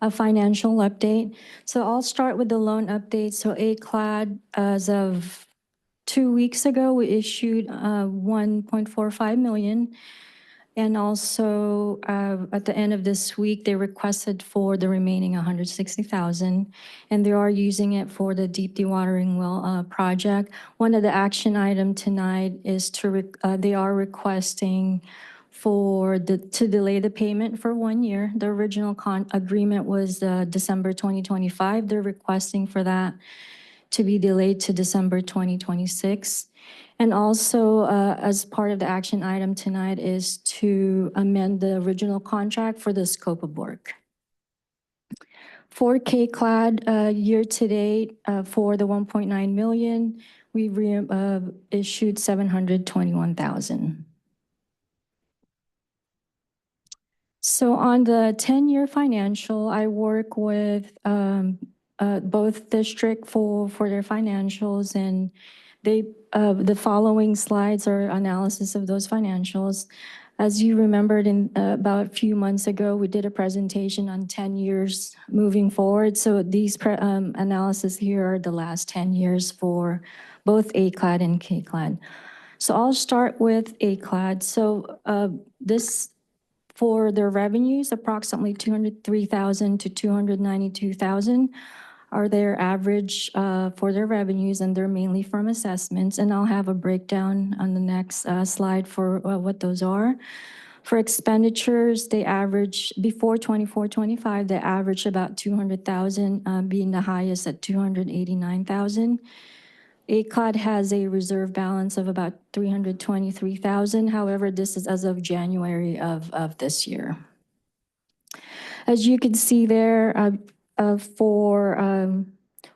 a financial update. So I'll start with the loan update. So KCLAD, as of 2 weeks ago, we issued 1.45 million. And also at the end of this week, they requested for the remaining 160,000. And they are using it for the deep dewatering well project. One of the action items tonight is they are requesting to delay the payment for 1 year. The original agreement was December 2025. They're requesting for that to be delayed to December 2026. And also, as part of the action item tonight is to amend the original contract for the scope of work. For K-Clad, year-to-date, for the 1.9 million, we issued 721,000. So on the 10-year financial, I work with both district for their financials, and the following slides are analysis of those financials. As you remembered about a few months ago, we did a presentation on 10 years moving forward. So these analysis here are the last 10 years for both A-clad and K-clad. So I'll start with A-clad. So this, for their revenues, approximately 203,000 to 292,000 are their average for their revenues, and they're mainly from assessments. And I'll have a breakdown on the next slide for what those are. For expenditures, they average, before 24-25, they average about 200,000, being the highest at 289,000. ACOD has a reserve balance of about 323,000. However, this is as of January of this year. As you can see there,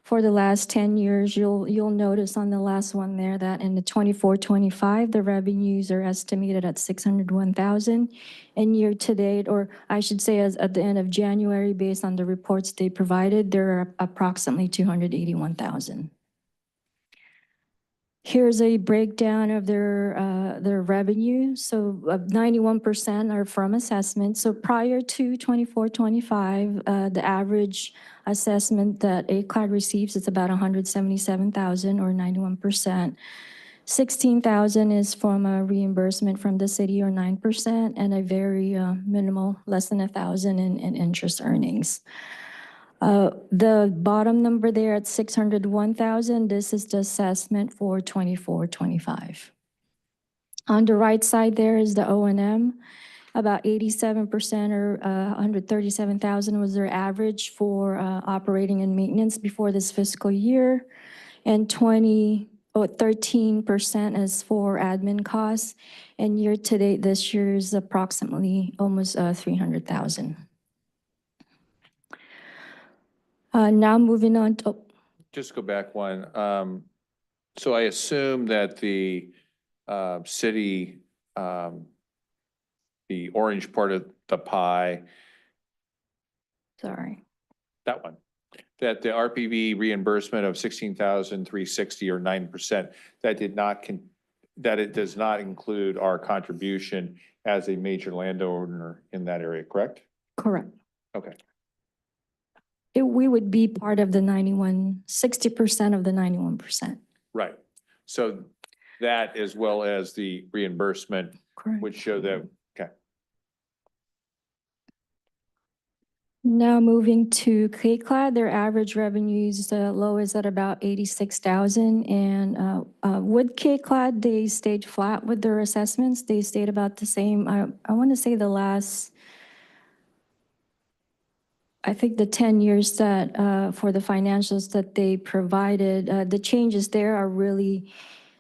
for the last 10 years, you'll notice on the last one there that in the 24-25, the revenues are estimated at 601,000, and year to date, or I should say as at the end of January, based on the reports they provided, they're approximately 281,000. Here's a breakdown of their revenue. So 91% are from assessment. So prior to 24-25, the average assessment that ACLAD receives is about 177,000 or 91%. 16,000 is from a reimbursement from the city or 9%, and a very minimal, less than 1,000 in interest earnings. The bottom number there at 601,000, this is the assessment for 24-25. On the right side there is the O&M. About 87% or 137,000 was their average for operating and maintenance before this fiscal year, and 13% is for admin costs, and year to date this year is approximately almost 300,000. Now moving on to, Just go back one. So I assume that the city, the orange part of the pie, sorry. that one, that the RPV reimbursement of 16,360 or 9%, that it does not include our contribution as a major landowner in that area, correct? Correct. Okay. We would be part of the 60% of the 91%. Right. So that, as well as the reimbursement, Correct. would show that, okay. Now moving to K-Clad, their average revenues, the low is at about 86,000. And with K-Clad, they stayed flat with their assessments. They stayed about the same. I want to say the last, I think the 10 years that for the financials that they provided, the changes there are really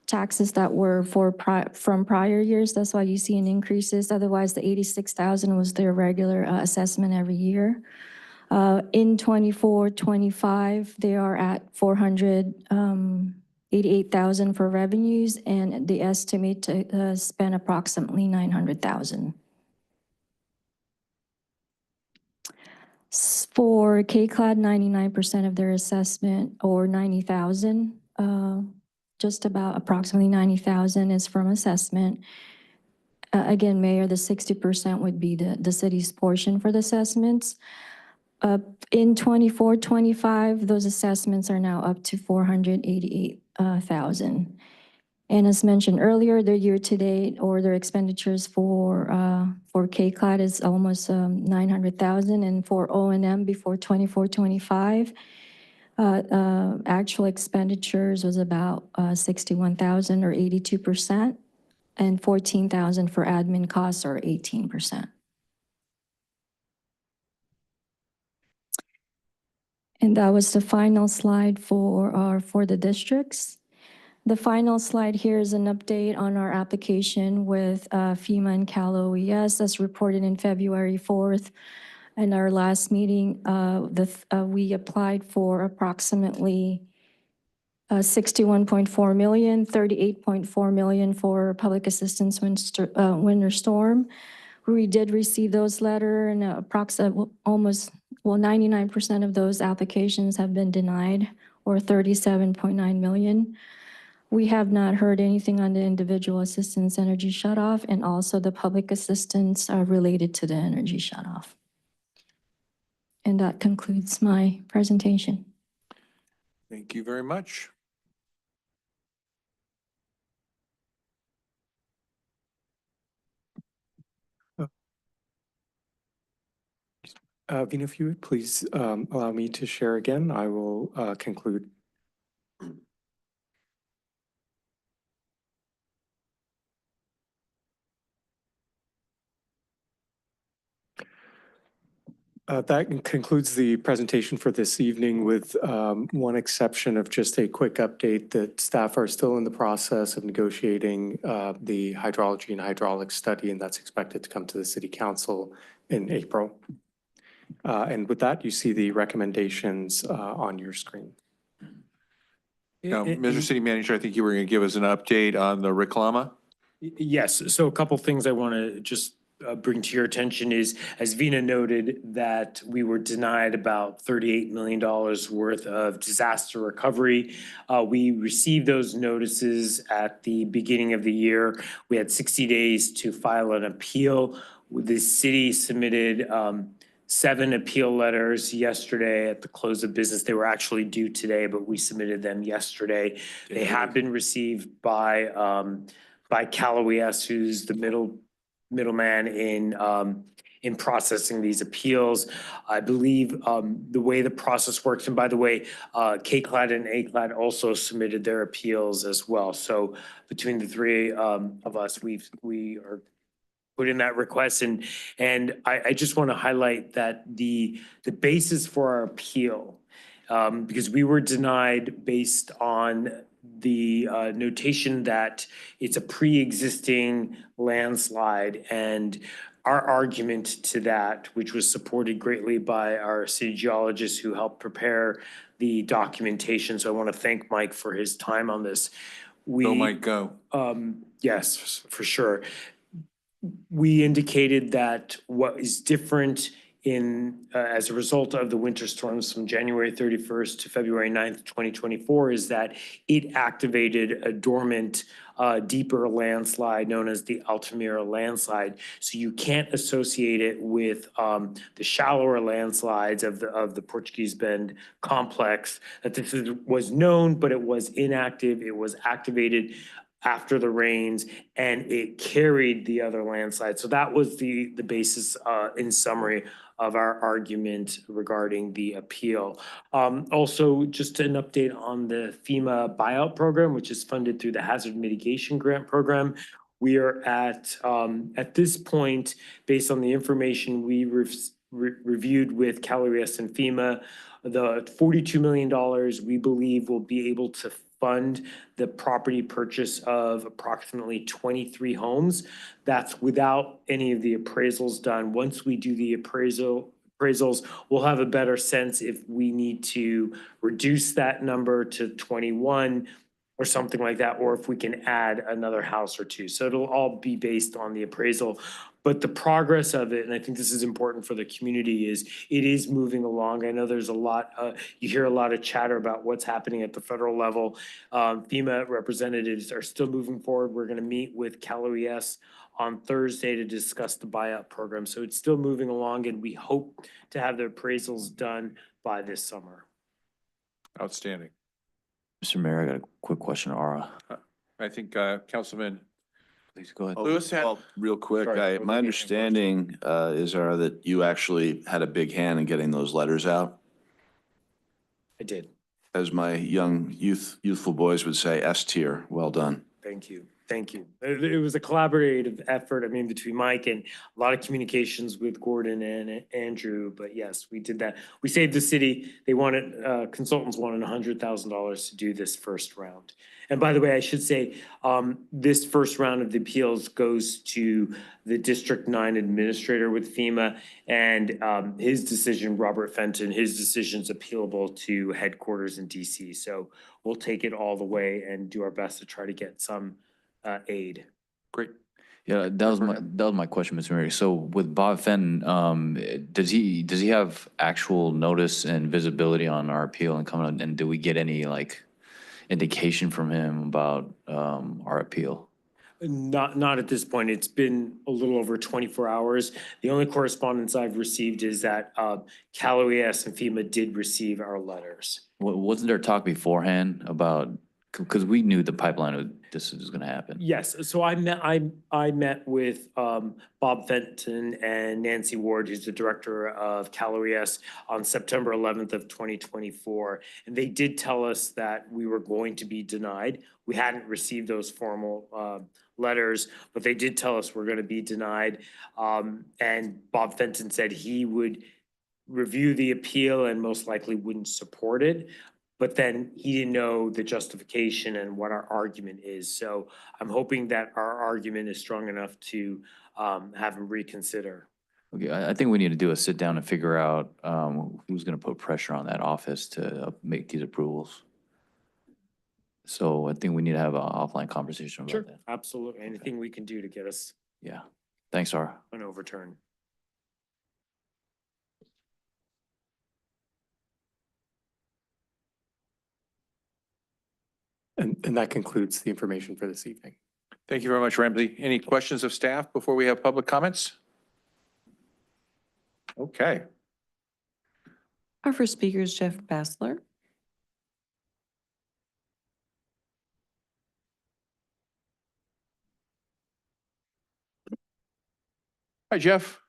taxes that were from prior years. That's why you see an increases. Otherwise, the 86,000 was their regular assessment every year. In 24-25, they are at 488,000 for revenues, and they estimate to spend approximately 900,000. For K-Clad, 99% of their assessment, or 90,000, just about approximately 90,000 is from assessment. Again, Mayor, the 60% would be the city's portion for the assessments. In 24-25, those assessments are now up to 488,000. And as mentioned earlier, their year-to-date or their expenditures for K-Clad is almost 900,000, and for O&M before 24-25, actual expenditures was about 61,000 or 82%, and 14,000 for admin costs or 18%. And that was the final slide for the districts. The final slide here is an update on our application with FEMA and Cal OES as reported in February 4th. In our last meeting, we applied for approximately 61.4 million, 38.4 million for public assistance winter storm. We did receive those letters, and approximately almost 99% of those applications have been denied, or 37.9 million. We have not heard anything on the individual assistance energy shutoff, and also the public assistance related to the energy shutoff. And that concludes my presentation. Thank you very much. Vina, if you would please allow me to share again, I will conclude. That concludes the presentation for this evening, with one exception of just a quick update that staff are still in the process of negotiating the hydrology and hydraulic study, and that's expected to come to the City Council in April. And with that, you see the recommendations on your screen. Now, Mr. City Manager, I think you were going to give us an update on the reclama. Yes, so a couple things I want to just bring to your attention is, as Vina noted, that we were denied about $38 million worth of disaster recovery. We received those notices at the beginning of the year. We had 60 days to file an appeal. The city submitted 7 appeal letters yesterday at the close of business. They were actually due today, but we submitted them yesterday. They have been received by CalOES, who's the middleman in processing these appeals. I believe the way the process works, and by the way, KCLAD and ACLAD also submitted their appeals as well. So between the three of us, we are put in that request. And I just want to highlight that the basis for our appeal, because we were denied based on the notation that it's a pre-existing landslide, and our argument to that, which was supported greatly by our city geologists who helped prepare the documentation. So I want to thank Mike for his time on this. Go, Mike, go. Yes, for sure. We indicated that what is different as a result of the winter storms from January 31st to February 9th, 2024, is that it activated a dormant, deeper landslide known as the Altamira landslide. So you can't associate it with the shallower landslides of the Portuguese Bend complex. That this was known, but it was inactive. It was activated after the rains, and it carried the other landslides. So that was the basis, in summary, of our argument regarding the appeal. Also, just an update on the FEMA buyout program, which is funded through the Hazard Mitigation Grant Program. We are at this point, based on the information we reviewed with CalOES and FEMA, the $42 million we believe will be able to fund the property purchase of approximately 23 homes. That's without any of the appraisals done. Once we do the appraisals, we'll have a better sense if we need to reduce that number to 21 or something like that, or if we can add another house or two. So it'll all be based on the appraisal. But the progress of it, and I think this is important for the community, is it is moving along. I know there's a lot, you hear a lot of chatter about what's happening at the federal level. FEMA representatives are still moving forward. We're going to meet with CalOES on Thursday to discuss the buyout program. So it's still moving along, and we hope to have the appraisals done by this summer. Outstanding. Mr. Mayor, I got a quick question, Aura. I think Councilman. Please go ahead. Lewis had. Well, real quick, my understanding is that you actually had a big hand in getting those letters out. I did. As my young youthful boys would say, S tier, well done. Thank you. Thank you. It was a collaborative effort, I mean, between Mike and a lot of communications with Gordon and Andrew, but yes, we did that. We saved the city. They wanted, consultants wanted $100,000 to do this first round. And by the way, I should say, this first round of the appeals goes to the District 9 administrator with FEMA, and his decision, Robert Fenton, his decision's appealable to headquarters in DC. So we'll take it all the way and do our best to try to get some aid. Great. Yeah, that was my question, Mr. Mayor. So with Bob Fenton, does he have actual notice and visibility on our appeal and coming up, and do we get any like indication from him about our appeal? Not at this point. It's been a little over 24 hours. The only correspondence I've received is that CalOES and FEMA did receive our letters. Wasn't there talk beforehand about, because we knew the pipeline this was going to happen? Yes, so I met with Bob Fenton and Nancy Ward, who's the director of CalOES, on September 11th of 2024. And they did tell us that we were going to be denied. We hadn't received those formal letters, but they did tell us we're going to be denied. And Bob Fenton said he would review the appeal and most likely wouldn't support it. But then he didn't know the justification and what our argument is. So I'm hoping that our argument is strong enough to have him reconsider. Okay, I think we need to do a sit down and figure out who's going to put pressure on that office to make these approvals. So I think we need to have an offline conversation about that. Absolutely. Anything we can do to get us Yeah. Thanks, Sarah. an overturn. And that concludes the information for this evening. Thank you very much, Ramsey. Any questions of staff before we have public comments? Okay. Our first speaker is Jeff Bassler. Hi, Jeff.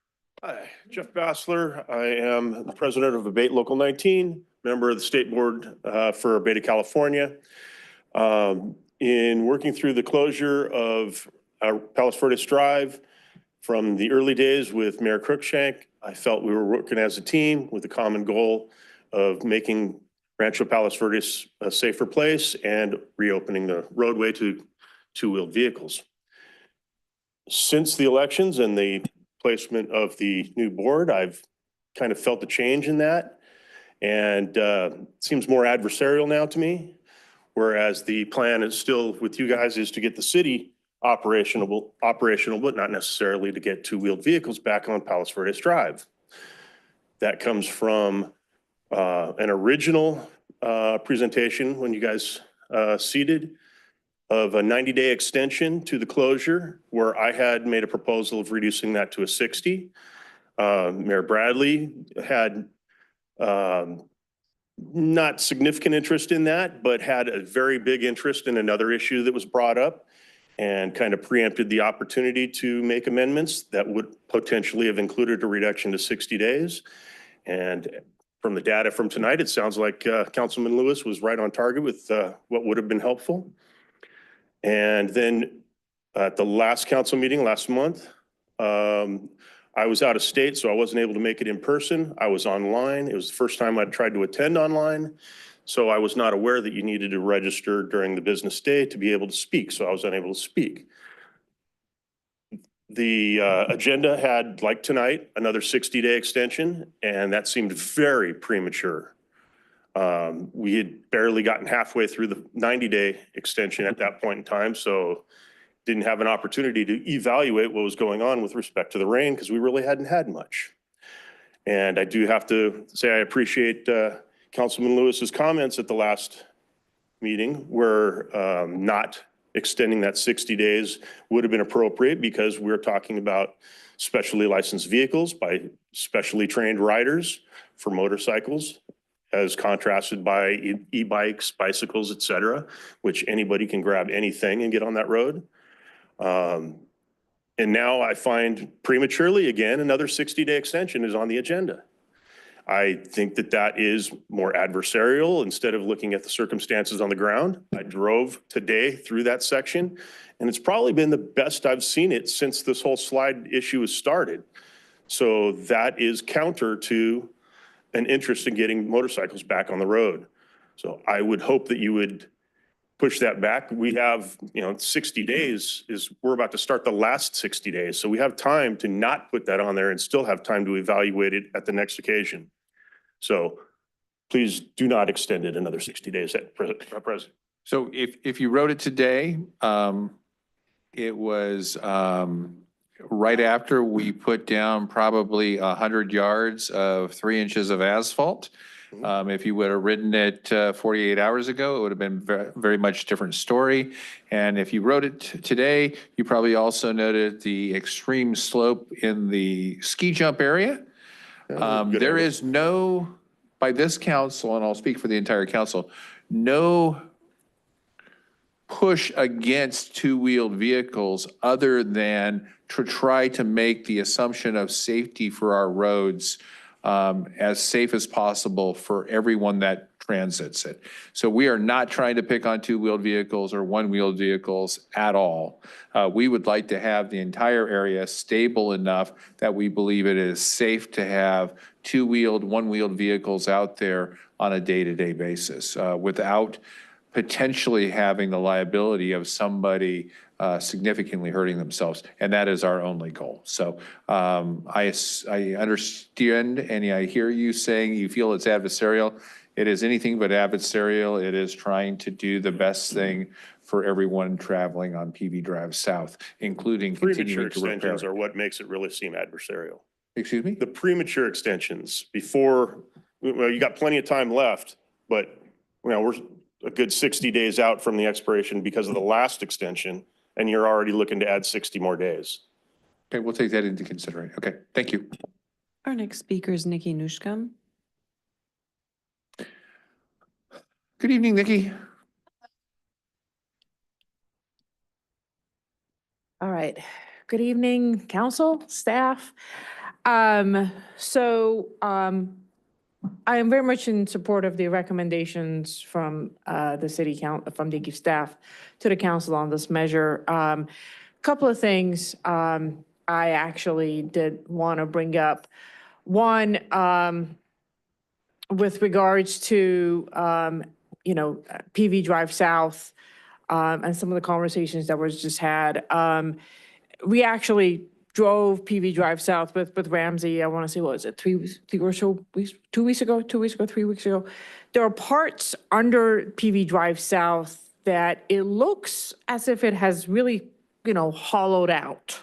Hi, Jeff Bassler. I am the president of Abate Local 19, member of the state board for Abate, California. In working through the closure of Palos Verdes Drive from the early days with Mayor Cruikshank, I felt we were working as a team with a common goal of making Rancho Palos Verdes a safer place and reopening the roadway to two-wheeled vehicles. Since the elections and the placement of the new board, I've kind of felt a change in that, and it seems more adversarial now to me. Whereas the plan is still with you guys is to get the city operational, but not necessarily to get two-wheeled vehicles back on Palos Verdes Drive. That comes from an original presentation when you guys seated of a 90-day extension to the closure, where I had made a proposal of reducing that to a 60. Mayor Bradley had not significant interest in that, but had a very big interest in another issue that was brought up and kind of preempted the opportunity to make amendments that would potentially have included a reduction to 60 days. And from the data from tonight, it sounds like Councilman Lewis was right on target with what would have been helpful. And then at the last council meeting last month, I was out of state, so I wasn't able to make it in person. I was online. It was the first time I'd tried to attend online. So I was not aware that you needed to register during the business day to be able to speak. So I was unable to speak. The agenda had, like tonight, another 60-day extension, and that seemed very premature. We had barely gotten halfway through the 90-day extension at that point in time, so didn't have an opportunity to evaluate what was going on with respect to the rain because we really hadn't had much. And I do have to say I appreciate Councilman Lewis's comments at the last meeting where not extending that 60 days would have been appropriate because we're talking about specially licensed vehicles by specially trained riders for motorcycles as contrasted by e-bikes, bicycles, et cetera, which anybody can grab anything and get on that road. And now I find prematurely again, another 60-day extension is on the agenda. I think that that is more adversarial instead of looking at the circumstances on the ground. I drove today through that section, and it's probably been the best I've seen it since this whole slide issue has started. So that is counter to an interest in getting motorcycles back on the road. So I would hope that you would push that back. We have, 60 days we're about to start the last 60 days. So we have time to not put that on there and still have time to evaluate it at the next occasion. So please do not extend it another 60 days at present. So if you wrote it today, it was right after we put down probably 100 yards of 3 inches of asphalt. If you would have written it 48 hours ago, it would have been very much different story. And if you wrote it today, you probably also noted the extreme slope in the ski jump area. There is no, by this council, and I'll speak for the entire council, no push against two-wheeled vehicles other than to try to make the assumption of safety for our roads as safe as possible for everyone that transits it. So we are not trying to pick on two-wheeled vehicles or one-wheeled vehicles at all. We would like to have the entire area stable enough that we believe it is safe to have two-wheeled, one-wheeled vehicles out there on a day-to-day basis without potentially having the liability of somebody significantly hurting themselves. And that is our only goal. So I understand and I hear you saying you feel it's adversarial. It is anything but adversarial. It is trying to do the best thing for everyone traveling on PV Drive South, including Premature continuing to repair. extensions are what makes it really seem adversarial. Excuse me? The premature extensions before, well, you got plenty of time left, but we're a good 60 days out from the expiration because of the last extension, and you're already looking to add 60 more days. Okay, we'll take that into consideration. Okay, thank you. Our next speaker is Nikki Nushkam. Good evening, Nikki. All right. Good evening, council, staff. I am very much in support of the recommendations from the city council, from the staff to the council on this measure. Couple of things I actually did want to bring up. One, with regards to PV Drive South and some of the conversations that was just had. We actually drove PV Drive South with Ramsey. I want to say, what was it, 3 or so weeks, 2 weeks ago, 3 weeks ago. There are parts under PV Drive South that it looks as if it has really, hollowed out.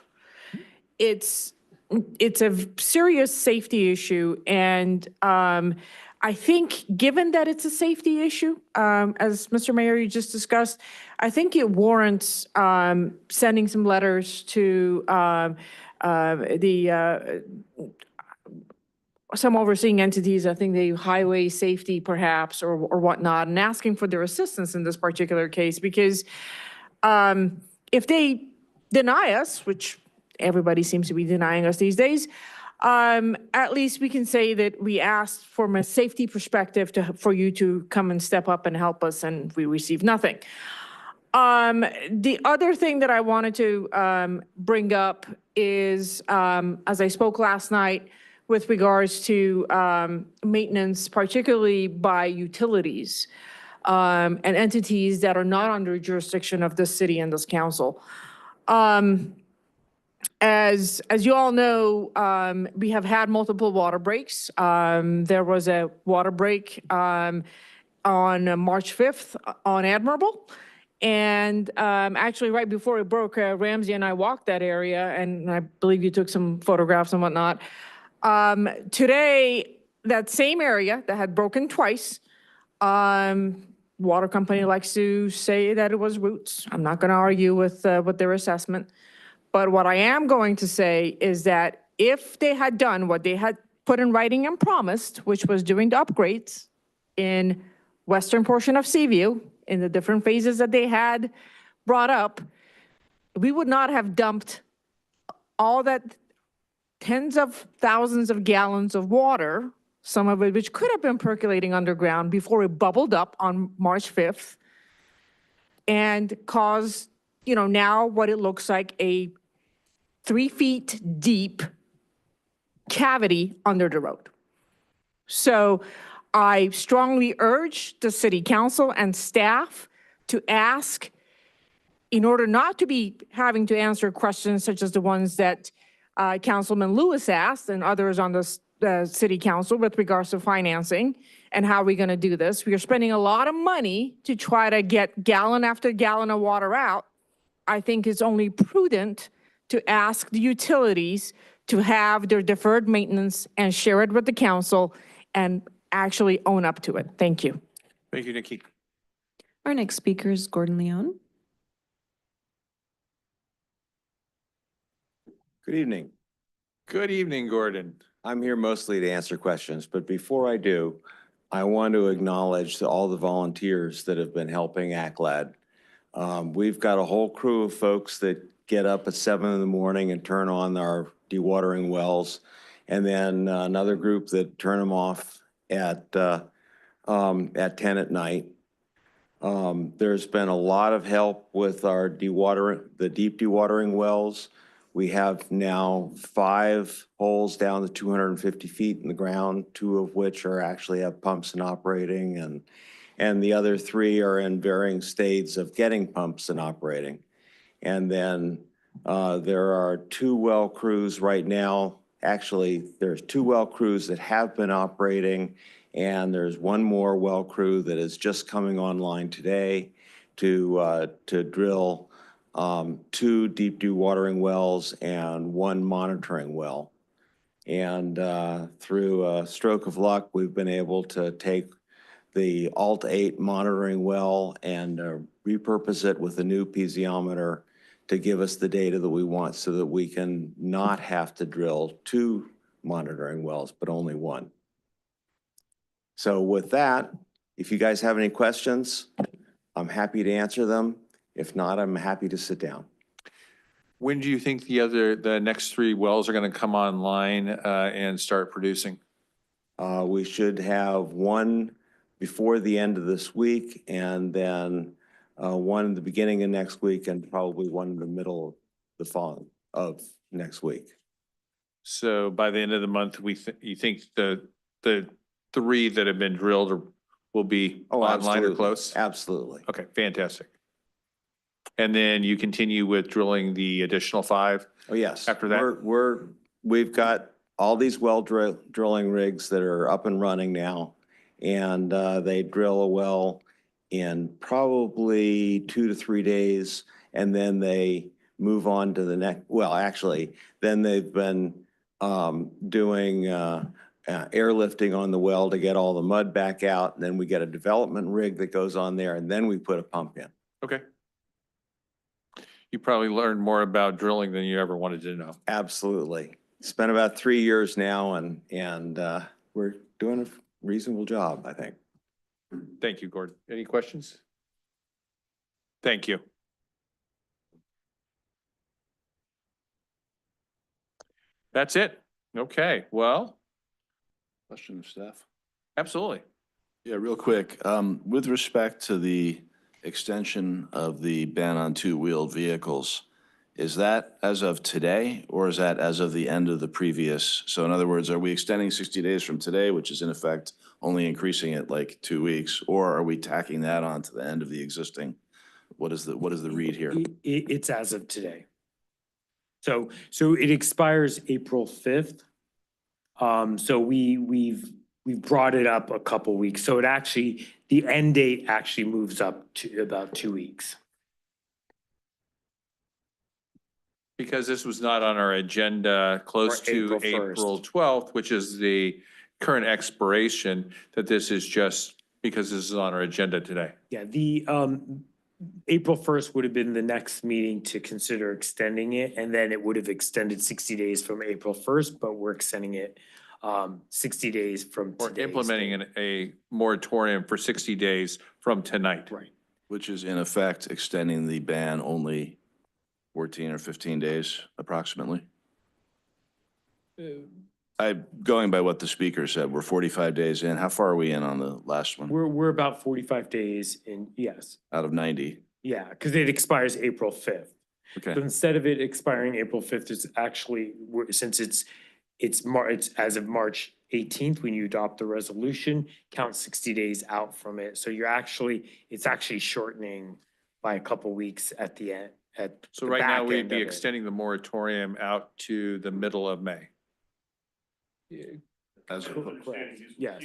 It's a serious safety issue, and I think given that it's a safety issue, as Mr. Mayor, you just discussed, I think it warrants sending some letters to some overseeing entities, I think the highway safety perhaps, or whatnot, and asking for their assistance in this particular case, because if they deny us, which everybody seems to be denying us these days, at least we can say that we asked from a safety perspective for you to come and step up and help us, and we received nothing. The other thing that I wanted to bring up is, as I spoke last night with regards to maintenance, particularly by utilities and entities that are not under jurisdiction of this city and this council. As you all know, we have had multiple water breaks. There was a water break on March 5th on Admirable. And actually right before it broke, Ramsey and I walked that area, and I believe you took some photographs and whatnot. Today, that same area that had broken twice, water company likes to say that it was roots. I'm not going to argue with their assessment. But what I am going to say is that if they had done what they had put in writing and promised, which was doing the upgrades in western portion of Seaview, in the different phases that they had brought up, we would not have dumped all that tens of thousands of gallons of water some of it which could have been percolating underground before it bubbled up on March 5th and caused, now what it looks like a 3 feet deep cavity under the road. So I strongly urge the city council and staff to ask, in order not to be having to answer questions such as the ones that Councilman Lewis asked and others on the city council with regards to financing and how we're going to do this. We are spending a lot of money to try to get gallon after gallon of water out. I think it's only prudent to ask the utilities to have their deferred maintenance and share it with the council and actually own up to it. Thank you. Thank you, Nikki. Our next speaker is Gordon Leon. Good evening. Good evening, Gordon. I'm here mostly to answer questions, but before I do, I want to acknowledge all the volunteers that have been helping ACLAD. We've got a whole crew of folks that get up at 7 in the morning and turn on our dewatering wells, and then another group that turn them off at 10 at night. There's been a lot of help with our the deep dewatering wells. We have now 5 holes down to 250 feet in the ground, 2 of which are actually have pumps and operating, and the other 3 are in varying states of getting pumps and operating. And then there are 2 well crews right now. Actually, there's 2 well crews that have been operating, and there's 1 more well crew that is just coming online today to drill 2 deep dewatering wells and 1 monitoring well. And through a stroke of luck, we've been able to take the Alt-8 monitoring well and repurpose it with a new piezometer to give us the data that we want so that we can not have to drill 2 monitoring wells, but only 1. So with that, if you guys have any questions, I'm happy to answer them. If not, I'm happy to sit down. When do you think the next 3 wells are going to come online and start producing? We should have 1 before the end of this week, and then 1 in the beginning of next week, and probably 1 in the middle of the fall of next week. So by the end of the month, you think the 3 that have been drilled will be online or close? Absolutely. Okay, fantastic. And then you continue with drilling the additional 5? Oh, yes. After that? We've got all these well drilling rigs that are up and running now, and they drill a well in probably 2 to 3 days, and then they move on to the next. Well, actually, then they've been doing airlifting on the well to get all the mud back out, and then we get a development rig that goes on there, and then we put a pump in. Okay. You probably learned more about drilling than you ever wanted to know. Absolutely. Spent about 3 years now, and we're doing a reasonable job, I think. Thank you, Gordon. Any questions? Thank you. That's it. Okay, well. Question of staff? Absolutely. Yeah, real quick. With respect to the extension of the ban on 2-wheeled vehicles, is that as of today, or is that as of the end of the previous? So in other words, are we extending 60 days from today, which is in effect only increasing it like 2 weeks, or are we tacking that on to the end of the existing? What is the read here? It's as of today. So it expires April 5th. So we've brought it up a couple weeks. So the end date actually moves up to about 2 weeks. Because this was not on our agenda close to April 12th, which is the current expiration, that this is just because this is on our agenda today. Yeah, the April 1st would have been the next meeting to consider extending it, and then it would have extended 60 days from April 1st, but we're extending it 60 days from Or today's implementing date. a moratorium for 60 days from tonight. Right. Which is in effect extending the ban only 14 or 15 days approximately? Going by what the speaker said, we're 45 days in. How far are we in on the last one? We're about 45 days in, yes. Out of 90? Yeah, because it expires April 5th. Okay. So instead of it expiring April 5th, it's actually, since it's as of March 18th, when you adopt the resolution, count 60 days out from it. So it's actually shortening by a couple weeks at the end, So the right now, back we'd end be of it. extending the moratorium out to the middle of May. As Correct. Yes.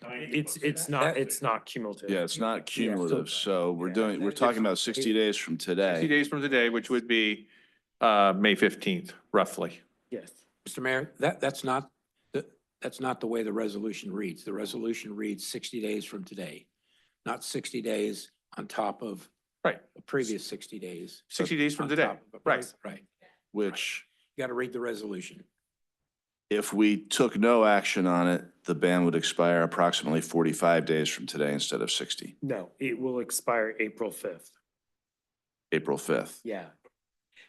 It's not cumulative. Yeah, it's not cumulative. So we're talking about 60 days from 60 today. days from today, which would be May 15th, roughly. Yes. Mr. Mayor, that's not the way the resolution reads. The resolution reads 60 days from today, not 60 days on top of Right. the previous 60 days. 60 days from On today. top of- Right. Right. Which, You got to read the resolution. if we took no action on it, the ban would expire approximately 45 days from today instead of 60, No, it will expire April 5th. April 5th. Yeah.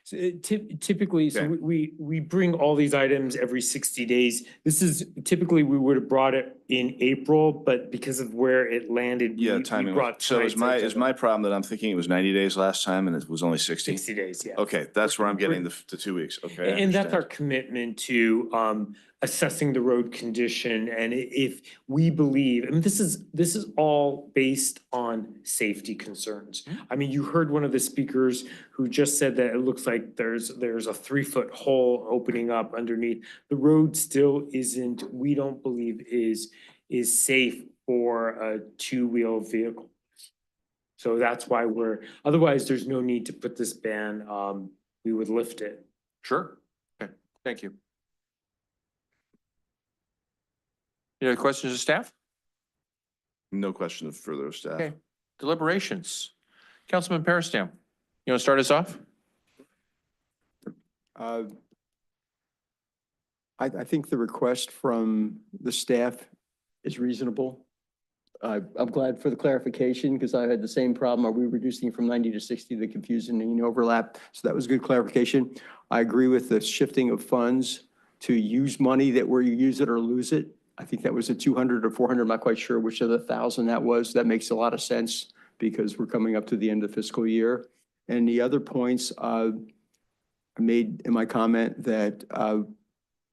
So typically, so Okay. we bring all these items every 60 days. This is typically, we would have brought it in April, but because of where it landed, Yeah, we timing. brought So is tonight's is agenda. my problem that I'm thinking it was 90 days last time and it was only 60? 60 days, yeah. Okay, that's where I'm getting the 2 weeks. Okay, I And that's our understand. commitment to assessing the road condition. And if we believe, and this is all based on safety concerns. I mean, you heard one of the speakers who just said that it looks like there's a 3-foot hole opening up underneath. The road still isn't, we don't believe is safe for a 2-wheel vehicle. So that's why otherwise there's no need to put this ban, we would lift it. Sure. Okay, thank you. Any other questions of staff? No question of further staff. Okay. Deliberations. Councilman Peristam, you want to start us off? I think the request from the staff is reasonable. I'm glad for the clarification because I had the same problem. Are we reducing from 90 to 60, the confusion and overlap? So that was good clarification. I agree with the shifting of funds to use money that where you use it or lose it. I think that was a 200 or 400. I'm not quite sure which of the 1,000 that was. That makes a lot of sense because we're coming up to the end of the fiscal year. And the other points I made in my comment that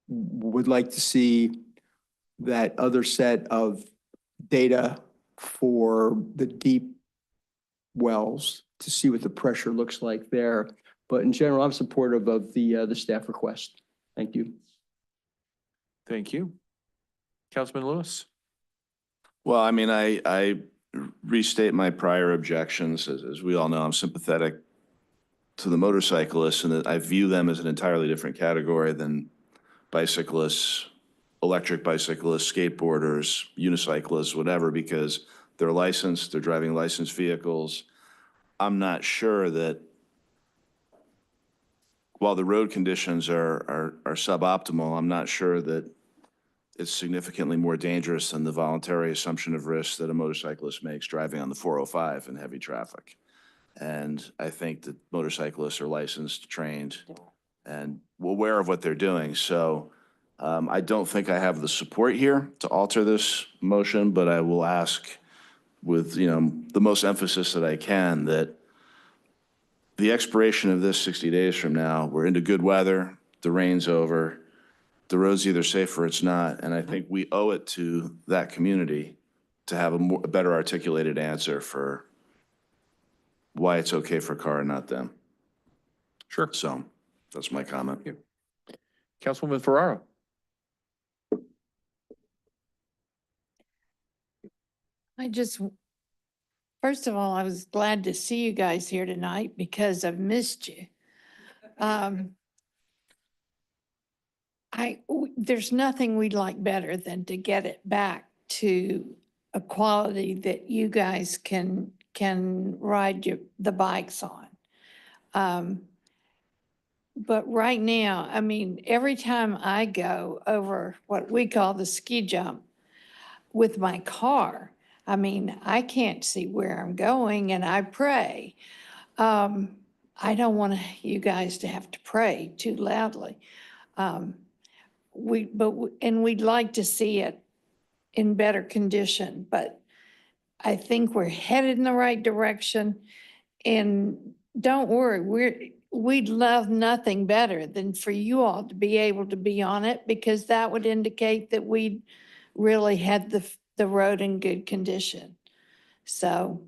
would like to see that other set of data for the deep wells to see what the pressure looks like there. But in general, I'm supportive of the staff request. Thank you. Thank you. Councilman Lewis? Well, I mean, I restate my prior objections. As we all know, I'm sympathetic to the motorcyclists and that I view them as an entirely different category than bicyclists, electric bicyclists, skateboarders, unicyclists, whatever, because they're licensed, they're driving licensed vehicles. I'm not sure that while the road conditions are suboptimal, I'm not sure that it's significantly more dangerous than the voluntary assumption of risk that a motorcyclist makes driving on the 405 in heavy traffic. And I think that motorcyclists are licensed, trained, and aware of what they're doing. So I don't think I have the support here to alter this motion, but I will ask with, the most emphasis that I can that the expiration of this 60 days from now, we're into good weather, the rain's over, the road's either safe or it's not. And I think we owe it to that community to have a better articulated answer for why it's okay for a car and not them. Sure. So that's my comment. Councilwoman Ferraro? First of all, I was glad to see you guys here tonight because I've missed you. There's nothing we'd like better than to get it back to a quality that you guys can ride the bikes on. But right now, I mean, every time I go over what we call the ski jump with my car, I mean, I can't see where I'm going and I pray. I don't want you guys to have to pray too loudly. and we'd like to see it in better condition, but I think we're headed in the right direction. And don't worry, we'd love nothing better than for you all to be able to be on it, because that would indicate that we really had the road in good condition. So,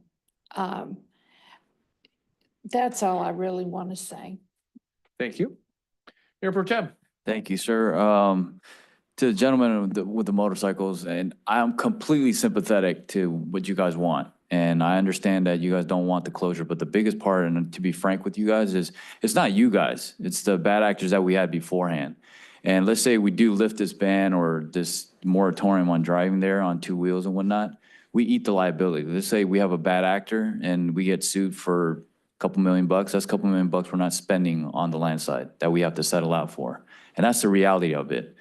that's all I really want to say. Thank you. Mayor Pro Tem. Thank you, sir. To the gentleman with the motorcycles, and I'm completely sympathetic to what you guys want. And I understand that you guys don't want the closure, but the biggest part, and to be frank with you guys, is it's not you guys. It's the bad actors that we had beforehand. And let's say we do lift this ban or this moratorium on driving there on two wheels and whatnot, we eat the liability. Let's say we have a bad actor and we get sued for a couple $1 million. That's a couple $1 million we're not spending on the land side that we have to settle out for. And that's the reality of it.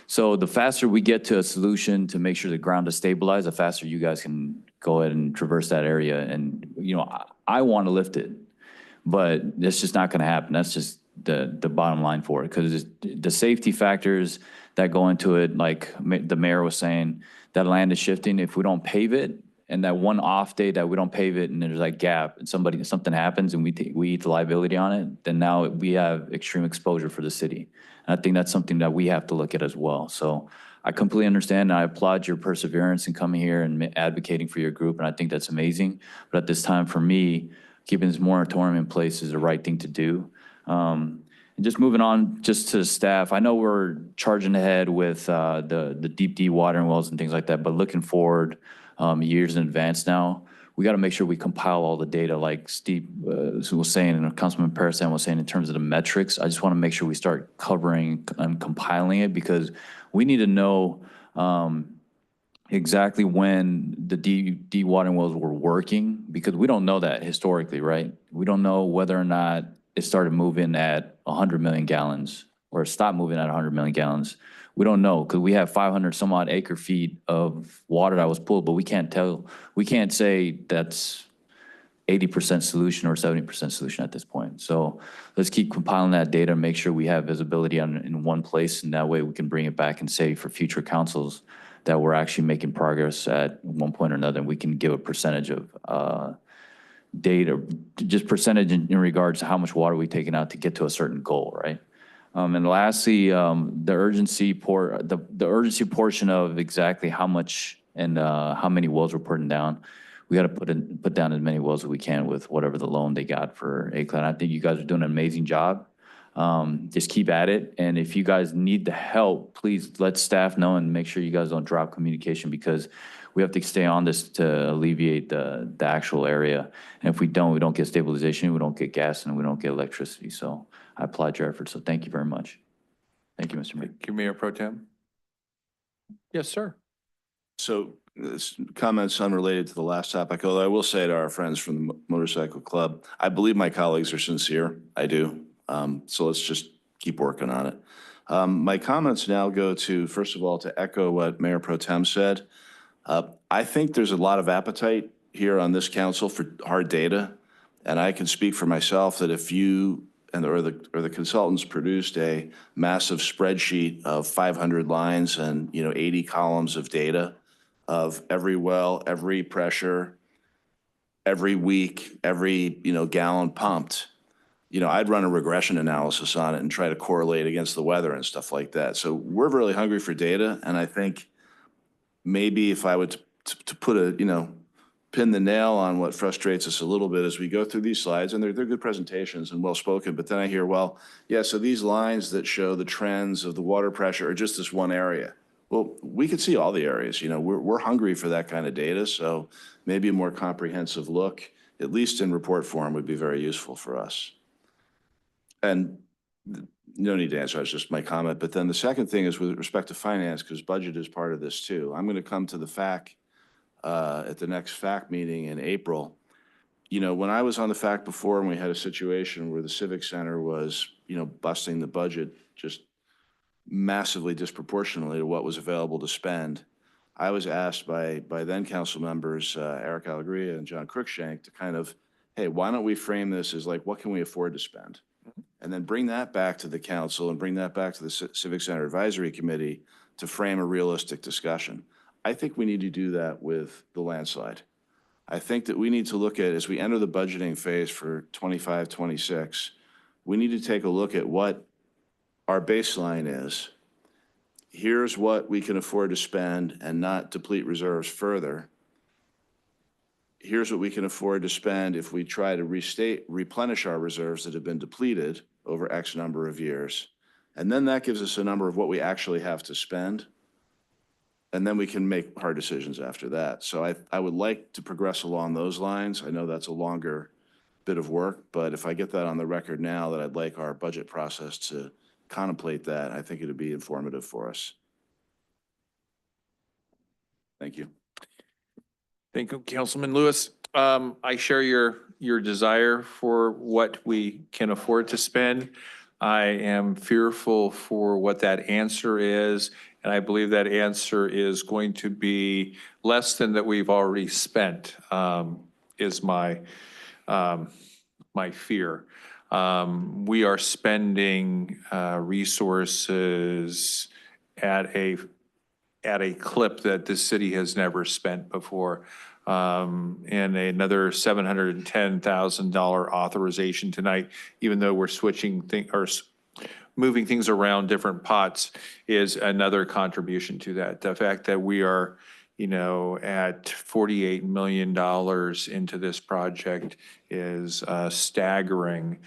So the faster we get to a solution to make sure the ground is stabilized, the faster you guys can go ahead and traverse that area. And, I want to lift it, but it's just not going to happen. That's just the bottom line for it, because the safety factors that go into it, like the mayor was saying, that land is shifting. If we don't pave it, and that one off day that we don't pave it and there's that gap and something happens and we eat the liability on it, then now we have extreme exposure for the city. And I think that's something that we have to look at as well. So I completely understand, and I applaud your perseverance in coming here and advocating for your group, and I think that's amazing. But at this time, for me, keeping this moratorium in place is the right thing to do. And just moving on, just to staff, I know we're charging ahead with the deep dewatering wells and things like that, but looking forward years in advance now, we got to make sure we compile all the data, like Steve was saying, and Councilman Parasan was saying, in terms of the metrics. I just want to make sure we start covering and compiling it, because we need to know exactly when the dewatering wells were working, because we don't know that historically, right? We don't know whether or not it started moving at 100 million gallons or stopped moving at 100 million gallons. We don't know, because we have 500 some odd acre feet of water that was pulled, but we can't say that's 80% solution or 70% solution at this point. So let's keep compiling that data and make sure we have visibility in one place, and that way we can bring it back and say for future councils that we're actually making progress at one point or another, and we can give a percentage of data, just percentage in regards to how much water we've taken out to get to a certain goal, right? And lastly, the urgency portion of exactly how much and how many wells we're putting down. We got to put down as many wells as we can with whatever the loan they got for ACLAD. I think you guys are doing an amazing job. Just keep at it. And if you guys need the help, please let staff know and make sure you guys don't drop communication, because we have to stay on this to alleviate the actual area. And if we don't get stabilization, we don't get gas, and we don't get electricity. So I applaud your efforts. So thank you very much. Thank you, Mr. Mayor. Thank you, Mayor Pro Tem. Yes, sir. So comments unrelated to the last topic, although I will say to our friends from the Motorcycle Club, I believe my colleagues are sincere. I do. So let's just keep working on it. My comments now go to, first of all, to echo what Mayor Pro Tem said. I think there's a lot of appetite here on this council for hard data. And I can speak for myself that if you or the consultants produced a massive spreadsheet of 500 lines and 80 columns of data of every well, every pressure, every week, every gallon pumped, I'd run a regression analysis on it and try to correlate against the weather and stuff like that. So we're really hungry for data, and I think maybe if I would to put a pin the nail on what frustrates us a little bit as we go through these slides, and they're good presentations and well spoken, but then I hear, well, yeah, so these lines that show the trends of the water pressure are just this one area. Well, we could see all the areas. We're hungry for that kind of data, so maybe a more comprehensive look, at least in report form, would be very useful for us. And no need to answer, that's just my comment. But then the second thing is with respect to finance, because budget is part of this too. I'm going to come to the FAC at the next FAC meeting in April. When I was on the FAC before and we had a situation where the Civic Center was, busting the budget just massively disproportionately to what was available to spend, I was asked by then council members, Eric Allegria and John Cruikshank, to kind of, hey, why don't we frame this as like, what can we afford to spend? and then bring that back to the council and bring that back to the Civic Center Advisory Committee to frame a realistic discussion. I think we need to do that with the landslide. I think that we need to look at, as we enter the budgeting phase for 25, 26, we need to take a look at what our baseline is. Here's what we can afford to spend and not deplete reserves further. Here's what we can afford to spend if we try to replenish our reserves that have been depleted over X number of years. And then that gives us a number of what we actually have to spend. And then we can make hard decisions after that. So I would like to progress along those lines. I know that's a longer bit of work, but if I get that on the record now that I'd like our budget process to contemplate that, I think it'd be informative for us. Thank you. Thank you, Councilman Lewis. I share your desire for what we can afford to spend. I am fearful for what that answer is, and I believe that answer is going to be less than that we've already spent, is my fear. We are spending resources at a clip that this city has never spent before. And another $710,000 authorization tonight, even though we're moving things around different pots, is another contribution to that. The fact that we are, at $48 million into this project is staggering.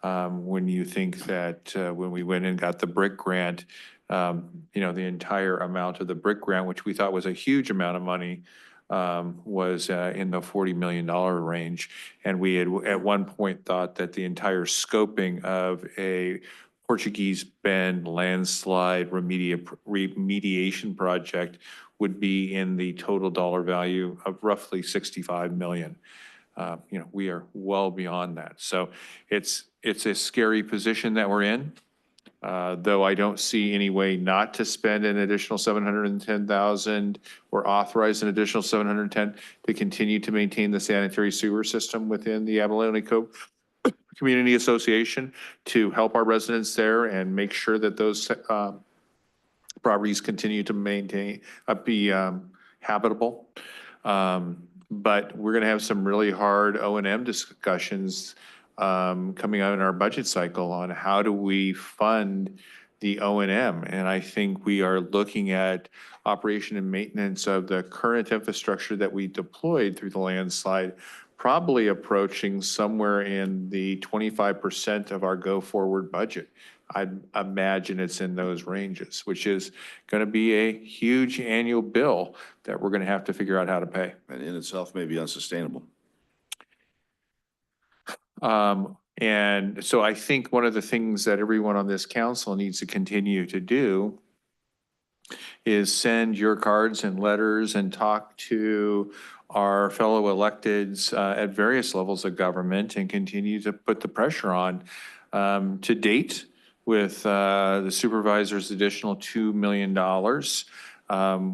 When you think that when we went and got the BRIC grant, the entire amount of the BRIC grant, which we thought was a huge amount of money, was in the $40 million range. And we had at one point thought that the entire scoping of a Portuguese Bend landslide remediation project would be in the total dollar value of roughly $65 million. We are well beyond that. So it's a scary position that we're in. Though I don't see any way not to spend an additional $710,000 or authorize an additional $710 to continue to maintain the sanitary sewer system within the Abalone Cove Community Association to help our residents there and make sure that those properties continue to be habitable. But we're going to have some really hard O&M discussions coming out in our budget cycle on how do we fund the O&M. And I think we are looking at operation and maintenance of the current infrastructure that we deployed through the landslide, probably approaching somewhere in the 25% of our go-forward budget. I'd imagine it's in those ranges, which is going to be a huge annual bill that we're going to have to figure out how to pay. And in itself may be unsustainable. And so I think one of the things that everyone on this council needs to continue to do is send your cards and letters and talk to our fellow electeds at various levels of government and continue to put the pressure on. To date, with the supervisor's additional $2 million,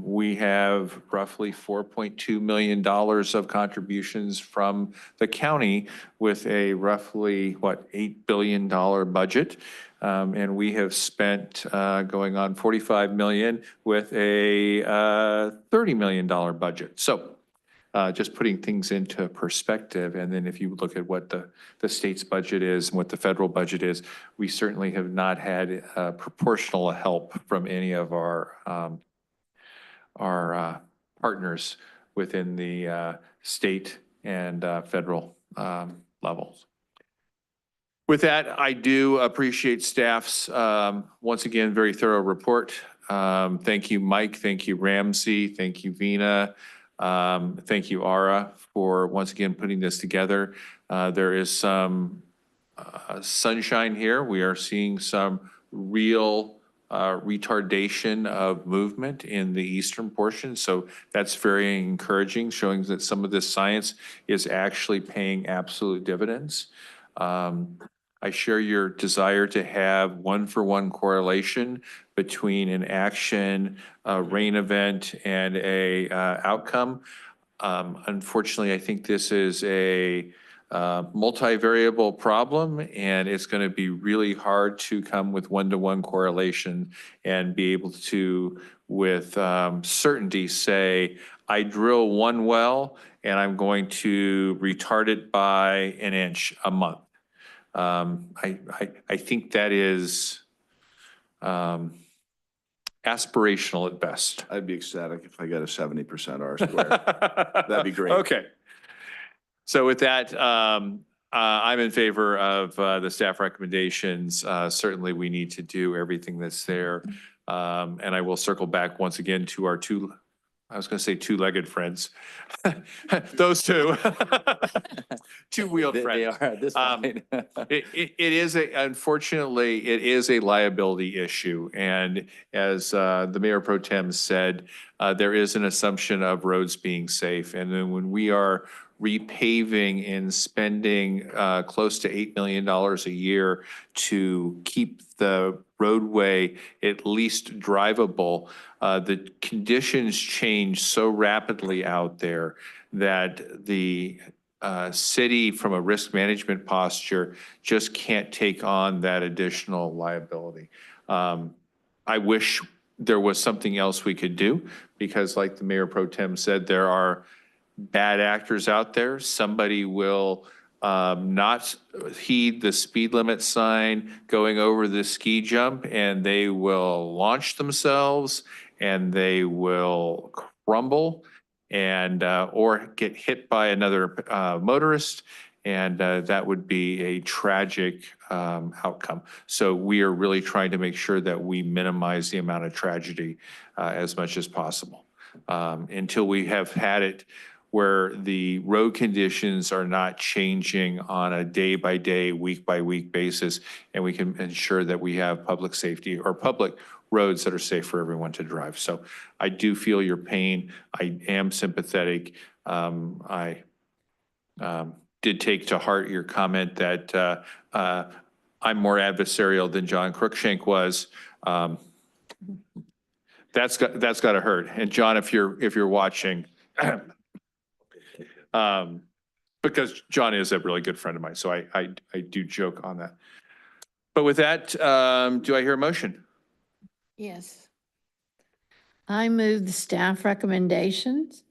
we have roughly $4.2 million of contributions from the county with a roughly, $8 billion budget. And we have spent going on $45 million with a $30 million budget. So just putting things into perspective. And then if you look at what the state's budget is and what the federal budget is, we certainly have not had proportional help from any of our partners within the state and federal levels. With that, I do appreciate staff's, once again, very thorough report. Thank you, Mike. Thank you, Ramsey. Thank you, Vina. Thank you, Ara, for once again putting this together. There is some sunshine here. We are seeing some real retardation of movement in the eastern portion. So that's very encouraging, showing that some of this science is actually paying absolute dividends. I share your desire to have one-for-one correlation between an action, a rain event, and a outcome. Unfortunately, I think this is a multivariable problem, and it's going to be really hard to come with one-to-one correlation and be able to, with certainty, say, I drill one well and I'm going to retard it by an inch a month. I think that is aspirational at best. I'd be ecstatic if I got a 70% R square. That'd be great. Okay. So with that, I'm in favor of the staff recommendations. Certainly, we need to do everything that's there. And I will circle back once again to our I was going to say two-legged friends. Those two. Two-wheeled friends. They are at this point. Unfortunately, it is a liability issue. And as the Mayor Pro Tem said, there is an assumption of roads being safe. And then when we are repaving and spending close to $8 million a year to keep the roadway at least drivable, the conditions change so rapidly out there that the city, from a risk management posture, just can't take on that additional liability. I wish there was something else we could do, because like the Mayor Pro Tem said, there are bad actors out there. Somebody will not heed the speed limit sign going over the ski jump, and they will launch themselves, and they will crumble and or get hit by another motorist, and that would be a tragic outcome. So we are really trying to make sure that we minimize the amount of tragedy as much as possible until we have had it where the road conditions are not changing on a day-by-day, week-by-week basis, and we can ensure that we have public safety or public roads that are safe for everyone to drive. So I do feel your pain. I am sympathetic. I did take to heart your comment that I'm more adversarial than John Cruikshank was. That's got to hurt. And John, if you're watching, because John is a really good friend of mine, so I do joke on that. But with that, do I hear a motion? Yes. I move the staff recommendations,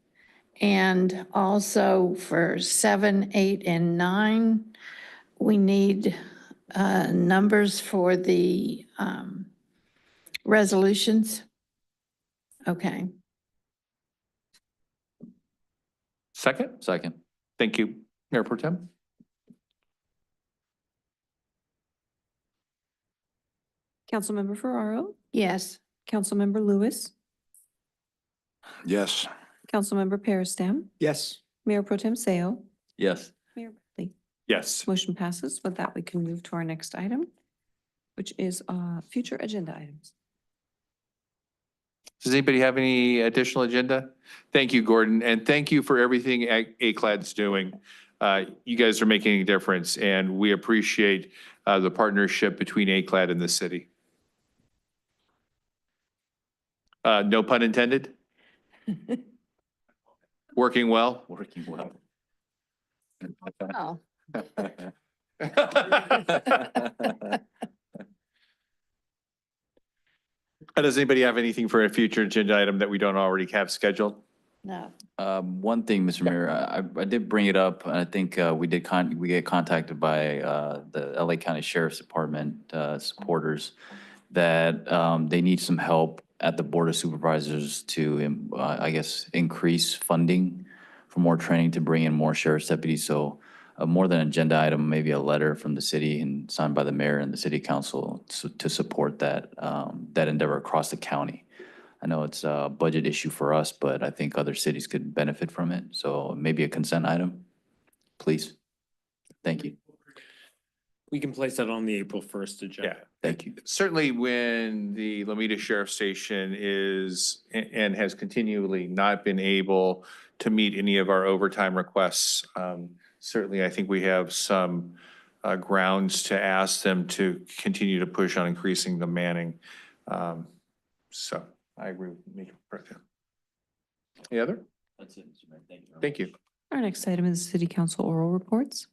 and also for 7, 8, and 9, we need numbers for the resolutions. Okay. Second? Second. Thank you, Mayor Pro Tem. Councilmember Ferraro, Yes. Councilmember Lewis, Yes. Councilmember Peristam, Yes. Mayor Pro Tem Seo, Yes. Mayor Bradley. Yes. Motion passes. With that, we can move to our next item, which is future agenda items. Does anybody have any additional agenda? Thank you, Gordon, and thank you for everything ACLAD's doing. You guys are making a difference, and we appreciate the partnership between ACLAD and the city. No pun intended? Working well? Working well. Oh. Does anybody have anything for a future agenda item that we don't already have scheduled? No. One thing, Mr. Mayor, I did bring it up, and I think we get contacted by the LA County Sheriff's Department supporters that they need some help at the Board of Supervisors to, I guess, increase funding for more training to bring in more sheriff's deputies. So more than an agenda item, maybe a letter from the city and signed by the mayor and the city council to support that that endeavor across the county. I know it's a budget issue for us, but I think other cities could benefit from it. So maybe a consent item, please. Thank you. We can place that on the April 1st agenda. Yeah. Thank you. Certainly when the Lomita Sheriff Station is and has continually not been able to meet any of our overtime requests, certainly I think we have some grounds to ask them to continue to push on increasing the manning. So I agree with Major President. Any other? That's it, Mr. Mayor. Thank you. Thank you. Our next item is city council oral reports.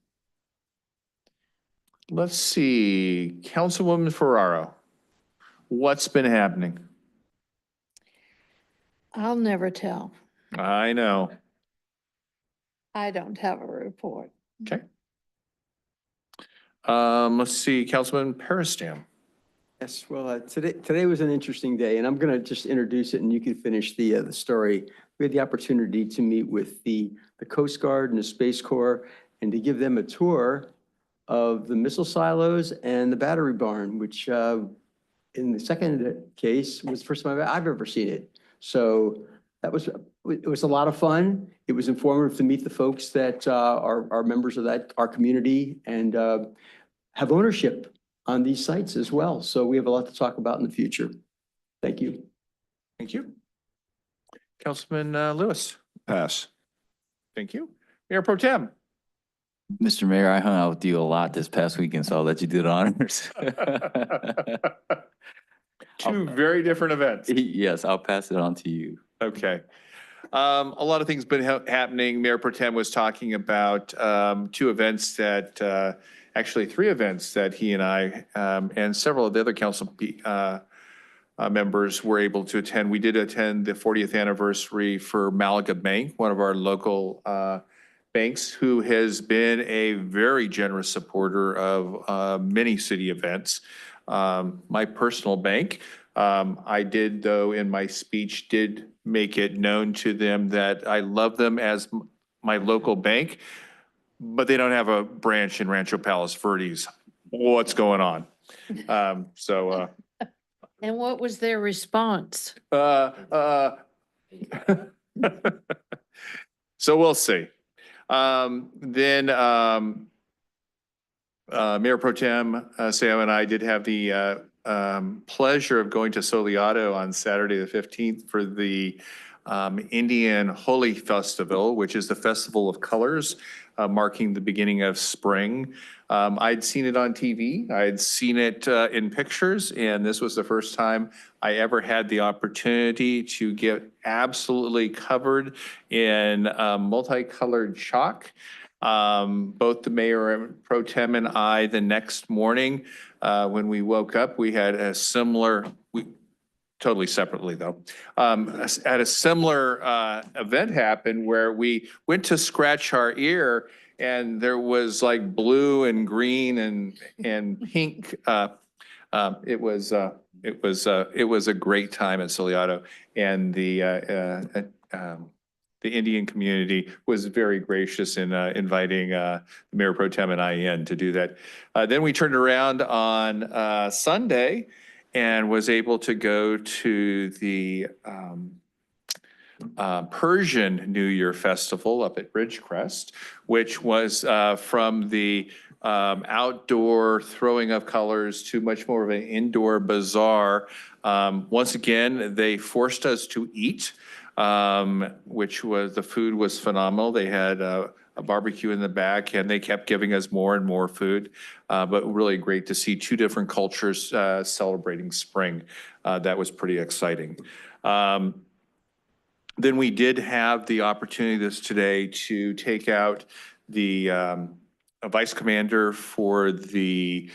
Let's see, Councilwoman Ferraro, what's been happening? I'll never tell. I know. I don't have a report. Okay. Let's see, Councilman Peristam. Yes, well, today was an interesting day, and I'm going to just introduce it, and you can finish the story. We had the opportunity to meet with the Coast Guard and the Space Corps, and to give them a tour of the missile silos and the battery barn, which in the second case was the first time I've ever seen it. So it was a lot of fun. It was informative to meet the folks that are members of our community and have ownership on these sites as well. So we have a lot to talk about in the future. Thank you. Thank you. Councilman Lewis. Pass. Thank you. Mayor Pro Tem. Mr. Mayor, I hung out with you a lot this past weekend, so I'll let you do the honors. Two very different events. Yes, I'll pass it on to you. Okay. A lot of things been happening. Mayor Pro Tem was talking about two events that, actually three events that he and I and several of the other council members were able to attend. We did attend the 40th anniversary for Malaga Bank, one of our local banks, who has been a very generous supporter of many city events. My personal bank, I did, though, in my speech, did make it known to them that I love them as my local bank, but they don't have a branch in Rancho Palos Verdes. What's going on? And what was their response? So we'll see. Then Mayor Pro Tem Sam and I did have the pleasure of going to Soleado on Saturday the 15th for the Indian Holi Festival, which is the festival of colors, marking the beginning of spring. I'd seen it on TV. I had seen it in pictures, and this was the first time I ever had the opportunity to get absolutely covered in multicolored chalk. Both the Mayor Pro Tem and I, the next morning, when we woke up, we had a similar, totally separately though, had a similar event happen where we went to scratch our ear and there was like blue and green and pink. It was a great time at Soleado, and the Indian community was very gracious in inviting Mayor Pro Tem and I in to do that. Then we turned around on Sunday and was able to go to the Persian New Year Festival up at Ridgecrest, which was from the outdoor throwing of colors to much more of an indoor bazaar. Once again, they forced us to eat, which was, the food was phenomenal. They had a barbecue in the back, and they kept giving us more and more food. But really great to see two different cultures celebrating spring. That was pretty exciting. Then we did have the opportunity today to take out the vice commander for the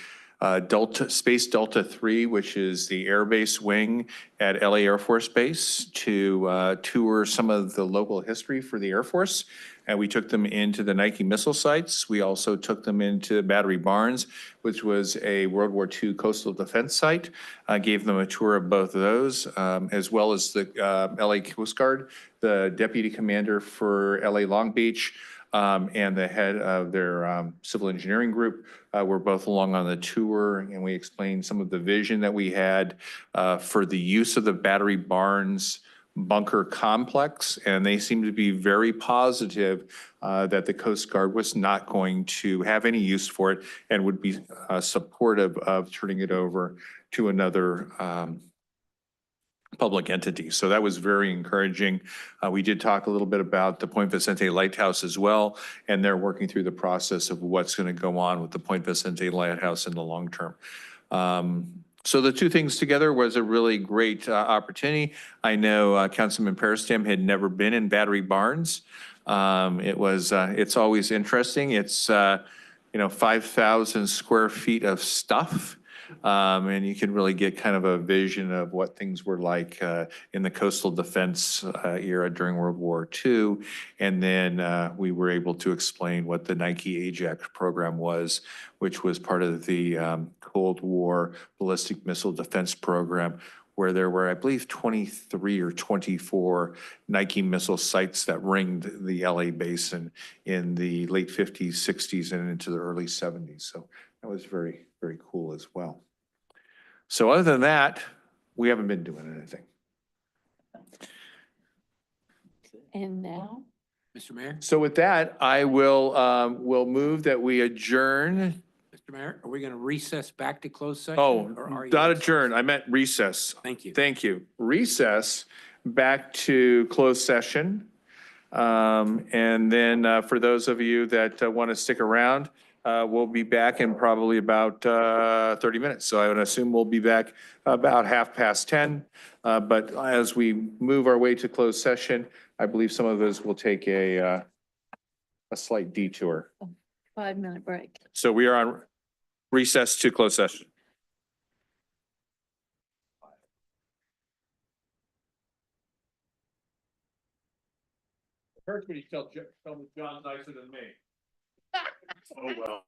Space Delta 3, which is the Air Base wing at LA Air Force Base, to tour some of the local history for the Air Force. And we took them into the Nike missile sites. We also took them into Battery Barns, which was a World War II coastal defense site. Gave them a tour of both of those, as well as the LA Coast Guard, the deputy commander for LA Long Beach, and the head of their civil engineering group were both along on the tour, and we explained some of the vision that we had for the use of the Battery Barns bunker complex, and they seemed to be very positive that the Coast Guard was not going to have any use for it and would be supportive of turning it over to another public entity. So that was very encouraging. We did talk a little bit about the Point Vicente Lighthouse as well, and they're working through the process of what's going to go on with the Point Vicente Lighthouse in the long term. So the two things together was a really great opportunity. I know Councilman Peristam had never been in Battery Barns. It's always interesting. It's 5,000 square feet of stuff. And you can really get kind of a vision of what things were like in the coastal defense era during World War II. And then we were able to explain what the Nike Ajax program was, which was part of the Cold War ballistic missile defense program, where there were, I believe, 23 or 24 Nike missile sites that ringed the LA basin in the late 50s, 60s, and into the early 70s. So that was very, very cool as well. So other than that, we haven't been doing anything. And now? Mr. Mayor? So with that, I will move that we adjourn. Mr. Mayor, are we going to recess back to closed session? Oh, or are you not recessed? adjourn. I meant recess. Thank you. Thank you. Recess back to closed session. And then for those of you that want to stick around, we'll be back in probably about 30 minutes. So I would assume we'll be back about 10:30. But as we move our way to closed session, I believe some of us will take a slight detour. 5-minute break. So we are on recess to closed session. Heard what he tell John's nicer than me. Oh, well.